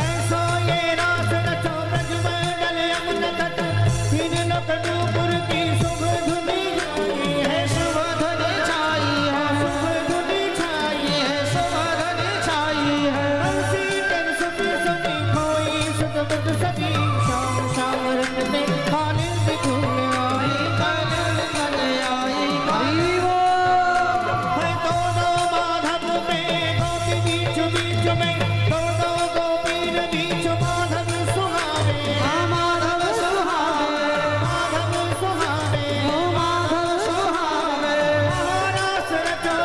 ऐसो ये रास रचो ब्रज मंडल यमुना तट, तीन लोक नूपुर की शुभ धुनी गाई है, शुभ धुनी छाई है, शुभ धुनी छाई है, शुभ धुनी छाई है। हंसी तन सुनी सुनी खोई सुत बुध सती, श्याम श्याम रंग में कालिंद धूल आई, कालिंद धूल आई। हरि बोल। है दो दो माधव में गोपी बीच बीच में, दो दो गोपीर बीच माधव सुहावे। माधव सुहावे, माधव सुहावे, ओ माधव सुहावे। रास रचा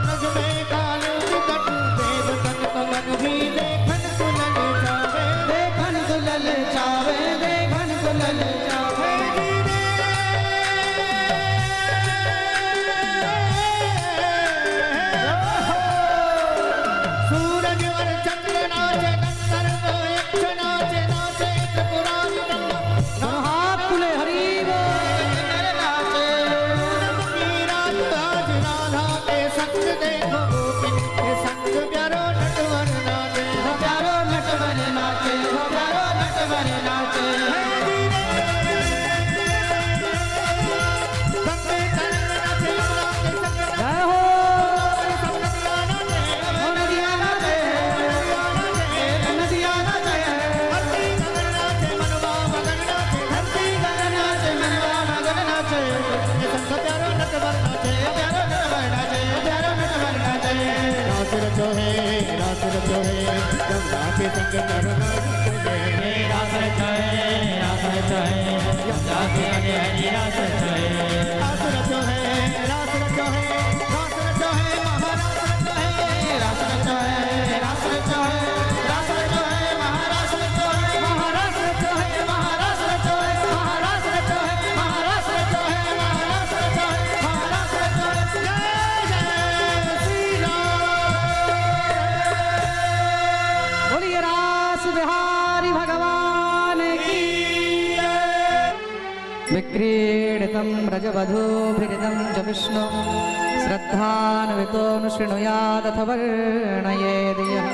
ब्रज में कालिंद तट, देवतन कमन भी देखन तुलन जावे। देखन दुलल चावे, देखन दुलल चावे। सूरज और चंद्र नाचे, गंधर्व यक्ष नाचे, नाचे त्रिपुरारी ब्रह्मा। हाथ खुले हरि बोल। नर नाचे पूनम की रात, आज राधा के संग देखो गोपिन के संग, प्यारो नटवर नाचे। प्यारो नटवर नाचे, प्यारो नटवर नाचे। गंगे तरंग नाचे, यमुना के संग जय हो। नदिया नाचे, नदिया नाचे, धरती गगन नाचे, मनवा मगन नाचे, धरती गगन नाचे, मनवा मगन नाचे। ये संग प्यारो नटवर नाचे, प्यारो नटवर नाचे, प्यारो नटवर नाचे। रास रचो है, रास रचो है यमुना के संग नर नारी रास रचो है यमुना के संग हरि रास रचो है रास रचो है रास रचो है रास रचो है महारास रचो है रास रचो है रास रचो है रास रचो है महारास रचो है महारास रचो है महारास रचो है महारास रचो है महारास रचो है महारास रचो है महारास रचो है जय जय श्री राम बोलिए रास बिहारी भगवान की विक्रीडितं व्रजवधूभिरिदं च विष्णु श्रद्धान्वितोऽनुशृणुयादथ वर्णयेद् यः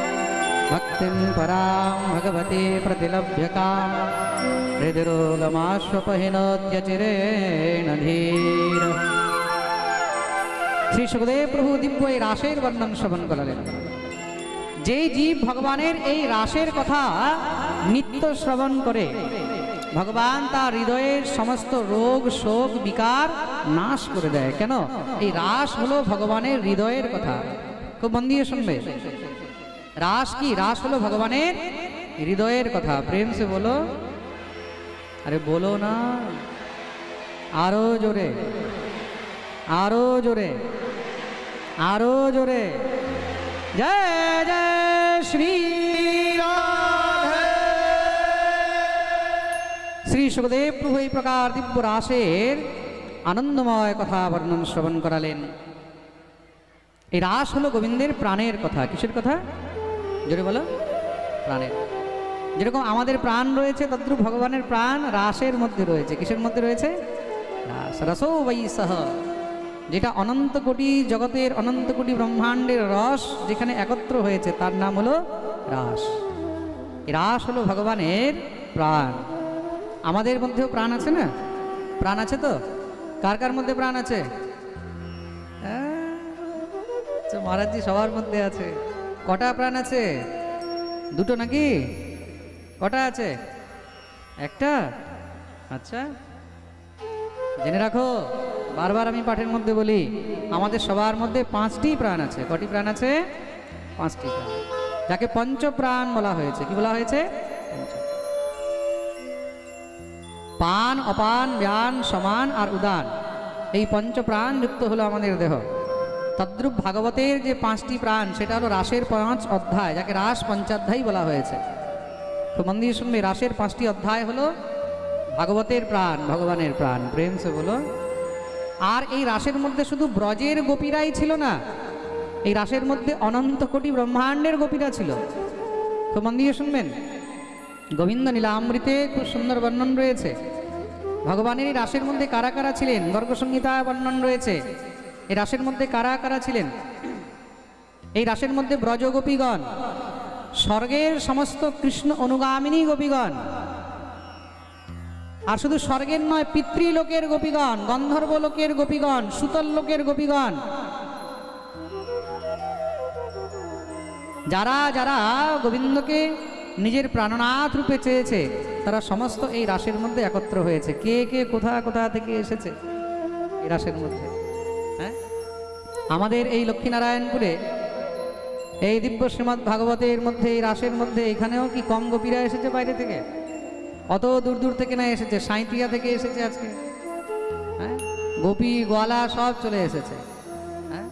भक्तिं परां भगवती प्रतिलभ्यतां हृदिरोगमाश्वपहिनोत्यचिरेण धीर। শ্রী সুখদেব প্রভু দিব্য এই রাসের বর্ণন শ্রবণ করালেন। যেই জীব ভগবানের এই রাসের কথা নিত্য শ্রবণ করে ভগবান তার হৃদয়ের সমস্ত রোগ শোক বিকার নাশ করে দেয়। কেন? এই রাস হলো ভগবানের হৃদয়ের কথা। খুব মন দিয়ে শুনবে। রাস কি? রাস হলো ভগবানের হৃদয়ের কথা। প্রেম সে বলো, আরে বলো না, আরো জোরে, আরো জোরে, আরো জোরে। জয় জয় শ্রী রাধে। শ্রী সুখদেব প্রভু এই প্রকার দিব্য রাসের আনন্দময় কথা বর্ণন শ্রবণ করালেন। এই রাস হলো গোবিন্দের প্রাণের কথা। কিসের কথা? জোরে বলো। প্রাণের। যেরকম আমাদের প্রাণ রয়েছে তদ্রূপ ভগবানের প্রাণ রাসের মধ্যে রয়েছে। কিসের মধ্যে রয়েছে? রাস। রসো বৈসহ, যেটা অনন্ত কোটি জগতের অনন্ত কোটি ব্রহ্মাণ্ডের রস যেখানে একত্র হয়েছে তার নাম হলো রাস। এই রাস হলো ভগবানের প্রাণ। আমাদের মধ্যেও প্রাণ আছে না? প্রাণ আছে তো? কার কার মধ্যে প্রাণ আছে? মহারাজজি সবার মধ্যে আছে। কটা প্রাণ আছে? দুটো নাকি? কটা আছে? একটা। আচ্ছা, জেনে রাখো, বারবার আমি পাঠের মধ্যে বলি, আমাদের সবার মধ্যে 5টি প্রাণ আছে। কটি প্রাণ আছে? 5টি প্রাণ, যাকে পঞ্চপ্রাণ বলা হয়েছে। কি বলা হয়েছে? পান, অপান, ব্যান, সমান আর উদান, এই পঞ্চপ্রাণ যুক্ত হলো আমাদের দেহ। তদ্রূপ ভাগবতের যে 5টি প্রাণ, সেটা হলো রাসের 5 অধ্যায়, যাকে রাস পঞ্চাধ্যায়ী বলা হয়েছে। তো মন দিয়ে শুনবে, রাসের 5টি অধ্যায় হলো ভাগবতের প্রাণ, ভগবানের প্রাণ। প্রেম সে বলো। আর এই রাসের মধ্যে শুধু ব্রজের গোপীরাই ছিল না, এই রাসের মধ্যে অনন্ত কোটি ব্রহ্মাণ্ডের গোপীরা ছিল। তো মন দিয়ে শুনবেন। গোবিন্দ নীলামৃতে খুব সুন্দর বর্ণন রয়েছে ভগবানের এই রাসের মধ্যে কারা কারা ছিলেন। গর্গসংহিতায় বর্ণন রয়েছে এই রাসের মধ্যে কারা কারা ছিলেন। এই রাসের মধ্যে ব্রজ গোপীগণ, স্বর্গের সমস্ত কৃষ্ণ অনুগামিনী গোপীগণ, আর শুধু স্বর্গের নয়, পিতৃলোকের গোপীগণ, গন্ধর্ব লোকের গোপীগণ, সুতল লোকের গোপীগণ, যারা যারা গোবিন্দকে নিজের প্রাণনাথ রূপে চেয়েছে, তারা সমস্ত এই রাসের মধ্যে একত্র হয়েছে। কে কে কোথা কোথা থেকে এসেছে এই রাসের মধ্যে? হ্যাঁ, আমাদের এই লক্ষ্মীনারায়ণপুরে এই দিব্য শ্রীমদ্ ভাগবতের মধ্যে, এই রাসের মধ্যে, এখানেও কি কম গোপীরা এসেছে বাইরে থেকে? অত দূর দূর থেকে না এসেছে, সাঁইথিয়া থেকে এসেছে আজকে। হ্যাঁ, গোপী গোয়ালা সব চলে এসেছে। হ্যাঁ,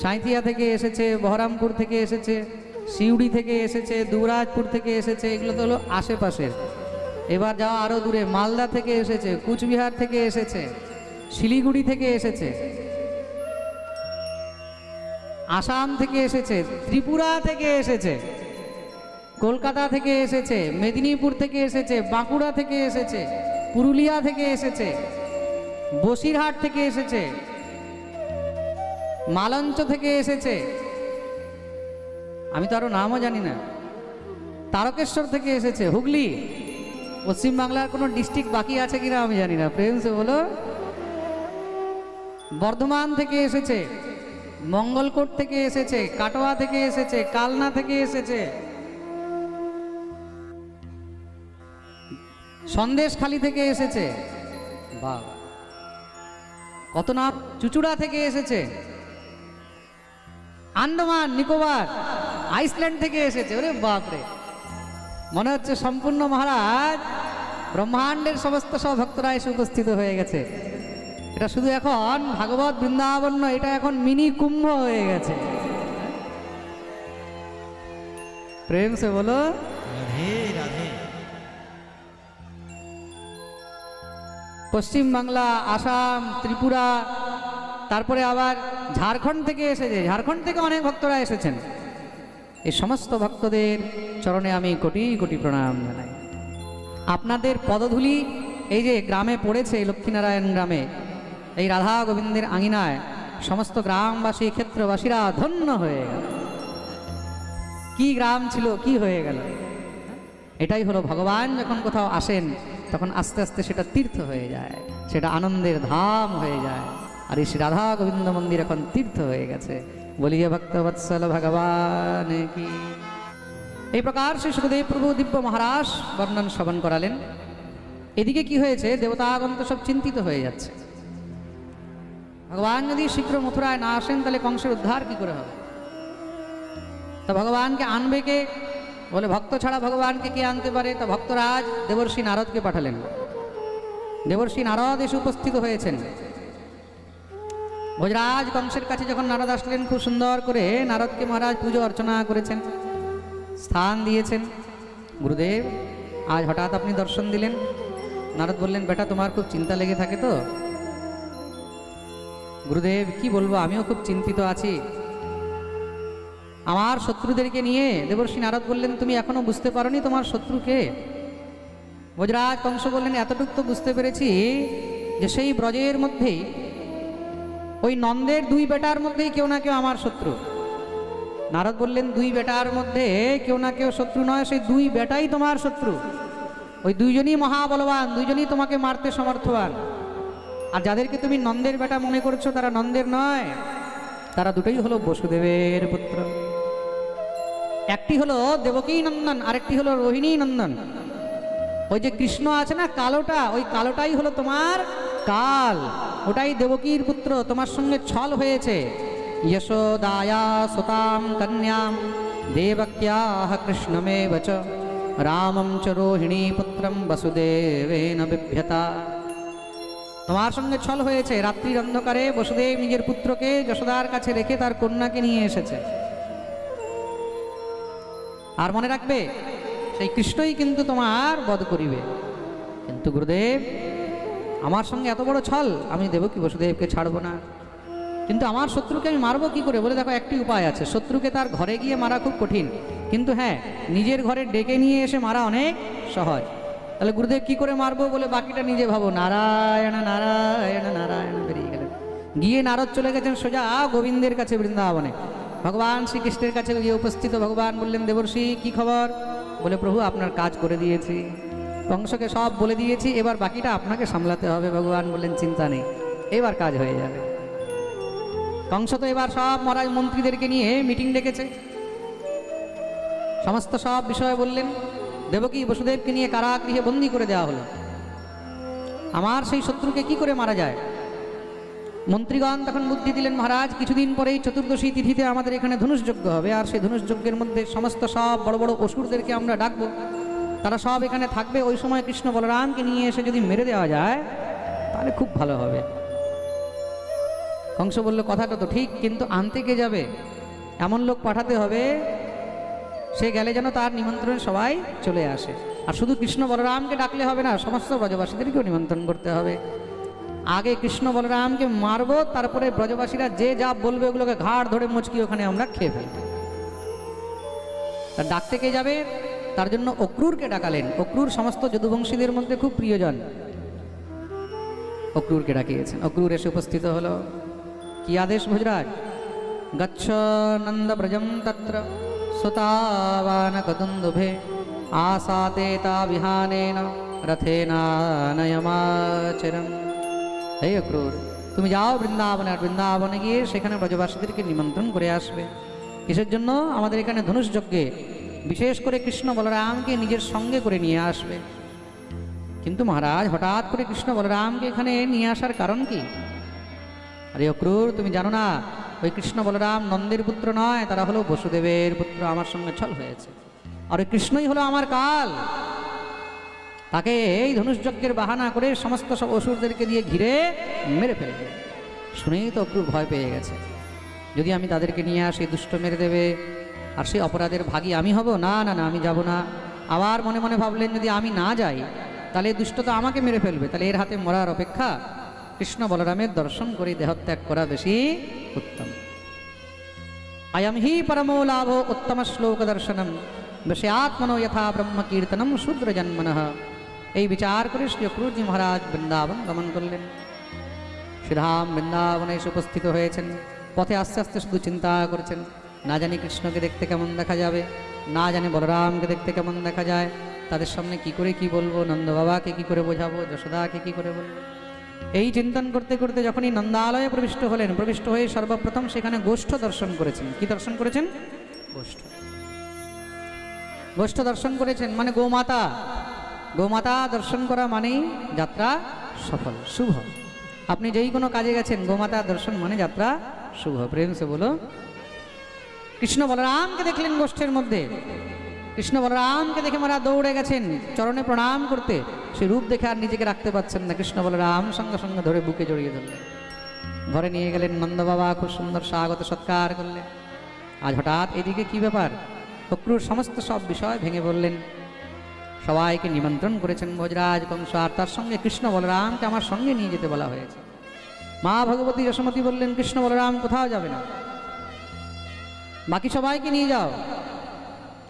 সাঁইথিয়া থেকে এসেছে, বহরামপুর থেকে এসেছে, সিউড়ি থেকে এসেছে, দুরাজপুর থেকে এসেছে। এগুলো তো হলো আশেপাশের। এবার যাওয়া আরও দূরে, মালদা থেকে এসেছে, কুচবিহার থেকে এসেছে, শিলিগুড়ি থেকে এসেছে, আসাম থেকে এসেছে, ত্রিপুরা থেকে এসেছে, কলকাতা থেকে এসেছে, মেদিনীপুর থেকে এসেছে, বাঁকুড়া থেকে এসেছে, পুরুলিয়া থেকে এসেছে, বসিরহাট থেকে এসেছে, মালঞ্চ থেকে এসেছে, আমি তো আরো নামও জানি না, তারকেশ্বর থেকে এসেছে, হুগলি, পশ্চিমবাংলার কোনো ডিস্ট্রিক্ট বাকি আছে কিনা আমি জানি না। প্রেম সে বলো। বর্ধমান থেকে এসেছে, মঙ্গলকোট থেকে এসেছে, কাটোয়া থেকে এসেছে, কালনা থেকে এসেছে, সন্দেশখালি থেকে এসেছে, বাহ কত নাম, চুচুড়া থেকে এসেছে, আন্দামান নিকোবর আইসল্যান্ড থেকে এসেছে। ওরে বাপরে, মনে হচ্ছে সম্পূর্ণ মহারাজ ব্রহ্মাণ্ডের সমস্ত সব ভক্তরা এসে উপস্থিত হয়ে গেছে। এটা শুধু এখন ভাগবত বৃন্দাবন নয়, এটা এখন মিনি কুম্ভ হয়ে গেছে। প্রেম সে বলো রাধে রাধে। পশ্চিম বাংলা, আসাম, ত্রিপুরা, তারপরে আবার ঝাড়খণ্ড থেকে এসেছে। ঝাড়খণ্ড থেকে অনেক ভক্তরা এসেছেন। এই সমস্ত ভক্তদের চরণে আমি কোটি কোটি প্রণাম জানাই। আপনাদের পদধূলি এই যে গ্রামে পড়েছে, লক্ষ্মীনারায়ণ গ্রামে, এই রাধা গোবিন্দের আঙিনায় সমস্ত গ্রামবাসী, ক্ষেত্রবাসীরা ধন্য হয়ে গেল। কি গ্রাম ছিল, কি হয়ে গেল। এটাই হলো ভগবান যখন কোথাও আসেন তখন আস্তে আস্তে সেটা তীর্থ হয়ে যায়, সেটা আনন্দের ধাম হয়ে যায়। আর এই শ্রী রাধা গোবিন্দ মন্দির এখন তীর্থ হয়ে গেছে। বলিয়ে ভক্তবৎসল ভগবান কি। এই প্রকার শ্রী সুখদেব প্রভু দিব্য মহারাজ বর্ণন শ্রবণ করালেন। এদিকে কি হয়েছে, দেবতাগণ তো সব চিন্তিত হয়ে যাচ্ছে। ভগবান যদি শীঘ্র মথুরায় না আসেন তাহলে কংসের উদ্ধার কি করে হবে। তা ভগবানকে আনবে কে? বলে ভক্ত ছাড়া ভগবানকে কে আনতে পারে? তা ভক্তরাজ দেবর্ষি নারদকে পাঠালেন। দেবর্ষি নারদ এসে উপস্থিত হয়েছেন। ভোজরাজ কংসের কাছে যখন নারদ আসলেন, খুব সুন্দর করে নারদকে মহারাজ পুজো অর্চনা করেছেন, স্থান দিয়েছেন। গুরুদেব, আজ হঠাৎ আপনি দর্শন দিলেন। নারদ বললেন, বেটা তোমার খুব চিন্তা লেগে থাকে তো? গুরুদেব কি বলবো, আমিও খুব চিন্তিত আছি আমার শত্রুদেরকে নিয়ে। দেবর্ষি নারদ বললেন, তুমি এখনো বুঝতে পারোনি তোমার শত্রু কে? ভোজরাজ কংস বললেন, এতটুকু তো বুঝতে পেরেছি যে সেই ব্রজের মধ্যেই, ওই নন্দের দুই বেটার মধ্যেই কেউ না কেউ আমার শত্রু। নারদ বললেন, দুই বেটার মধ্যে কেউ না কেউ শত্রু নয়, সেই দুই বেটাই তোমার শত্রু। ওই দুইজনই মহাবলবান, দুইজনই তোমাকে মারতে সমর্থবান। আর যাদেরকে তুমি নন্দের বেটা মনে করছো তারা নন্দের নয়, তারা দুটোই হলো বসুদেবের পুত্র। একটি হলো দেবকী নন্দন, আরেকটি হলো রোহিণী নন্দন। ওই যে কৃষ্ণ আছে না কালোটা, ওই কালোটাই হলো তোমার কাল, ওটাই দেবকীর পুত্র। তোমার সঙ্গে ছল হয়েছে। যশোদায়া সুতাম কন্যাম দেবক্যাহ কৃষ্ণমেব চ রামম চ রোহিণী পুত্রম বসুদেবেন বিভ্যতা। তোমার সঙ্গে ছল হয়েছে। রাত্রির অন্ধকারে বসুদেব নিজের পুত্রকে যশোদার কাছে রেখে তার কন্যাকে নিয়ে এসেছে। আর মনে রাখবে, সেই কৃষ্ণই কিন্তু তোমার বধ করিবে। কিন্তু গুরুদেব, আমার সঙ্গে এত বড় ছল, আমি দেবকী বসুদেবকে ছাড়বো না। কিন্তু আমার শত্রুকে আমি মারবো কি করে? বলে দেখো, একটি উপায় আছে। শত্রুকে তার ঘরে গিয়ে মারা খুব কঠিন, কিন্তু হ্যাঁ, নিজের ঘরে ডেকে নিয়ে এসে মারা অনেক সহজ। তাহলে গুরুদেব কি করে মারবো? বলে বাকিটা নিজে ভাবো। নারায়ণ নারায়ণ নারায়ণ বেরিয়ে গেলেন। গিয়ে নারদ চলে গেছেন সোজা গোবিন্দের কাছে বৃন্দাবনে। ভগবান শ্রীকৃষ্ণের কাছে গিয়ে উপস্থিত। ভগবান বললেন, দেবর্ষি কি খবর? বলে, প্রভু আপনার কাজ করে দিয়েছি, কংসকে সব বলে দিয়েছি, এবার বাকিটা আপনাকে সামলাতে হবে। ভগবান বললেন, চিন্তা নেই, এবার কাজ হয়ে যাবে। কংস তো এবার সব মহারাজ মন্ত্রীদেরকে নিয়ে মিটিং ডেকেছে, সমস্ত সব বিষয় বললেন। দেবকী বসুদেবকে নিয়ে কারাগৃহে বন্দী করে দেওয়া হলো। আমার সেই শত্রুকে কি করে মারা যায়? মন্ত্রীগণ তখন বুদ্ধি দিলেন, মহারাজ কিছুদিন পরেই চতুর্দশী তিথিতে আমাদের এখানে ধনুষযজ্ঞ হবে, আর সেই ধনুষযজ্ঞের মধ্যে সমস্ত সব বড় বড় অসুরদেরকে আমরা ডাকবো, তারা সব এখানে থাকবে। ওই সময় কৃষ্ণ বলরামকে নিয়ে এসে যদি মেরে দেওয়া যায় তাহলে খুব ভালো হবে। কংস বলল, কথাটা তো ঠিক, কিন্তু আনতে কে যাবে? এমন লোক পাঠাতে হবে সে গেলে যেন তার নিমন্ত্রণে সবাই চলে আসে। আর শুধু কৃষ্ণ বলরামকে ডাকলে হবে না, সমস্ত ব্রজবাসীদেরকেও নিমন্ত্রণ করতে হবে। আগে কৃষ্ণ বলরামকে মারবো, তারপরে ব্রজবাসীরা যে যা বলবে ওগুলোকে ঘাড় ধরে মুচকি ওখানে আমরা খেয়ে ফেলব। তার ডাকতে কে যাবে? তার জন্য অক্রুরকে ডাকালেন। অক্রুর সমস্ত যদুবংশীদের মধ্যে খুব প্রিয়জন। অক্রুরকে ডাকিয়েছেন। অক্রুর এসে উপস্থিত হলো। কি আদেশ ভোজরাজ? গচ্ছ নন্দ ব্রজম তত্র সুতাবান কদুন্দুভে আসাতে তা বিহানেন রথেনানয়মাচরম। হে অক্রুর, তুমি যাও বৃন্দাবনে, আর বৃন্দাবনে গিয়ে সেখানে ব্রজবাসীদেরকে নিমন্ত্রণ করে আসবে। কিসের জন্য? আমাদের এখানে ধনুষযজ্ঞে, বিশেষ করে কৃষ্ণ বলরামকে নিজের সঙ্গে করে নিয়ে আসবে। কিন্তু মহারাজ, হঠাৎ করে কৃষ্ণ বলরামকে এখানে নিয়ে আসার কারণ কি? আরে অক্রুর, তুমি জানো না ওই কৃষ্ণ বলরাম নন্দের পুত্র নয়, তারা হলো বসুদেবের পুত্র, আমার সঙ্গে ছল হয়েছে। আর ওই কৃষ্ণই হলো আমার কাল, তাকে এই ধনুষযজ্ঞের বাহানা করে সমস্ত সব অসুরদেরকে দিয়ে ঘিরে মেরে ফেলবে। শুনেই তো অক্রূর ভয় পেয়ে গেছে, যদি আমি তাদেরকে নিয়ে আসি দুষ্ট মেরে দেবে, আর সেই অপরাধের ভাগী আমি হব। না না না, আমি যাব না। আবার মনে মনে ভাবলেন, যদি আমি না যাই তাহলে দুষ্ট তো আমাকে মেরে ফেলবে, তাহলে এর হাতে মরার অপেক্ষা কৃষ্ণ বলরামের দর্শন করে দেহত্যাগ করা বেশি উত্তম। আয়ম হি পরমো লাভ উত্তম শ্লোক দর্শনম বিষয়াত্মনো যথা ব্রহ্ম কীর্তনম শূদ্র জন্মনঃ। এই বিচার করে শ্রী অক্রূরজি মহারাজ বৃন্দাবন গমন করলেন। শ্রীধাম বৃন্দাবনে এসে উপস্থিত হয়েছেন। পথে আস্তে আস্তে শুধু চিন্তা করেছেন, না জানি কৃষ্ণকে দেখতে কেমন দেখা যাবে, না জানি বলরামকে দেখতে কেমন দেখা যায়, তাদের সামনে কি করে কি বলবো, নন্দ বাবাকে কি করে বোঝাবো, যশোদাকে কি করে বলবো। এই চিন্তন করতে করতে যখনই নন্দালয়ে প্রবিষ্ট হলেন, প্রবিষ্ট হয়ে সর্বপ্রথম সেখানে গোষ্ঠ দর্শন করেছেন। কি দর্শন করেছেন? গোষ্ঠ। গোষ্ঠ দর্শন করেছেন মানে গোমাতা। গোমাতা দর্শন করা মানেই যাত্রা সফল, শুভ। আপনি যেই কোনো কাজে গেছেন, গোমাতা দর্শন মানে যাত্রা শুভ। প্রেম সে বলো। কৃষ্ণ বলরামকে দেখলেন গোষ্ঠের মধ্যে। কৃষ্ণ বলরামকে দেখে মারা দৌড়ে গেছেন চরণে প্রণাম করতে। সে রূপ দেখে আর নিজেকে রাখতে পারছেন না। কৃষ্ণ বলরাম সঙ্গে সঙ্গে ধরে বুকে জড়িয়ে ধরলেন, ঘরে নিয়ে গেলেন। নন্দ বাবা খুব সুন্দর স্বাগত সৎকার করলেন। আজ হঠাৎ এদিকে কি ব্যাপার? অক্রূর সমস্ত সব বিষয় ভেঙে বললেন। সবাইকে নিমন্ত্রণ করেছেন ভোজরাজ কংস, আর তার সঙ্গে কৃষ্ণ বলরামকে আমার সঙ্গে নিয়ে যেতে বলা হয়েছে। মা ভগবতী যশোমতী বললেন, কৃষ্ণ বলরাম কোথাও যাবে না, বাকি সবাইকে নিয়ে যাও।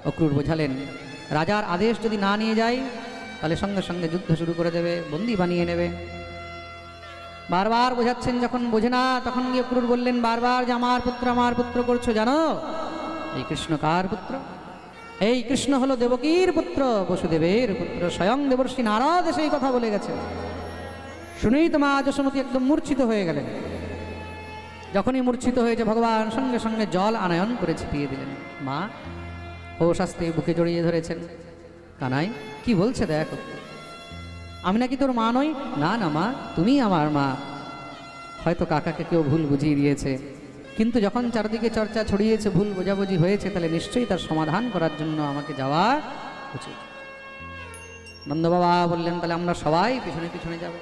অক্রূর বোঝালেন, রাজার আদেশ যদি না নিয়ে যায় তাহলে সঙ্গে সঙ্গে যুদ্ধ শুরু করে দেবে, বন্দী বানিয়ে নেবে। বারবার বোঝাচ্ছেন, যখন বোঝে না তখন গিয়ে অক্রূর বললেন বারবার যে আমার পুত্র করছো। জানো এই কৃষ্ণ কার পুত্র? এই কৃষ্ণ হলো দেবকীর পুত্র, বসুদেবের পুত্র। স্বয়ং দেবর্ষি নারদ সেই কথা বলে গেছে। শুনেই তো মা যশোমতী একদম মূর্ছিত হয়ে গেলেন। যখনই মূর্ছিত হয়েছে, ভগবান সঙ্গে সঙ্গে জল আনয়ন করে ছিটিয়ে দিলেন। মা ও শাস্তি বুকে জড়িয়ে ধরেছেন। কানাই কি বলছে দেখো, আমি নাকি তোর মা নই? না না মা, তুমি আমার মা। হয়তো কাকাকে কেউ ভুল বুঝিয়ে দিয়েছে, কিন্তু যখন চারদিকে চর্চা ছড়িয়েছে, ভুল বোঝাবুঝি হয়েছে, তাহলে নিশ্চয়ই তার সমাধান করার জন্য আমাকে যাওয়া উচিত। নন্দ বাবা বললেন, তাহলে আমরা সবাই পিছনে পিছনে যাব।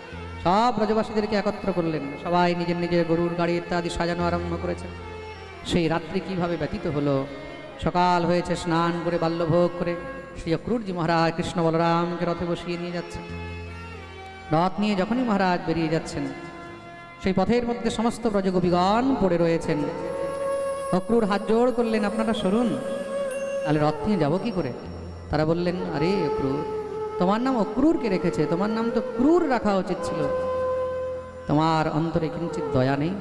সব ব্রজবাসীদেরকে একত্র করলেন। সবাই নিজের নিজের গরুর গাড়ি ইত্যাদি সাজানো আরম্ভ করেছেন। সেই রাত্রি কিভাবে ব্যতীত হলো। সকাল হয়েছে, স্নান করে বাল্যভোগ করে শ্রী অক্রূরজি মহারাজ কৃষ্ণ বলরামকে রথে বসিয়ে নিয়ে যাচ্ছেন। রথ নিয়ে যখনই মহারাজ বেরিয়ে যাচ্ছেন, সেই পথের মধ্যে সমস্ত ব্রজগোপীগণ পড়ে রয়েছেন। অক্রূর হাত জোড় করলেন, আপনারা সরুন, তাহলে রথ নিয়ে যাবো কি করে? তারা বললেন, আরে অক্রূর, তোমার নাম অক্রূরকে রেখেছে, তোমার নাম তো ক্রূর রাখা উচিত ছিল। তোমার অন্তরে কিঞ্চিত দয়া নেই?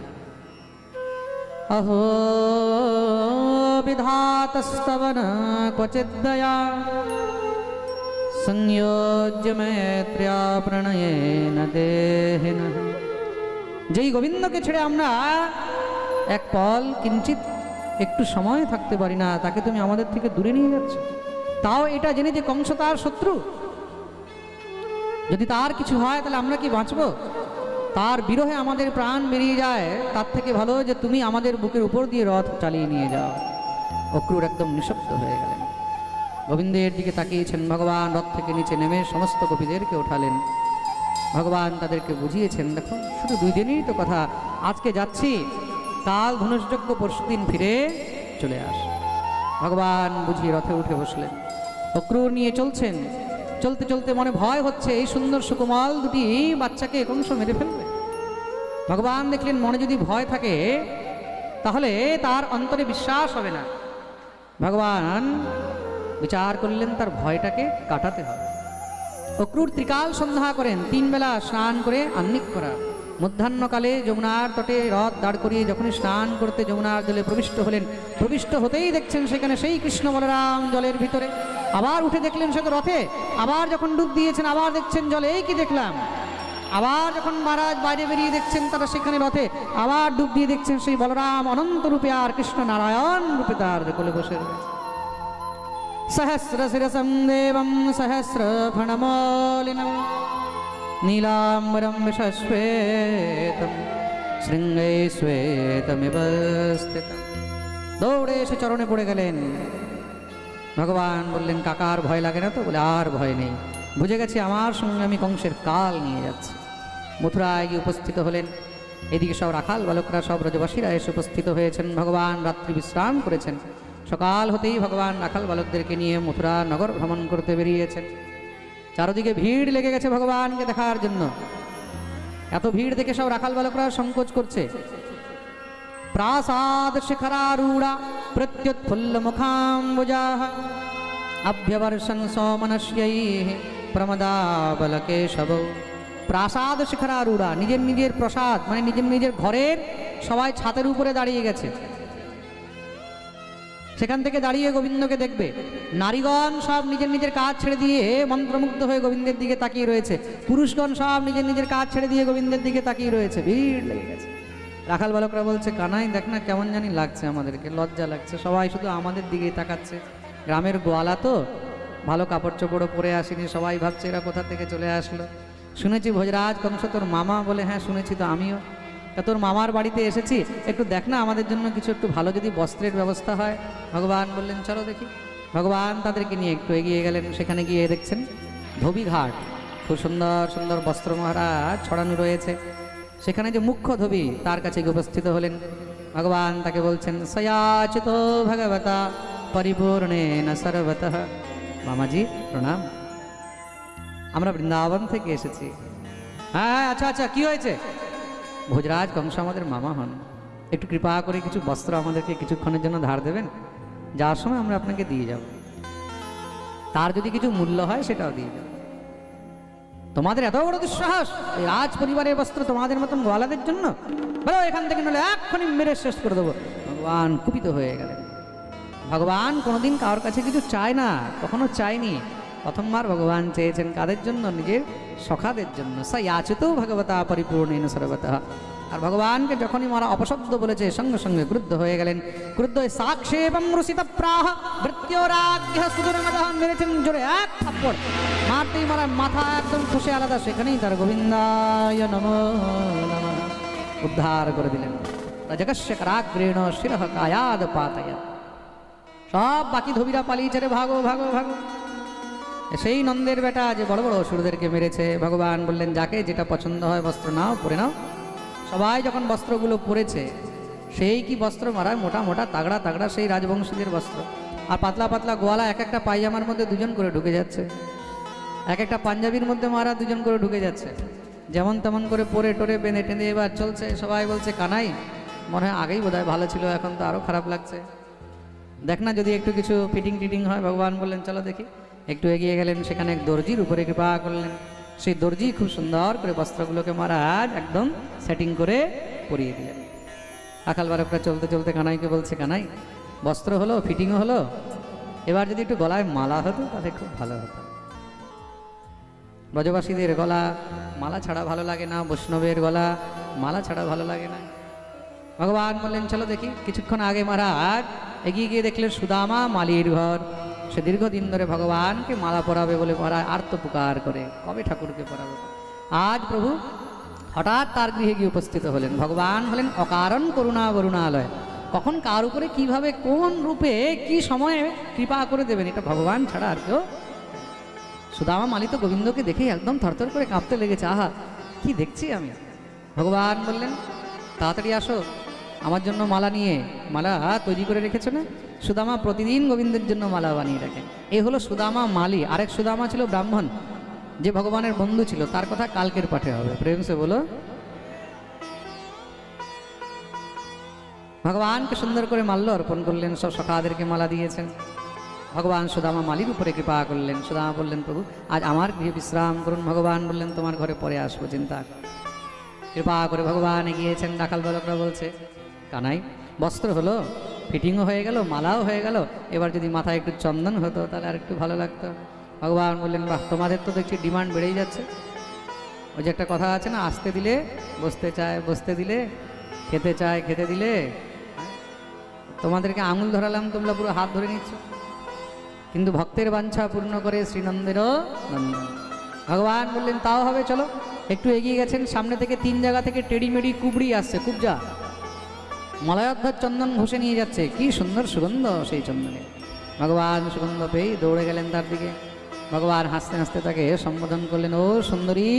अहो विधातस्तवन क्वचित् दया संयोज्य मैत्र्या प्रणयेन देहिनः। যেই গোবিন্দকে ছেড়ে আমরা এক পল কিঞ্চিত একটু সময় থাকতে পারি না, তাকে তুমি আমাদের থেকে দূরে নিয়ে যাচ্ছ। তাও এটা জেনে যে কংস তার শত্রু, যদি তার কিছু হয় তাহলে আমরা কি বাঁচব? তার বিরহে আমাদের প্রাণ বেরিয়ে যায়, তার থেকে ভালো যে তুমি আমাদের বুকের উপর দিয়ে রথ চালিয়ে নিয়ে যাও। অক্রূর একদম নিঃশব্দ হয়ে গেলেন, গোবিন্দের দিকে তাকিয়েছেন। ভগবান রথ থেকে নিচে নেমে সমস্ত গোপীদেরকে ওঠালেন। ভগবান তাদেরকে বুঝিয়েছেন, দেখো শুধু 2 দিনেরই তো কথা, আজকে যাচ্ছি, কাল ধনুষযজ্ঞ, পরশুদিন ফিরে চলে আস। ভগবান বুঝিয়ে রথে উঠে বসলেন। অক্রূর নিয়ে চলছেন। চলতে চলতে মনে ভয় হচ্ছে, এই সুন্দর সুকুমাল দুটি বাচ্চাকে কংস মেরে ফেলবে। ভগবান দেখলেন মনে যদি ভয় থাকে তাহলে তার অন্তরে বিশ্বাস হবে না। ভগবান বিচার করলেন তার ভয়টাকে কাটাতে হবে। অক্রূর ত্রিকাল সন্ধ্যা করেন, 3 বেলা স্নান করে আহ্নিক করা। মধ্যাহ্নকালে যমুনার তটে রথ দাঁড় করিয়ে যখনই স্নান করতে যমুনার জলে প্রবিষ্ট হলেন, প্রবিষ্ট হতেই দেখছেন সেখানে সেই কৃষ্ণ বলরাম জলের ভিতরে। আবার উঠে দেখলেন সে তো রথে, আবার যখন ডুব দিয়েছেন আবার দেখছেন জলে, এই কি দেখলাম। আবার যখন মহারাজ বাইরে বেরিয়ে দেখছেন তারা সেখানে রথে, আবার ডুব দিয়ে দেখছেন সেই বলরাম অনন্ত রূপে আর কৃষ্ণ নারায়ণ রূপে তার কোলে বসে রয়েছে। সহস্র শিরসম দেবম সহস্র ফণমলিনম নীলাম্বরম বিশ্বশ্বেতম শৃঙ্গে শ্বেতমিব স্থিত। দৌড়ে এসে চরণে পড়ে গেলেন। ভগবান বললেন, কাকার ভয় লাগে না তো? বলে, আর ভয় নেই, বুঝে গেছি আমার সঙ্গে আমি কংসের কাল নিয়ে যাচ্ছি। মথুরায় গিয়ে উপস্থিত হলেন। এদিকে সব রাখাল বালকরা, সব ব্রজবাসীরা এসে উপস্থিত হয়েছেন। ভগবান রাত্রি বিশ্রাম করেছেন। সকাল হতেই ভগবান রাখাল বালকদেরকে নিয়ে মথুরা নগর ভ্রমণ করতে বেরিয়েছেন। চারদিকে ভিড় লেগে গেছে ভগবানকে দেখার জন্য। এত ভিড় দেখে সব রাখাল বালকরা সংকোচ করছে। প্রাসাদ শিখরারূঢ়া প্রত্যুৎফুল্ল মুখাম্বুজাঃ অভ্যবর্ষণ সৌমনস্যৈঃ প্রমদাবলকেশব। প্রাসাদ শিখরারূঢ়া, নিজের নিজের প্রসাদ মানে নিজের নিজের ঘরের সবাই ছাতের উপরে দাঁড়িয়ে গেছে। সেখান থেকে দাঁড়িয়ে গোবিন্দকে দেখবে। নারীগণ সব নিজের নিজের কাজ ছেড়ে দিয়ে মন্ত্রমুগ্ধ হয়ে গোবিন্দের দিকে তাকিয়ে রয়েছে। পুরুষগণ সব নিজের নিজের কাজ ছেড়ে দিয়ে গোবিন্দের দিকে তাকিয়ে রয়েছে। ভিড় লেগে গেছে। রাখাল বালকরা বলছে, কানাই দেখ না, কেমন জানি লাগছে, আমাদেরকে লজ্জা লাগছে, সবাই শুধু আমাদের দিকেই তাকাচ্ছে। গ্রামের গোয়ালা তো, ভালো কাপড় চোপড়ও পরে আসেনি, সবাই ভাবছে এরা কোথা থেকে চলে আসলো। শুনেছি ভোজরাজ কংস তোর মামা। বলে, হ্যাঁ শুনেছি তো আমিও। তা তোর মামার বাড়িতে এসেছি, একটু দেখ না আমাদের জন্য কিছু একটু ভালো যদি বস্ত্রের ব্যবস্থা হয়। ভগবান বললেন, চলো দেখি। ভগবান তাদেরকে নিয়ে একটু এগিয়ে গেলেন। সেখানে গিয়ে দেখছেন ধোবি ঘাট, খুব সুন্দর সুন্দর বস্ত্র মহারাজ ছড়ানো রয়েছে। সেখানে যে মুখ্য ধোবি, তার কাছে গিয়ে উপস্থিত হলেন। ভগবান তাকে বলছেন, সয়াচিত ভগবতা পরিপূর্ণেন সর্বতঃ। মামাজি প্রণাম, আমরা বৃন্দাবন থেকে এসেছি। হ্যাঁ আচ্ছা আচ্ছা, কি হয়েছে? ভোজরাজ কংস আমাদের মামা হন, একটু কৃপা করে কিছু বস্ত্র আমাদেরকে কিছুক্ষণের জন্য ধার দেবেন, যাওয়ার সময় আমরা আপনাকে দিয়ে যাব। তার যদি কিছু মূল্য হয় সেটাও দিয়ে যাব। তোমাদের এত বড় দুঃসাহস, এই রাজ পরিবারের বস্ত্র তোমাদের মতন গোয়ালাদের জন্য? বলো এখান থেকে, নলে এক্ষুনি মেরে শেষ করে দেবো। ভগবান কুপিত হয়ে গেলেন। ভগবান কোনোদিন কারোর কাছে কিছু চায় না, কখনো চায়নি। প্রথমবার ভগবান চেয়েছেন কাদের জন্য? নিজের সখাদের জন্য। সা ইয়াচিত ভগবতা পরিপূর্ণেন সর্বতঃ। আর ভগবানকে যখনই মারা অপশব্দ বলেছে, সঙ্গে সঙ্গে ক্রুদ্ধ হয়ে গেলেন। ক্রুদ্ধ হয়ে সাক্ষেপম রুষিত প্রাহ ভৃত্যোরাজ্ঞ সুদূরমদঃ মেরেছেন জোরে এক থাপ্পড়। মারতেই মারা মাথা একদম খসে আলাদা। সেখানেই তার গোবিন্দায় নমো নমঃ উদ্ধার করে দিলেন। রজকস্য করাগ্রেণ শিরঃ কায়াদ পাতয়াৎ। সব বাকি ধোবিরা পালিয়েছে, রে ভাগো ভাগো ভাগো। সেই নন্দের বেটা যে বড় বড় অসুরদেরকে মেরেছে। ভগবান বললেন, যাকে যেটা পছন্দ হয় বস্ত্র নাও, পরে নাও। সবাই যখন বস্ত্রগুলো পরেছে, সেই কি বস্ত্র মারা, মোটা মোটা তাগড়া তাগড়া সেই রাজবংশীদের বস্ত্র। আর পাতলা পাতলা গোয়ালা এক একটা পায়জামার মধ্যে দুজন করে ঢুকে যাচ্ছে, এক একটা পাঞ্জাবির মধ্যে মারা দুজন করে ঢুকে যাচ্ছে। যেমন তেমন করে পরে টোরে বেঁধে টেঁধে এবার চলছে। সবাই বলছে, কানাই মনে হয় আগেই বোধহয় ভালো ছিল, এখন তো আরও খারাপ লাগছে, দেখ না যদি একটু কিছু ফিটিং টিটিং হয়। ভগবান বললেন, চলো দেখি। একটু এগিয়ে গেলেন। সেখানে এক দর্জির উপরে কৃপা করলেন। সেই দর্জি খুব সুন্দর করে বস্ত্রগুলোকে মহারাজ একদম সেটিং করে পরিয়ে দিলেন। রাখাল বালকরা চলতে চলতে কানাইকে বলছে, কানাই বস্ত্র হলো, ফিটিংও হলো, এবার যদি একটু গলায় মালা হতো তাহলে খুব ভালো হতো। ব্রজবাসীদের গলা মালা ছাড়া ভালো লাগে না, বৈষ্ণবের গলা মালা ছাড়া ভালো লাগে না। ভগবান বললেন, চলো দেখি। কিছুক্ষণ আগে মহারাজ এগিয়ে গিয়ে দেখলেন সুদামা মালির ঘর। সে দীর্ঘদিন ধরে ভগবানকে মালা পরাবে বলে মহারাজ আর্তপুকার করে, কবে ঠাকুরকে পরাবে। আজ প্রভু হঠাৎ তার গৃহে গিয়ে উপস্থিত হলেন। ভগবান হলেন অকারণ করুণা বরুণালয়। কখন কার উপরে কিভাবে কোন রূপে কি সময়ে কৃপা করে দেবেন, এটা ভগবান ছাড়া আর কেউ। সুদামা মালি তো গোবিন্দকে দেখেই একদম থরথর করে কাঁপতে লেগেছে। আহা কি দেখছি আমি। ভগবান বললেন, তাড়াতাড়ি আসো, আমার জন্য মালা নিয়ে। মালা তৈরি করে রেখেছো না? সুদামা প্রতিদিন গোবিন্দের জন্য মালা বানিয়ে রাখেন। এই হলো সুদামা মালি। আরেক সুদামা ছিল ব্রাহ্মণ, যে ভগবানের বন্ধু ছিল। তার কথা কালকের পাঠে হবে, প্রেম সে বলো। ভগবানকে সুন্দর করে মাল্য অর্পণ করলেন, সব সখাদেরকে মালা দিয়েছেন। ভগবান সুদামা মালির উপরে কৃপা করলেন। সুদামা বললেন, প্রভু আজ আমার গৃহে বিশ্রাম করুন। ভগবান বললেন, তোমার ঘরে পরে আসবো, চিন্তা। কৃপা করে ভগবান এগিয়েছেন। রাখাল বালকরা বলছে, কানাই বস্ত্র হলো, ফিটিংও হয়ে গেল, মালাও হয়ে গেল, এবার যদি মাথায় একটু চন্দন হতো তাহলে আর একটু ভালো লাগতো। ভগবান বললেন, বাহ, তোমাদের তো দেখছি ডিমান্ড বেড়েই যাচ্ছে। ওই যে একটা কথা আছে না, আসতে দিলে বসতে চায়, বসতে দিলে খেতে চায়, খেতে দিলে। তোমাদেরকে আঙুল ধরালাম, তোমরা পুরো হাত ধরে নিচ্ছ। কিন্তু ভক্তের বাঞ্ছা পূর্ণ করে শ্রীনন্দেরও নন্দন। ভগবান বললেন, তাও হবে, চলো। একটু এগিয়ে গেছেন, সামনে থেকে 3 জায়গা থেকে টেড়িমেড়ি কুবড়ি আসছে, কুবজা মলয়োদ্ধর চন্দন ঘষে নিয়ে যাচ্ছে। কি সুন্দর সুগন্ধ সেই চন্দনে। ভগবান সুগন্ধ পেয়ে দৌড়ে গেলেন তার দিকে। ভগবান হাসতে হাসতে তাকে সম্বোধন করলেন, ও সুন্দরী।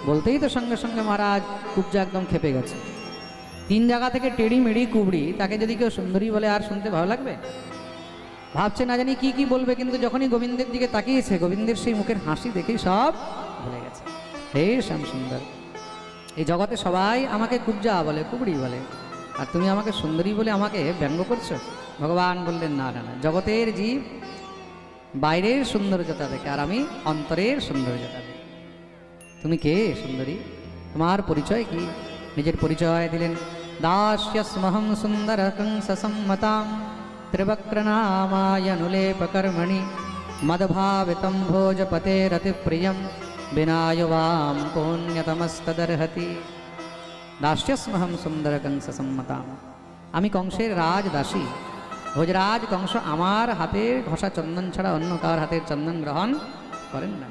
বলতেই তো সঙ্গে সঙ্গে মহারাজ কুবজা একদম খেপে গেছে। 3 জায়গা থেকে টেড়িমেড়ি কুবড়ি, তাকে যদি কেউ সুন্দরী বলে আর শুনতে ভালো লাগবে? ভাবছে না জানি কি কি বলবে, কিন্তু যখনই গোবিন্দের দিকে তাকিয়েছে, গোবিন্দের সেই মুখের হাসি দেখেই সব ভুলে গেছে। হে শ্যাম সুন্দর, এই জগতে সবাই আমাকে কুবজা বলে, কুবড়ি বলে, আর তুমি আমাকে সুন্দরী বলে আমাকে ব্যঙ্গ করছো। ভগবান বললেন, না না না, জগতের জীব বাইরের সৌন্দর্যতা দেখে, আর আমি অন্তরের সৌন্দর্যতা দেখি। তুমি কে সুন্দরী? তোমার পরিচয় কি? নিজের পরিচয় দিলেন। দাস্যস্মহং সুন্দর কংসম্মতাম ত্রিবক্রনামায়নুলেপকর্মণি মদভাবিতম ভোজপতে রতিপ্রিয়ম বিনায়ুবাম পুণ্যতমস্তদর্হতি। দাস্যস্মহং সুন্দর কংসম্মতাম, আমি কংসের রাজদাসী। ভোজরাজ কংস আমার হাতের ঘষা চন্দন ছাড়া অন্য কার হাতের চন্দন গ্রহণ করেন না।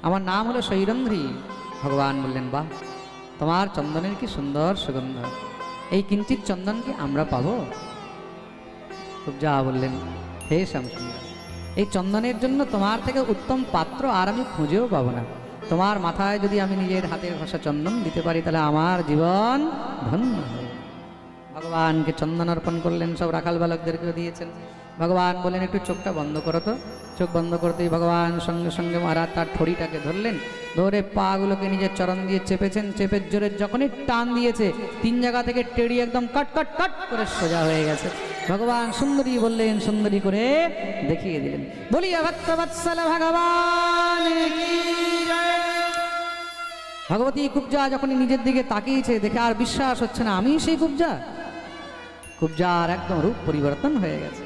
আমার নাম হলো সৈরন্ধ্রী। ভগবান বললেন, বাহ, তোমার চন্দনের কি সুন্দর সুগন্ধ, এই কিঞ্চিত চন্দন কি আমরা পাবো? কুবজা বললেন, হে শ্যামসুন্দর, এই চন্দনের জন্য তোমার থেকে উত্তম পাত্র আর আমি খুঁজেও পাবো না। তোমার মাথায় যদি আমি নিজের হাতের ঘষা চন্দন দিতে পারি, তাহলে আমার জীবন ধন্য হবে। ভগবানকে চন্দন অর্পণ করলেন, সব রাখাল বালকদেরকেও দিয়েছেন। ভগবান বললেন, একটু চোখটা বন্ধ করো তো। চোখ বন্ধ করতেই ভগবান সঙ্গে সঙ্গে মহারাজ তার ঠড়িটাকে ধরলেন, ধরে পাগুলোকে নিজের চরণ দিয়ে চেপেছেন। চেপে জোরে যখনই টান দিয়েছে, 3 জায়গা থেকে টেড়ি একদম কাট কাট কাট করে সোজা হয়ে গেছে। ভগবান সুন্দরী বললেন, সুন্দরী করে দেখিয়ে দিলেন। বলিয়া ভক্তবৎসল ভগবান কি জয়। ভগবতী কুবজা যখনই নিজের দিকে তাকিয়েছে, দেখে আর বিশ্বাস হচ্ছে না, আমি সেই কুবজা। কুবজার একদম রূপ পরিবর্তন হয়ে গেছে।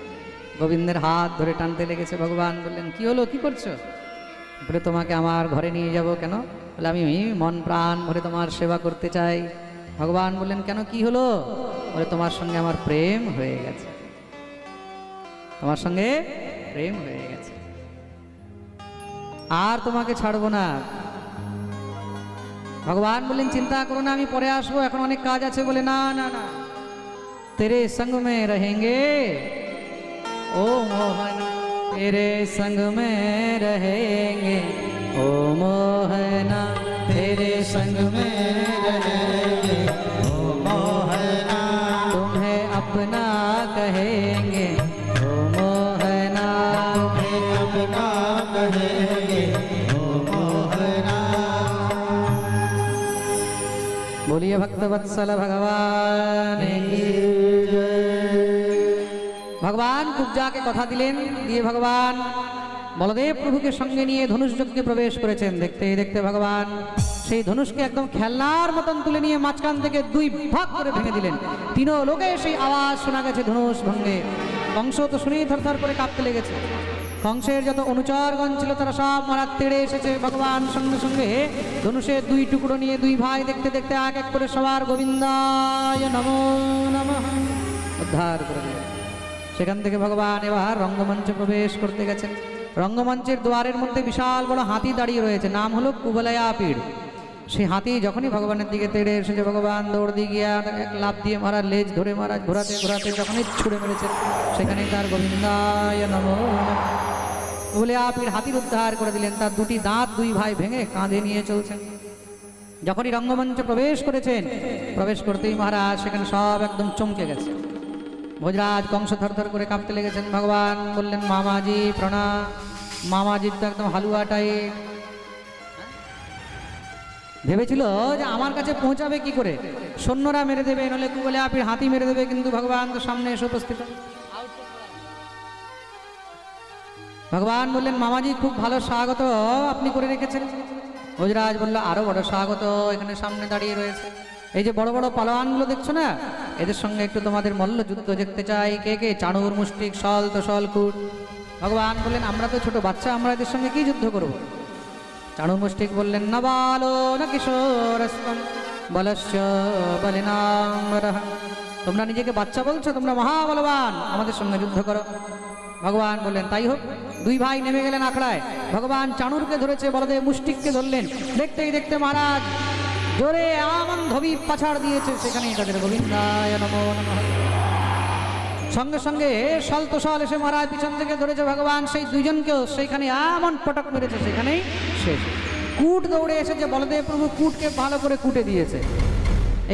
গোবিন্দের হাত ধরে টানতে লেগেছে। ভগবান বললেন, কি হলো, কি করছো? বলে, তোমাকে আমার ঘরে নিয়ে যাব। কেন? বলে, আমি মন প্রাণ ভরে তোমার সেবা করতে চাই। ভগবান বললেন, কেন, কি হলো? বলে, তোমার সঙ্গে আমার প্রেম হয়ে গেছে, তোমার সঙ্গে প্রেম হয়ে গেছে, আর তোমাকে ছাড়বো না। ভগবান বললেন, চিন্তা করো না, আমি পরে আসবো, এখন অনেক কাজ আছে। বলে, না না না, तेरे संग में रहेंगे ओ मोहना, तेरे संग में रहेंगे ओ मोहना, तेरे संग में रहेंगे ओ मोहना, तुम्हें अपना कहेंगे ओ मोहना, तुम्हें अपना कहेंगे ओ मोहना। बोलिए भक्तवत्सल भगवान की। ভগবান কুবজাকে কথা দিলেন, দিয়ে ভগবান বলদেব প্রভুকে সঙ্গে নিয়ে ধনুষ যজ্ঞে প্রবেশ করেছেন। দেখতে দেখতে ভগবান সেই ধনুষকে একদম খেলনার মতন তুলে নিয়ে মাঝখান থেকে 2 ভাগ করে ভেঙে দিলেন। 3 লোকে সেই আওয়াজ শোনা গেছে ধনুষ ভঙ্গে। কংস তো শুনেই থরথর করে কাঁপতে লেগেছে। কংসের যত অনুচরগণ ছিল তারা সব মারা তেড়ে এসেছে। ভগবান সঙ্গে সঙ্গে ধনুষের 2 টুকরো নিয়ে 2 ভাই দেখতে দেখতে এক এক করে সবার গোবিন্দায় নমো নমঃ উদ্ধার করে দিলেন। সেখান থেকে ভগবান এবার রঙ্গমঞ্চে প্রবেশ করতে গেছেন। রঙ্গমঞ্চের দুয়ারের মধ্যে বিশাল বড় হাতি দাঁড়িয়ে রয়েছে, নাম হলো কুবলয়া পীড়। সেই হাতি যখনই ভগবানের দিকে তেড়ে এসেছে, ভগবান দৌড় দিয়ে গিয়ে এক লাফ দিয়ে মারা, লেজ ধরে মারা, ঘোরাতে ঘোরাতে যখনই ছুড়ে মেরেছে, সেখানেই তার গোবিন্দায় নমো কুবলয়া পীড় হাতির উদ্ধার করে দিলেন। তার 2টি দাঁত 2 ভাই ভেঙে কাঁধে নিয়ে চলছেন। যখনই রঙ্গমঞ্চে প্রবেশ করেছেন, প্রবেশ করতেই মহারাজ সেখানে সব একদম চমকে গেছে। ভোজরাজ কংস থরথর করে কাঁপতে লেগেছেন। ভগবান বললেন, মামাজি প্রণাম। মামাজির তো একদম হালুয়াটাই ভেবেছিল যে আমার কাছে পৌঁছাবে কি করে, সৈন্যরা মেরে দেবে, নলে কুবলয়া পীড় হাতি মেরে দেবে, কিন্তু ভগবান তো সামনে এসে উপস্থিত। ভগবান বললেন, মামাজি খুব ভালো স্বাগত আপনি করে রেখেছেন। ভোজরাজ বলল, আরো বড় স্বাগত এখানে সামনে দাঁড়িয়ে রয়েছে। এই যে বড় বড় পালোয়ানগুলো দেখছো না, এদের সঙ্গে একটু তোমাদের মল্ল যুদ্ধ দেখতে চাই। কে কে? চাণুর, মুষ্টিক, সল, তোষল, কুট। ভগবান বললেন, আমরা তো ছোট বাচ্চা, আমরা এদের সঙ্গে কি যুদ্ধ করব? চাণুর, মুষ্টিক বললেন, না বালো না কিশোরস্তম বলশ্চ বলিনাম্বরঃ। তোমরা নিজেকে বাচ্চা বলছো, তোমরা মহাবলবান, আমাদের সঙ্গে যুদ্ধ করো। ভগবান বললেন, তাই হোক। দুই ভাই নেমে গেলেন আখড়ায়। ভগবান চাণুরকে ধরেছে, বলদেব মুষ্টিককে ধরলেন। দেখতেই দেখতে মহারাজ জোরে আমন ধবি পাছাড় দিয়েছে, সেখানেই তাদের গোবিন্দায় নমো নমঃ। সঙ্গে সঙ্গে সলতোষাল এসে মহারাজ পিছন থেকে ধরেছে ভগবান, সেই দুইজনকেও সেইখানে এমন পটক মেরেছে, সেখানেই শেষ। কূট দৌড়ে এসেছে, বলদেব প্রভু কূটকে ভালো করে কুটে দিয়েছে।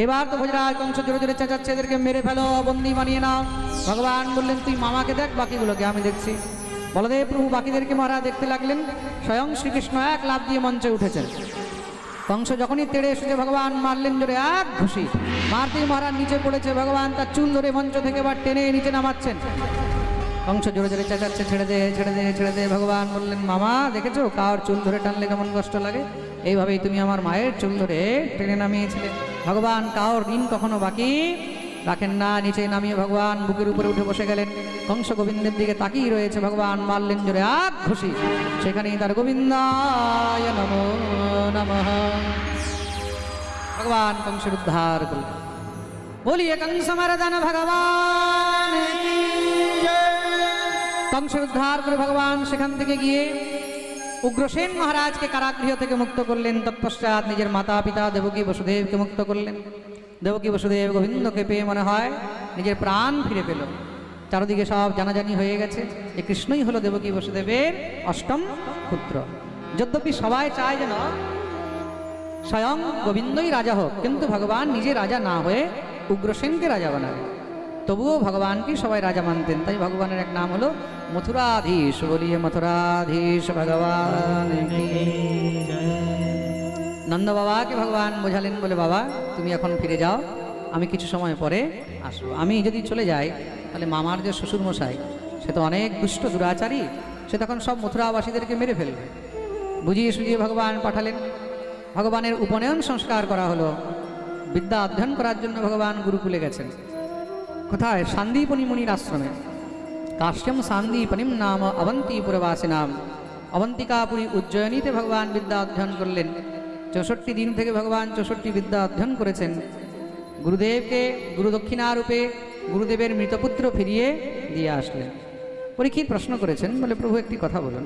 এবার তো ভোজরাজ কংস জোরে জোরে চেঁচাচ্ছে, এদেরকে মেরে ফেলো, বন্দি বানিয়ে নাও। ভগবান বললেন তুই মামাকে দেখ, বাকিগুলোকে আমি দেখছি। বলদেব প্রভু বাকিদেরকে মহারাজ দেখতে লাগলেন। স্বয়ং শ্রীকৃষ্ণ এক লাফ দিয়ে মঞ্চে উঠেছেন। কংস যখনই তেড়ে এসেছে ভগবান মারলেন জোরে এক ঘুষি, মারতেই মহারাজ নিচে পড়েছে। ভগবান তার চুল ধরে মঞ্চ থেকে এবার টেনে নিচে নামাচ্ছেন। কংস জোরে জোরে চেঁচাচ্ছে, ছেড়ে দে ছেড়ে দে ছেড়ে দে। ভগবান বললেন মামা দেখেছো কার চুল ধরে টানলে কেমন কষ্ট লাগে, এইভাবেই তুমি আমার মায়ের চুল ধরে টেনে নামিয়েছিলে। ভগবান কার ঋণ কখনো বাকি রাখেন না। নিচে নামিয়ে ভগবান বুকের উপরে উঠে বসে গেলেন। কংস গোবিন্দের দিকে তাকিয়ে রয়েছে। ভগবান মারলেন জোরে এক ঘুষি, সেখানেই তার গোবিন্দায় নমো নমঃ। ভগবান কংসের উদ্ধার করলেন। বলিয়ে কংস মর্দন ভগবান কি জয়। কংসের উদ্ধার করে ভগবান সেখান থেকে গিয়ে উগ্রসেন মহারাজকে কারাগৃহ থেকে মুক্ত করলেন। তৎপশ্চাৎ নিজের মাতা পিতা দেবকী বসুদেবকে মুক্ত করলেন। দেবকী বসুদেব গোবিন্দকে পেয়ে মনে হয় নিজের প্রাণ ফিরে পেল। চারদিকে সব জানাজানি হয়ে গেছে যে কৃষ্ণই হলো দেবকী বসুদেবের অষ্টম পুত্র। যদ্যপি সবাই চায় যেন স্বয়ং গোবিন্দই রাজা হোক, কিন্তু ভগবান নিজে রাজা না হয়ে উগ্রসেনকে রাজা বানাবে। তবুও ভগবানকে সবাই রাজা মানতেন, তাই ভগবানের এক নাম হলো মথুরাধীশ। বলিয়ে মথুরাধীশ ভগবান কি জয়। নন্দ বাবাকে ভগবান বোঝালেন, বলে বাবা তুমি এখন ফিরে যাও, আমি কিছু সময় পরে আসবো। আমি যদি চলে যাই তাহলে মামার যে শ্বশুর মশাই সে তো অনেক দুষ্ট দুরাচারী, সে তখন সব মথুরাবাসীদেরকে মেরে ফেলবে। বুঝিয়ে সুঝিয়ে ভগবান পাঠালেন। ভগবানের উপনয়ন সংস্কার করা হলো। বিদ্যা অধ্যয়ন করার জন্য ভগবান গুরুকুলে গেছেন। কোথায়? সান্দীপনি মুনির আশ্রমে। কাশ্যম সান্দীপনিম নাম অবন্তীপুরবাসী নাম। অবন্তিকাপুরী উজ্জয়িনীতে ভগবান বিদ্যা অধ্যয়ন করলেন। 64 দিন থেকে ভগবান 64 বিদ্যা অধ্যয়ন করেছেন। গুরুদেবকে গুরুদক্ষিণারূপে গুরুদেবের মৃতপুত্র ফিরিয়ে দিয়ে আসলেন। পরীক্ষিত প্রশ্ন করেছেন, বলে প্রভু একটি কথা বলুন,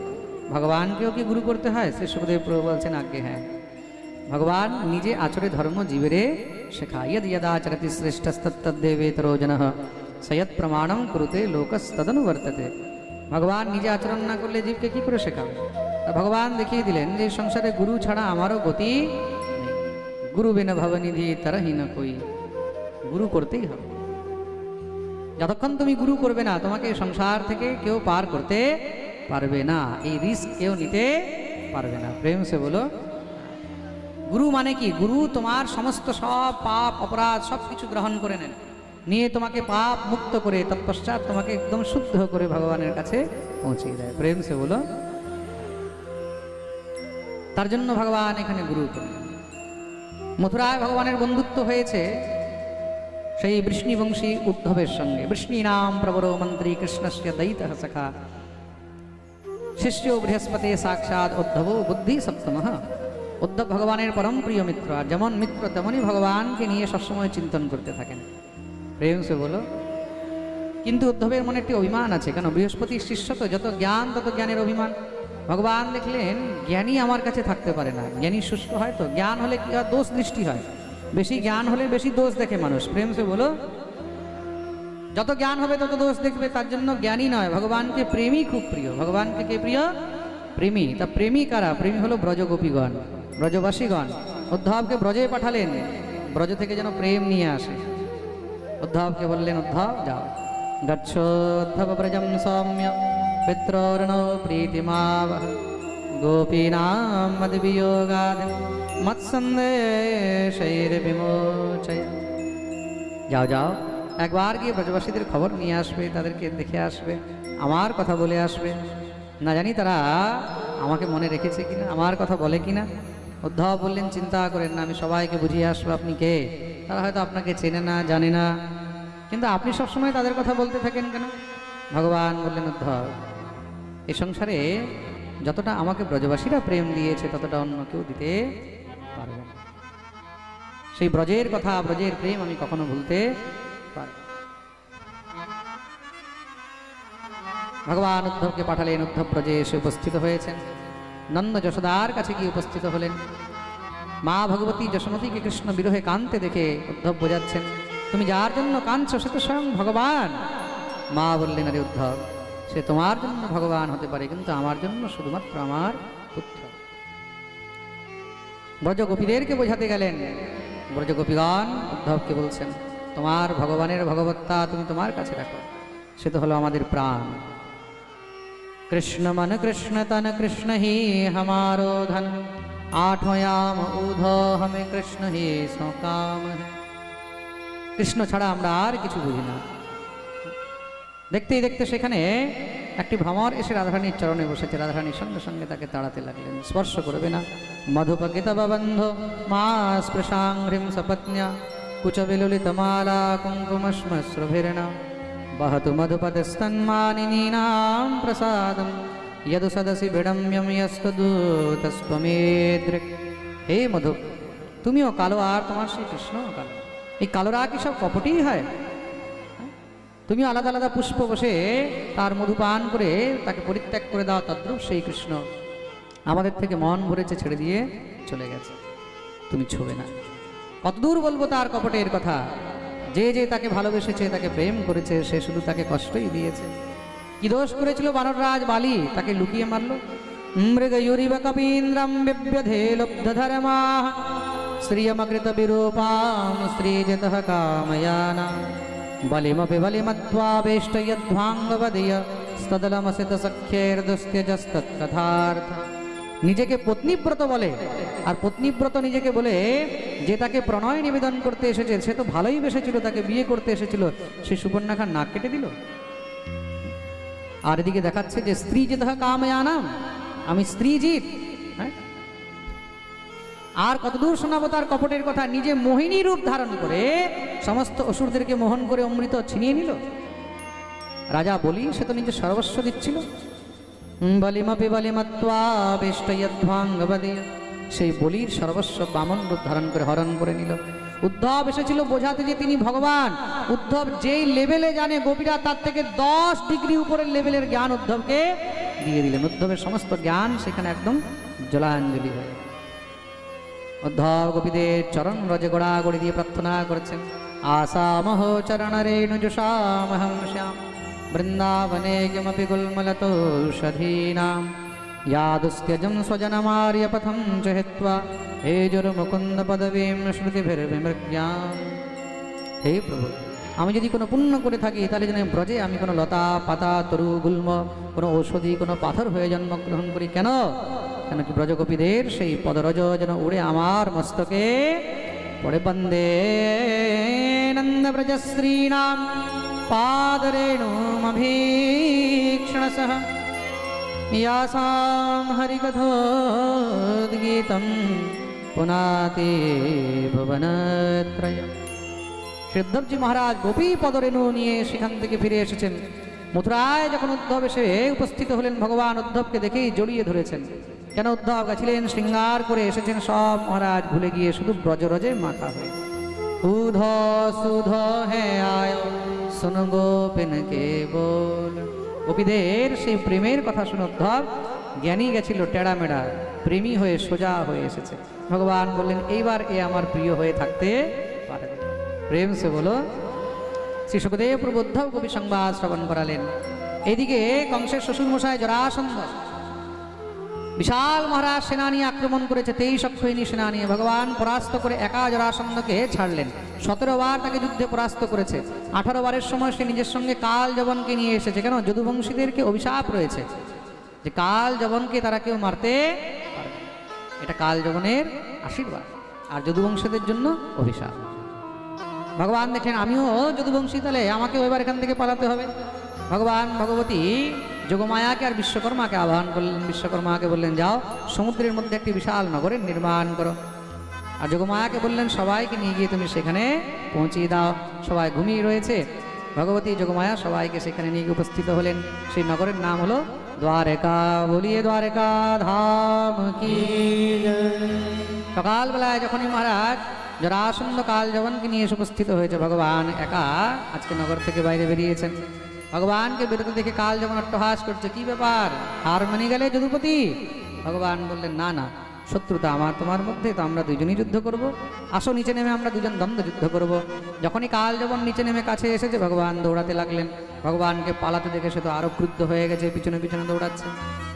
ভগবানকেও কি গুরু করতে হয়? শ্রী সুখদেব প্রভু বলছেন আজ্ঞে হ্যাঁ। ভগবান নিজে আচরে ধর্ম জীবেরে শেখায়। ইয়দ যদাচরতি শ্রেষ্ঠস্তত্তদ্দেবেতরো জনঃ সয়ৎ প্রমাণম কুরুতে লোকস্তদনুবর্ততে। ভগবান নিজে আচরণ না করলে জীবকে কি করে শেখাবে? ভগবান দেখিয়ে দিলেন যে সংসারে গুরু ছাড়া আমারও গতি নেই। গুরু বিনা ভবনিধি তারহি না কই। গুরু করতেই হবে। যতক্ষণ তুমি গুরু করবে না তোমাকে সংসার থেকে কেউ পার করতে পারবে না, এই রিস্ক কেউ নিতে পারবে না। প্রেম সে বলো। গুরু মানে কি? গুরু তোমার সমস্ত সব পাপ অপরাধ সব কিছু গ্রহণ করে নেন, নিয়ে তোমাকে পাপ মুক্ত করে তৎপশ্চাৎ তোমাকে একদম শুদ্ধ করে ভগবানের কাছে পৌঁছে দেয়। প্রেম সে বলো। তার জন্য ভগবান এখানে গুরু করলেন। মথুরায় ভগবানের বন্ধুত্ব হয়েছে সেই বৃষ্ণিবংশী উদ্ধবের সঙ্গে। বৃষ্ণি নাম প্রবরো মন্ত্রী কৃষ্ণস্য দয়িত সখা শিষ্য বৃহস্পতি সাক্ষাৎ উদ্ধব বুদ্ধি সপ্তম। উদ্ধব ভগবানের পরম প্রিয় মিত্র, আর যেমন মিত্র তেমনই ভগবানকে নিয়ে সবসময় চিন্তন করতে থাকেন। প্রেম সে বলো। কিন্তু উদ্ধবের মনে একটি অভিমান আছে। কেন? বৃহস্পতির শিষ্য তো, যত জ্ঞান তত জ্ঞানের অভিমান। ভগবান দেখলেন জ্ঞানী আমার কাছে থাকতে পারে না, জ্ঞানী শুষ্ক হয়, তো জ্ঞান হলে কি হয়? দোষ দৃষ্টি হয়, বেশি জ্ঞান হলে বেশি দোষ দেখে মানুষ। প্রেম সে বলো। যত জ্ঞান হবে তত দোষ দেখবে, তার জন্য জ্ঞানী নয়, ভগবানকে প্রেমী খুব প্রিয়। ভগবানকে কে প্রিয়? প্রেমী। তা প্রেমী কারা? প্রেমী হলো ব্রজগোপীগণ, ব্রজবাসীগণ। উদ্ধবকে ব্রজে পাঠালেন, ব্রজ থেকে যেন প্রেম নিয়ে আসে। উদ্ধবকে বললেন, উদ্ধব যাও, গচ্ছোদ্ধব ব্রজম সৌম্য পিত্রর্ণ প্রীতিমাবহ গোপীনাম মদবিয়োগাদ মৎসন্দেশৈর বিমোচয়। যাও যাও, একবার গিয়ে ব্রজবাসীদের খবর নিয়ে আসবে, তাদেরকে দেখে আসবে, আমার কথা বলে আসবে। না জানি তারা আমাকে মনে রেখেছে কিনা, আমার কথা বলে কিনা। উদ্ধব বললেন, চিন্তা করেন না, আমি সবাইকে বুঝিয়ে আসবো আপনি কে। তারা হয়তো আপনাকে চেনে না, জানে না, কিন্তু আপনি সবসময় তাদের কথা বলতে থাকেন কেন? ভগবান বললেন, উদ্ধব এই সংসারে যতটা আমাকে ব্রজবাসীরা প্রেম দিয়েছে ততটা অন্য কেউ দিতে পারবে না। সেই ব্রজের কথা, ব্রজের প্রেম আমি কখনো ভুলতে পারব না। ভগবান উদ্ধবকে পাঠালেন। উদ্ধব ব্রজে এসে উপস্থিত হয়েছেন। নন্দ যশোদার কাছে গিয়ে উপস্থিত হলেন। মা ভগবতী যশোমতীকে কৃষ্ণ বিরহে কাঁদতে দেখে উদ্ধব বোঝাচ্ছেন, তুমি যার জন্য কাঁদছো সে তো স্বয়ং ভগবান। মা বললেন, আরে উদ্ধব, সে তোমার জন্য ভগবান হতে পারে, কিন্তু আমার জন্য শুধুমাত্র আমার পুত্র। ব্রজগোপীদেরকে বোঝাতে গেলেন। ব্রজগোপীগণ উদ্ধবকে বলছেন, তোমার ভগবানের ভগবত্তা তুমি তোমার কাছে রাখো, সে তো হলো আমাদের প্রাণ। कृष्ण मन कृष्ण तन कृष्ण ही हमारो धन, आठोयाम ऊधो हमें कृष्ण ही सो काम है। কৃষ্ণ ছাড়া আমরা আর কিছু বুঝি না। দেখতেই দেখতে সেখানে একটি ভ্রমর এসে রাধারানীর চরণে বসেছে। রাধারানীর সঙ্গে সঙ্গে তাকে তাড়াতে লাগলেন, স্পর্শ করবে না। মধুপকিত বন্ধ মা স্পৃশাং সপত্ন্যা কুচবিলুলিতমালা কুঙ্কুমশ্মশ্রুভির্ণা বহতু মধুপদস্তন্মানিনীনাং প্রসাদম যদু সদসি বিড়ম্যম যস্তদূতস্ত্বমেদৃক্। হে মধু, তুমিও কালো আর তোমার শ্রী কৃষ্ণও কালো। এই কালোরা কি সব কপটই হয়? তুমি আলাদা আলাদা পুষ্প বসে তার মধু পান করে তাকে পরিত্যাগ করে দাও, তদ্রূপ সেই কৃষ্ণ আমাদের থেকে মন ভরেছে, ছেড়ে দিয়ে চলে গেছে, তুমি ছোবে না। কতদূর বলবো তার কপটের কথা? যে যে তাকে ভালোবেসেছে, তাকে প্রেম করেছে, সে শুধু তাকে কষ্টই দিয়েছে। কি দোষ করেছিল বানররাজ বালি? তাকে লুকিয়ে মারল। মৃগয়ুরিব কপীন্দ্রম বিব্যধে লব্ধধর্মা শ্রিয়মকৃত বিরূপাম শ্রীজিতঃ কাময়ানা বলিমপি বলিমত্বাবেষ্টয়ধ্বাঙ্গবদীয় স্তদলমসিত সখ্যের্দস্ত্যজস্তৎকথার্থ। নিজেকে পত্নীব্রত বলে, আর পত্নীব্রত নিজেকে বলে যে তাকে প্রণয় নিবেদন করতে এসেছে, সে তো ভালোই বেসেছিল, তাকে বিয়ে করতে এসেছিল, সে সুবর্ণাখার নাক কেটে দিল। আর এদিকে দেখাচ্ছে যে স্ত্রী জিতঃ কাময়ানাম, আমি স্ত্রী জিত। হ্যাঁ, আর কতদূর শোনাবো তার কপটের কথা? নিজে মোহিনী রূপ ধারণ করে সমস্ত অসুরদেরকে মোহন করে অমৃত ছিনিয়ে নিল। রাজা বলি সে তো নিজে সর্বস্ব দিচ্ছিল। বলিমপি বলিমত্বাবেষ্টয়ধ্বাঙ্গবদীয়, সেই বলির সর্বস্ব বামন রূপ ধারণ করে হরণ করে নিল। উদ্ধব এসেছিল বোঝাতে যে তিনি ভগবান। উদ্ধব যেই লেভেলে জানে, গোপীরা তার থেকে 10 ডিগ্রি উপরের লেভেলের জ্ঞান উদ্ধবকে দিয়ে দিলেন। উদ্ধবের সমস্ত জ্ঞান সেখানে একদম জলাঞ্জলি হয়ে। উদ্ধব গোপীদের চরণ রজে গোড়াগড়ি দিয়ে প্রার্থনা করেছেন, আসামহ চরণ রেণুজুষামহং শ্যাম বৃন্দাবনে কিমপি গুল্মলতৌষধীনাম यादुस्त्यजं स्वजनमार्यपथं च हित्वा हेजुर्मुकुन्द पदवीं श्रुतिभिर्विमृग्याम्। হে প্রভু, আমি যদি কোনো পুণ্য করে থাকি তাহলে যেন ব্রজে আমি কোনো লতা পাতা তরু গুল্ম কোনো ঔষধি কোনো পাথর হয়ে জন্মগ্রহণ করি। কেন? কেন কি ব্রজগোপীদের সেই পদরজ যেন উড়ে আমার মস্তকে পড়ে। বন্দে নন্দ ব্রজশ্রীণাম পাদরেণুমভীক্ষণসহ यासां हरिकथोद्गीतं पुनाति भुवनत्रयम्। সিদ্ধবজি মহারাজ গোপী পদরেণু নিয়ে সেখান থেকে ফিরে এসেছেন। মথুরায় যখন উদ্ধব এসে উপস্থিত হলেন, ভগবান উদ্ধবকে দেখেই জড়িয়ে ধরেছেন। কেন? উদ্ধব গেছিলেন শৃঙ্গার করে এসেছেন, সব মহারাজ ভুলে গিয়ে শুধু ব্রজরজে মাথা হয়ে। উধ সুধ হে আয় শুন গোপিন কে বল। গোপীদের সেই প্রেমের কথা শুনে উদ্ধব জ্ঞানী গেছিল টেড়া মেড়া, প্রেমী হয়ে সোজা হয়ে এসেছে। ভগবান বললেন, এইবার এ আমার প্রিয় হয়ে থাকতে পারে। প্রেম সে বলো। শ্রী সুখদেব প্রভু উদ্ধব কবি সংবাদ শ্রবণ করালেন। এদিকে কংসের শ্বশুরমশাই জরাসন্ধ বিশাল মহারাজ সেনা নিয়ে আক্রমণ করেছে, 23 অক্ষয়িনী সেনা নিয়ে। ভগবান পরাস্ত করে একা জরাসন্ধকে ছাড়লেন। 17 বার তাকে যুদ্ধে পরাস্ত করেছে। 18 বারের সময় সে নিজের সঙ্গে কাল যবনকে নিয়ে এসেছে। কেন? যদুবংশীদেরকে অভিশাপ রয়েছে যে কাল যবনকে তারা কেউ মারতে পারবে। এটা কাল যবনের আশীর্বাদ, আর যদুবংশীদের জন্য অভিশাপ। ভগবান দেখেন আমিও যদুবংশী, তাহলে আমাকেও এবার এখান থেকে পালাতে হবে। ভগবান ভগবতী যোগমায়াকে আর বিশ্বকর্মাকে আহ্বান করলেন। বিশ্বকর্মাকে বললেন, যাও সমুদ্রের মধ্যে একটি বিশাল নগরের নির্মাণ করো। আর যোগমায়াকে বললেন, সবাইকে নিয়ে গিয়ে তুমি সেখানে পৌঁছিয়ে দাও। সবাই ঘুমিয়ে রয়েছে। ভগবতী যোগমায়া সবাইকে সেখানে নিয়ে গিয়ে উপস্থিত হলেন। সেই নগরের নাম হলো দ্বারকা। বলিয়ে দ্বারকা ধাম কি। সকালবেলায় যখনই মহারাজ জরাসন্ধ কাল যবনকে নিয়ে এসে উপস্থিত হয়েছে, ভগবান একা আজকে নগর থেকে বাইরে বেরিয়েছেন। ভগবানকে বেরোতে দেখে কাল যেমন অট্টহাস করছে, কি ব্যাপার, হার মেনে গেলে যদুপতি? ভগবান বললেন, না না, শত্রুতা আমার তোমার মধ্যে, তো আমরা দুজনই যুদ্ধ করব, আসো নিচে নেমে আমরা দুজন দ্বন্দ্ব যুদ্ধ করব। যখনই কাল যখন নিচে নেমে কাছে এসেছে, ভগবান দৌড়াতে লাগলেন। ভগবানকে পালাতে দেখে সে তো আরও ক্রুদ্ধ হয়ে গেছে, পিছনে পিছনে দৌড়াচ্ছে।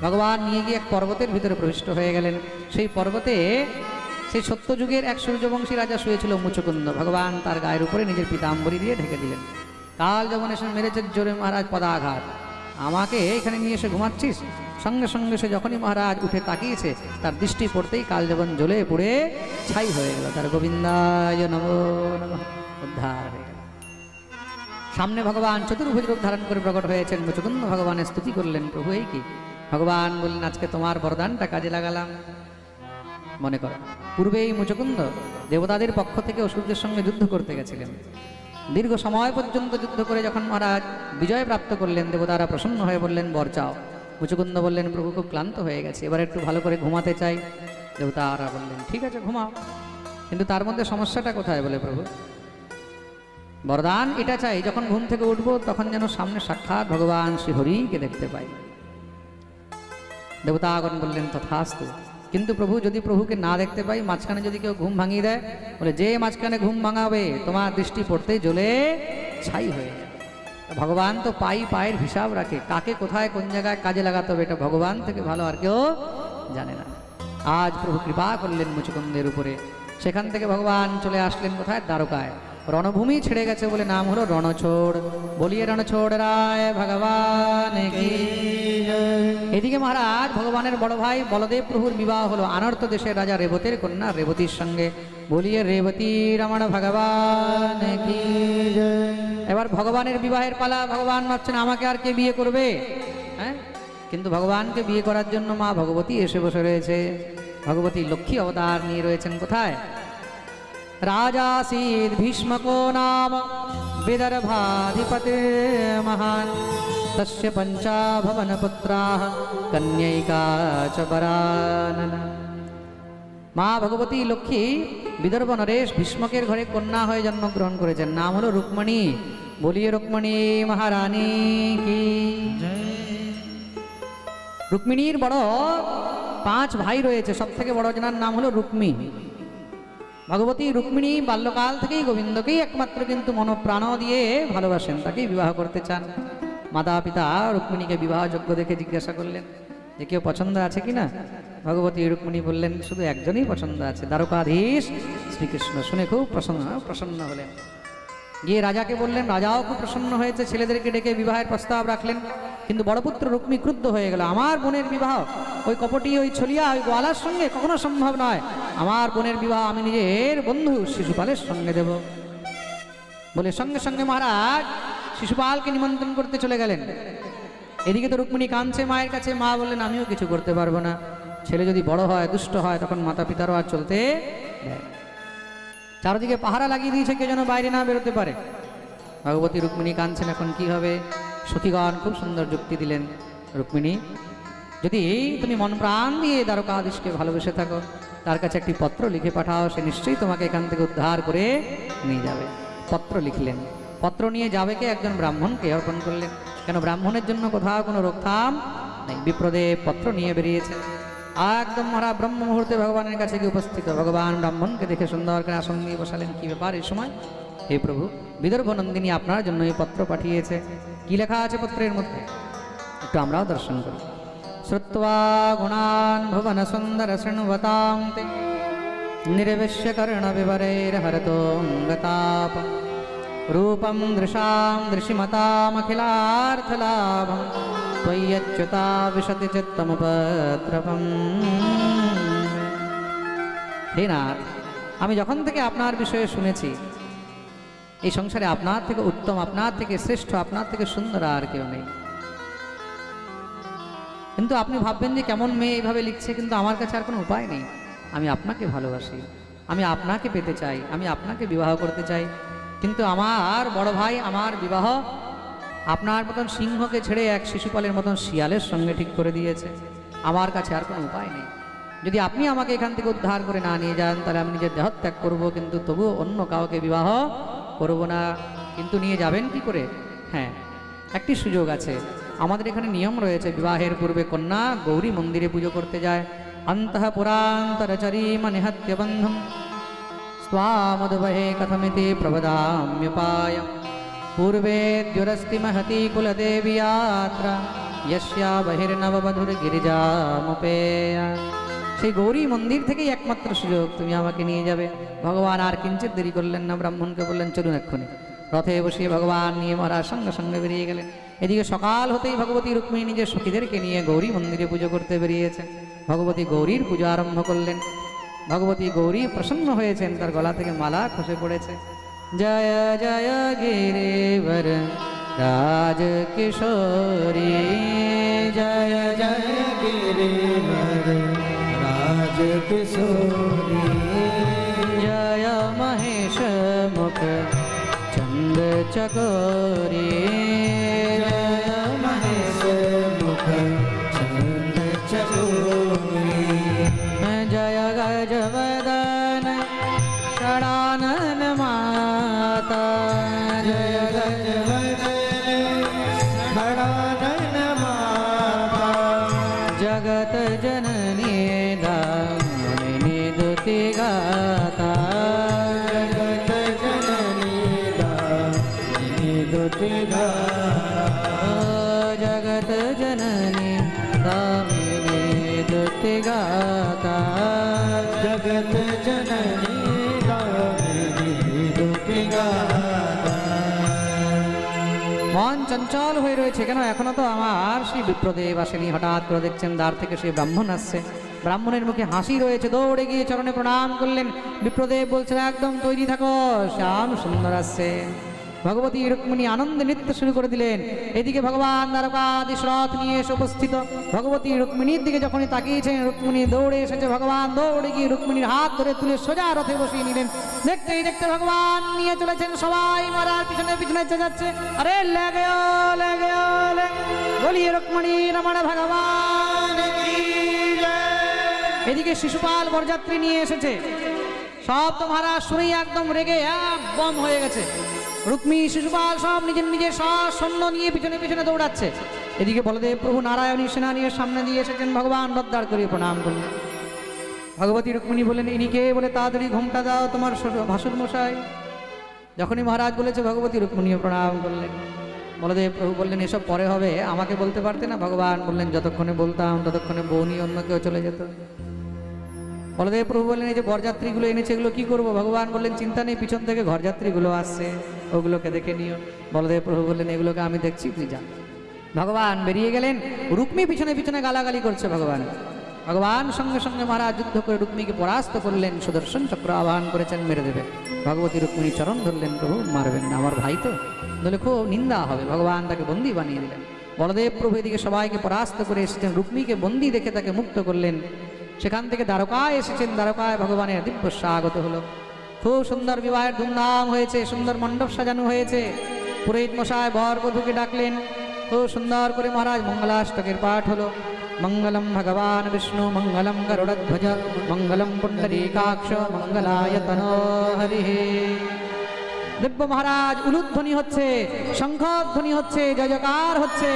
ভগবান নিয়ে গিয়ে এক পর্বতের ভিতরে প্রবিষ্ট হয়ে গেলেন। সেই পর্বতে সেই সত্যযুগের এক সূর্যবংশী রাজা শুয়েছিল মুচকুন্দ। ভগবান তার গায়ের উপরে নিজের পীতাম্বরী দিয়ে ঢেকে দিলেন। কাল যখন এসে মেরেছে জোরে মহারাজ পদাঘাত, আমাকে এখানে নিয়ে এসে ঘুমাচ্ছিস? সঙ্গে সঙ্গে সে যখনই মহারাজ উঠে তাকিয়েছে, তার দৃষ্টি পড়তেই কাল যখন জ্বলে পুড়ে ছাই হয়ে গেল। তার গোবিন্দায় নমো নমঃ উদ্ধার হয়ে গেল। সামনে ভগবান চতুর্ভুজ রূপ ধারণ করে প্রকট হয়েছেন। মুচকুন্দ ভগবানের স্তুতি করলেন, প্রভু এই কি? ভগবান বললেন, আজকে তোমার বরদানটা কাজে লাগালাম। মনে করো, পূর্বেই মুচকুন্দ দেবতাদের পক্ষ থেকে অসুরদের সঙ্গে যুদ্ধ করতে গেছিলেন। দীর্ঘ সময় পর্যন্ত যুদ্ধ করে যখন মহারাজ বিজয় প্রাপ্ত করলেন, দেবতারা প্রসন্ন হয়ে বললেন, বর চাও। মুচকুন্দ বললেন, প্রভু খুব ক্লান্ত হয়ে গেছে, এবার একটু ভালো করে ঘুমাতে চাই। দেবতারা বললেন, ঠিক আছে ঘুমাও, কিন্তু তার মধ্যে সমস্যাটা কোথায়? বলে, প্রভু বরদান এটা চাই, যখন ঘুম থেকে উঠবো তখন যেন সামনে সাক্ষাৎ ভগবান শ্রীহরিকে দেখতে পাই। দেবতাগণ বললেন, তথাস্তু, কিন্তু প্রভু যদি প্রভুকে না দেখতে পাই, মাঝখানে যদি কেউ ঘুম ভাঙিয়ে দেয়? বলে, যে মাঝখানে ঘুম ভাঙাবে তোমার দৃষ্টি পড়তেই জ্বলে ছাই হয়ে যাবে। ভগবান তো পায়ের হিসাব রাখে, কাকে কোথায় কোন জায়গায় কাজে লাগাতে হবে এটা ভগবান থেকে ভালো আর কেউ জানে না। আজ প্রভু কৃপা করলেন মুচকুন্দের উপরে। সেখান থেকে ভগবান চলে আসলেন কোথায়? দ্বারকায়। রণভূমি ছেড়ে গেছে বলে নাম হলো রণছোড়। বলিয়ে রণছোড় রায় ভগবান কি। এদিকে মহারাজ ভগবানের বড় ভাই বলদেব প্রভুর বিবাহ হলো আনর্ত দেশের রাজা রেবতীর কন্যা রেবতীর সঙ্গে। বলিয়ে রেবতী রমণ ভগবান কি। এবার ভগবানের বিবাহের পালা। ভগবান ভাবছেন আমাকে আর কে বিয়ে করবে? হ্যাঁ, কিন্তু ভগবানকে বিয়ে করার জন্য মা ভগবতী এসে বসে রয়েছে। ভগবতী লক্ষ্মী অবতার নিয়ে রয়েছেন কোথায়? রাজাসীদ ভীষ্মকো নাম বিদর্ভাধিপতি মহান তস্য পঞ্চাভবন পুত্রাঃ কন্যৈকা চ বরাননা। মা ভগবতী লক্ষ্মী বিদর্ভ নরেশ ভীষ্মকের ঘরে কন্যা হয়ে জন্মগ্রহণ করেছেন। নাম হলো রুক্মণী। বলিয়ে রুক্মণী মহারানী কি। রুক্মিণীর বড় 5 ভাই রয়েছে, সব থেকে বড় জনার নাম হলো রুক্মী। ভগবতী রুক্মিণী বাল্যকাল থেকেই গোবিন্দকেই একমাত্র কিন্তু মনোপ্রাণ দিয়ে ভালোবাসেন, তাকেই বিবাহ করতে চান। মাতা পিতা রুক্মিণীকে বিবাহযোগ্য দেখে জিজ্ঞাসা করলেন যে কেউ পছন্দ আছে কিনা। ভগবতী রুক্মিণী বললেন, শুধু একজনই পছন্দ আছে, দ্বারকাধীশ শ্রীকৃষ্ণ। শুনে খুব প্রসন্ন হলেন। গিয়ে রাজাকে বললেন, রাজাও খুব প্রসন্ন হয়েছে, ছেলেদেরকে ডেকে বিবাহের প্রস্তাব রাখলেন। কিন্তু বড় পুত্র রুক্মী ক্রুদ্ধ হয়ে গেল। আমার বোনের বিবাহ ওই কপটি, ওই ছলিয়া, ওই গোয়ালার সঙ্গে কখনো সম্ভব নয়। আমার বোনের বিবাহ আমি নিজের বন্ধু শিশুপালের সঙ্গে দেব। বলে সঙ্গে সঙ্গে মহারাজ শিশুপালকে নিমন্ত্রণ করতে চলে গেলেন। এদিকে তো রুক্মিণী কাঁদছে মায়ের কাছে। মা বললেন, আমিও কিছু করতে পারবো না, ছেলে যদি বড় হয় দুষ্ট হয় তখন মাতা পিতারও আর চলতে দেয়। চারদিকে পাহারা লাগিয়ে দিয়েছে, কেউ যেন বাইরে না বেরোতে পারে। ভগবতী রুক্মিণী কাঁদছেন, এখন কি হবে? সখীগণ খুব সুন্দর যুক্তি দিলেন, রুক্মিণী যদি তুমি মন প্রাণ দিয়ে দ্বারকাধীশকে ভালোবেসে থাকো, তার কাছে একটি পত্র লিখে পাঠাও, সে নিশ্চয়ই তোমাকে এখান থেকে উদ্ধার করে নিয়ে যাবে। পত্র লিখলেন। পত্র নিয়ে যাবে কে? একজন ব্রাহ্মণকে অর্পণ করলেন। কেন ব্রাহ্মণের জন্য কোথাও কোনো রোকথাম নেই। বিপ্রদেব পত্র নিয়ে বেরিয়েছে। একদম মহারাজ ব্রহ্ম মুহূর্তে ভগবানের কাছে গিয়ে উপস্থিত। ভগবান ব্রাহ্মণকে দেখে সুন্দর করে আসন দিয়ে বসালেন। কি ব্যাপার এই সময়? হে প্রভু, বিদর্ভ নন্দিনী আপনার জন্য এই পত্র পাঠিয়েছে। কি লেখা আছে পত্রের মধ্যে একটু আমরাও দর্শন করি। শ্রুত্বা গুণান ভুবন সুন্দর শৃণুবতাং তে নির্বিশ্য কর্ণ বিবরৈর হরতোঙ্গতাপ রূপম দৃশাম দৃশিমতামখিলার্থলাভম ত্বয়্যচ্যুতা বিশতি চিত্তমুপদ্রবম। হে নাথ, আমি যখন থেকে আপনার বিষয়ে শুনেছি, এই সংসারে আপনার থেকে উত্তম, আপনার থেকে শ্রেষ্ঠ, আপনার থেকে সুন্দর আর কেউ নেই। কিন্তু আপনি ভাববেন যে কেমন মেয়ে এইভাবে লিখছে, কিন্তু আমার কাছে আর কোনো উপায় নেই। আমি আপনাকে ভালোবাসি, আমি আপনাকে পেতে চাই, আমি আপনাকে বিবাহ করতে চাই। কিন্তু আমার বড় ভাই আমার বিবাহ আপনার মতন সিংহকে ছেড়ে এক শিশুপালের মতন শিয়ালের সঙ্গে ঠিক করে দিয়েছে। আমার কাছে আর কোনো উপায় নেই। যদি আপনি আমাকে এখান থেকে উদ্ধার করে না নিয়ে যান, তাহলে আমি নিজের দেহত্যাগ করব, কিন্তু তবুও অন্য কাউকে বিবাহ করব না। কিন্তু নিয়ে যাবেন কি করে? হ্যাঁ, একটি সুযোগ আছে। আমাদের এখানে নিয়ম রয়েছে, বিবাহের পূর্বে কন্যা গৌরী মন্দিরে পুজো করতে যায়। অন্তঃপুরান্তরচরীম নিহত্য বন্ধুম স্বামদবহে কথমিতি প্রবদাম্যপায় পূর্বে দ্যুরস্তি মহতি কুলদেবী যাত্রা यस्या बहिर्नववधुर्गिरिजामुपेया। সেই গৌরী মন্দির থেকেই একমাত্র সুযোগ, তুমি আমাকে নিয়ে যাবে। ভগবান আর কিঞ্চিত দেরি করলেন না, ব্রাহ্মণকে বললেন চলুন এক্ষুনি। রথে বসিয়ে ভগবান নিয়ে মহারাজ সঙ্গে সঙ্গে বেরিয়ে গেলেন। এদিকে সকাল হতেই ভগবতী রুক্মিণী নিজের সখীদেরকে নিয়ে গৌরী মন্দিরে পুজো করতে বেরিয়েছেন। ভগবতী গৌরীর পুজো আরম্ভ করলেন। ভগবতী গৌরী প্রসন্ন হয়েছেন, তার গলা থেকে মালা খসে পড়েছে। জয় জয় গিরিবর রাজ কিশোরী, জয় জয় गिरिवर राज किशोरी, जय महेश मुख चंद चकोरी, जय महेश मुख चंद चकोरी, जय गजवदन षडानन माता, जय गजवदन षडानन माता, जगत जननी दामिनी दुति गाता, जगत जननी दामिनी दुति गाता, जगत जननी दामिनी दुति गाता। जगत जननी दामिनी दुति गाता। মন চঞ্চল হয়ে রয়েছে, কেন এখনো তো আমার সেই বিপ্রদেব আসেনি। হঠাৎ করে দেখছেন দ্বার থেকে সেই ব্রাহ্মণ আসছে, ব্রাহ্মণের মুখে হাসি রয়েছে। দৌড়ে গিয়ে চরণে প্রণাম করলেন। বিপ্রদেব বলছেন একদম তৈরি থাকো, শ্যাম সুন্দর আসছে। ভগবতী রুক্মিণী আনন্দে নৃত্য শুরু করে দিলেন। এদিকে ভগবান দ্বারকাধীশ রথ নিয়ে এসে উপস্থিত। ভগবতী রুক্মিণীর দিকে যখনই তাকিয়েছেন, রুক্মিণী দৌড়ে এসেছে। ভগবান দৌড়ে গিয়ে রুক্মিণীর হাত ধরে তুলে সোজা রথে বসিয়ে নিলেন। দেখতেই দেখতে ভগবান নিয়ে চলেছেন, সবাই মারার পিছনে পিছনে যাচ্ছে। আরে লেগেও লেগেও বলিয়ে রুক্মিণী রমণ ভগবান কি জয়। এদিকে শিশুপাল বরযাত্রী নিয়ে এসেছে। সব তো মহারাজ শুনেই একদম রেগে বম হয়ে গেছে। রুক্মিণী শিশুপাল সব নিজের নিজের সৈন্য নিয়ে পিছনে পিছনে দৌড়াচ্ছে। এদিকে বলদেব প্রভু নারায়ণী সেনা নিয়ে সামনে দিয়ে এসেছেন। ভগবান রথদার করে প্রণাম করলেন। ভগবতী রুক্মিণী বললেন ইনি কে, বলে তাড়াতাড়ি ঘোমটা দাও তোমার ভাসুর মশাই। যখনই মহারাজ বলেছে ভগবতী রুক্মিণীও প্রণাম করলেন। বলদেব প্রভু বললেন এসব পরে হবে, আমাকে বলতে পারতে না? ভগবান বললেন যতক্ষণে বলতাম ততক্ষণে বউ নিয়ে অন্য কেউ চলে যেত। বলদেব প্রভু বললেন এই যে বরযাত্রীগুলো এনেছে এগুলো কি করবো? ভগবান বললেন চিন্তা নেই, পিছন থেকে ঘরযাত্রীগুলো আসছে, ওগুলোকে দেখে নিও। বলদেব প্রভু বললেন এগুলোকে আমি দেখছি, তুই যা। ভগবান বেরিয়ে গেলেন। রুক্মী পিছনে পিছনে গালাগালি করছে ভগবান। ভগবান সঙ্গে সঙ্গে মহারাজ যুদ্ধ করে রুক্মীকে পরাস্ত করলেন। সুদর্শন চক্র আহ্বান করেছেন, মেরে দেবে। ভগবতী রুক্মিণী চরণ ধরলেন, প্রভু মারবেন না, আমার ভাই তো, বলে খুব নিন্দা হবে। ভগবান তাকে বন্দী বানিয়ে দিলেন। বলদেব প্রভু এদিকে সবাইকে পরাস্ত করে এসেছেন। রুক্মীকে বন্দী দেখে তাকে মুক্ত করলেন। সেখান থেকে দ্বারকায় এসেছেন। দ্বারকায় ভগবানের দিব্য স্বাগত হলো। খুব সুন্দর বিবাহের ধুমধাম হয়েছে, সুন্দর মণ্ডপ সাজানো হয়েছে। পুরোহিত মশাই বর বধূকে ডাকলেন। খুব সুন্দর করে মহারাজ মঙ্গলাষ্টকের পাঠ হলো। মঙ্গলম ভগবান বিষ্ণু মঙ্গলম গরুড়ধ্বজ মঙ্গলম পুণ্ডরীকাক্ষ মঙ্গলায় তনো হরি। দিব্য মহারাজ উলুধ্বনি হচ্ছে, শঙ্খধ্বনি হচ্ছে, জয়জকার হচ্ছে।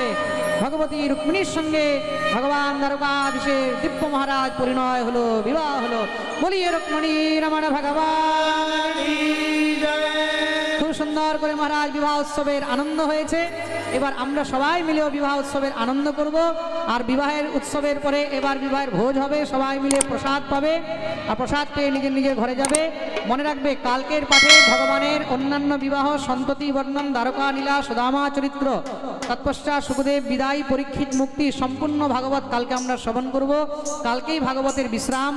ভগবতী রুক্মিণীর সঙ্গে ভগবান দ্বারকাধীশের দিব্য মহারাজ পরিণয় হলো, বিবাহ হলো। বলিয়ে রুক্মিণী রমণ ভগবান কি জয়। খুব সুন্দর করে মহারাজ বিবাহ উৎসবের আনন্দ হয়েছে। এবার আমরা সবাই মিলেও বিবাহ উৎসবের আনন্দ করব। আর বিবাহের উৎসবের পরে এবার বিবাহের ভোজ হবে, সবাই মিলে প্রসাদ পাবে। আর প্রসাদ পেয়ে নিজের নিজের ঘরে যাবে। মনে রাখবে কালকের পাঠে ভগবানের অন্যান্য বিবাহ, সন্ততি বর্ণন, দ্বারকা লীলা, সুদামা চরিত্র, তৎপশ্চাৎ সুখদেব বিদায়, পরীক্ষিত মুক্তি, সম্পূর্ণ ভাগবত কালকে আমরা শ্রবণ করব। কালকেই ভাগবতের বিশ্রাম।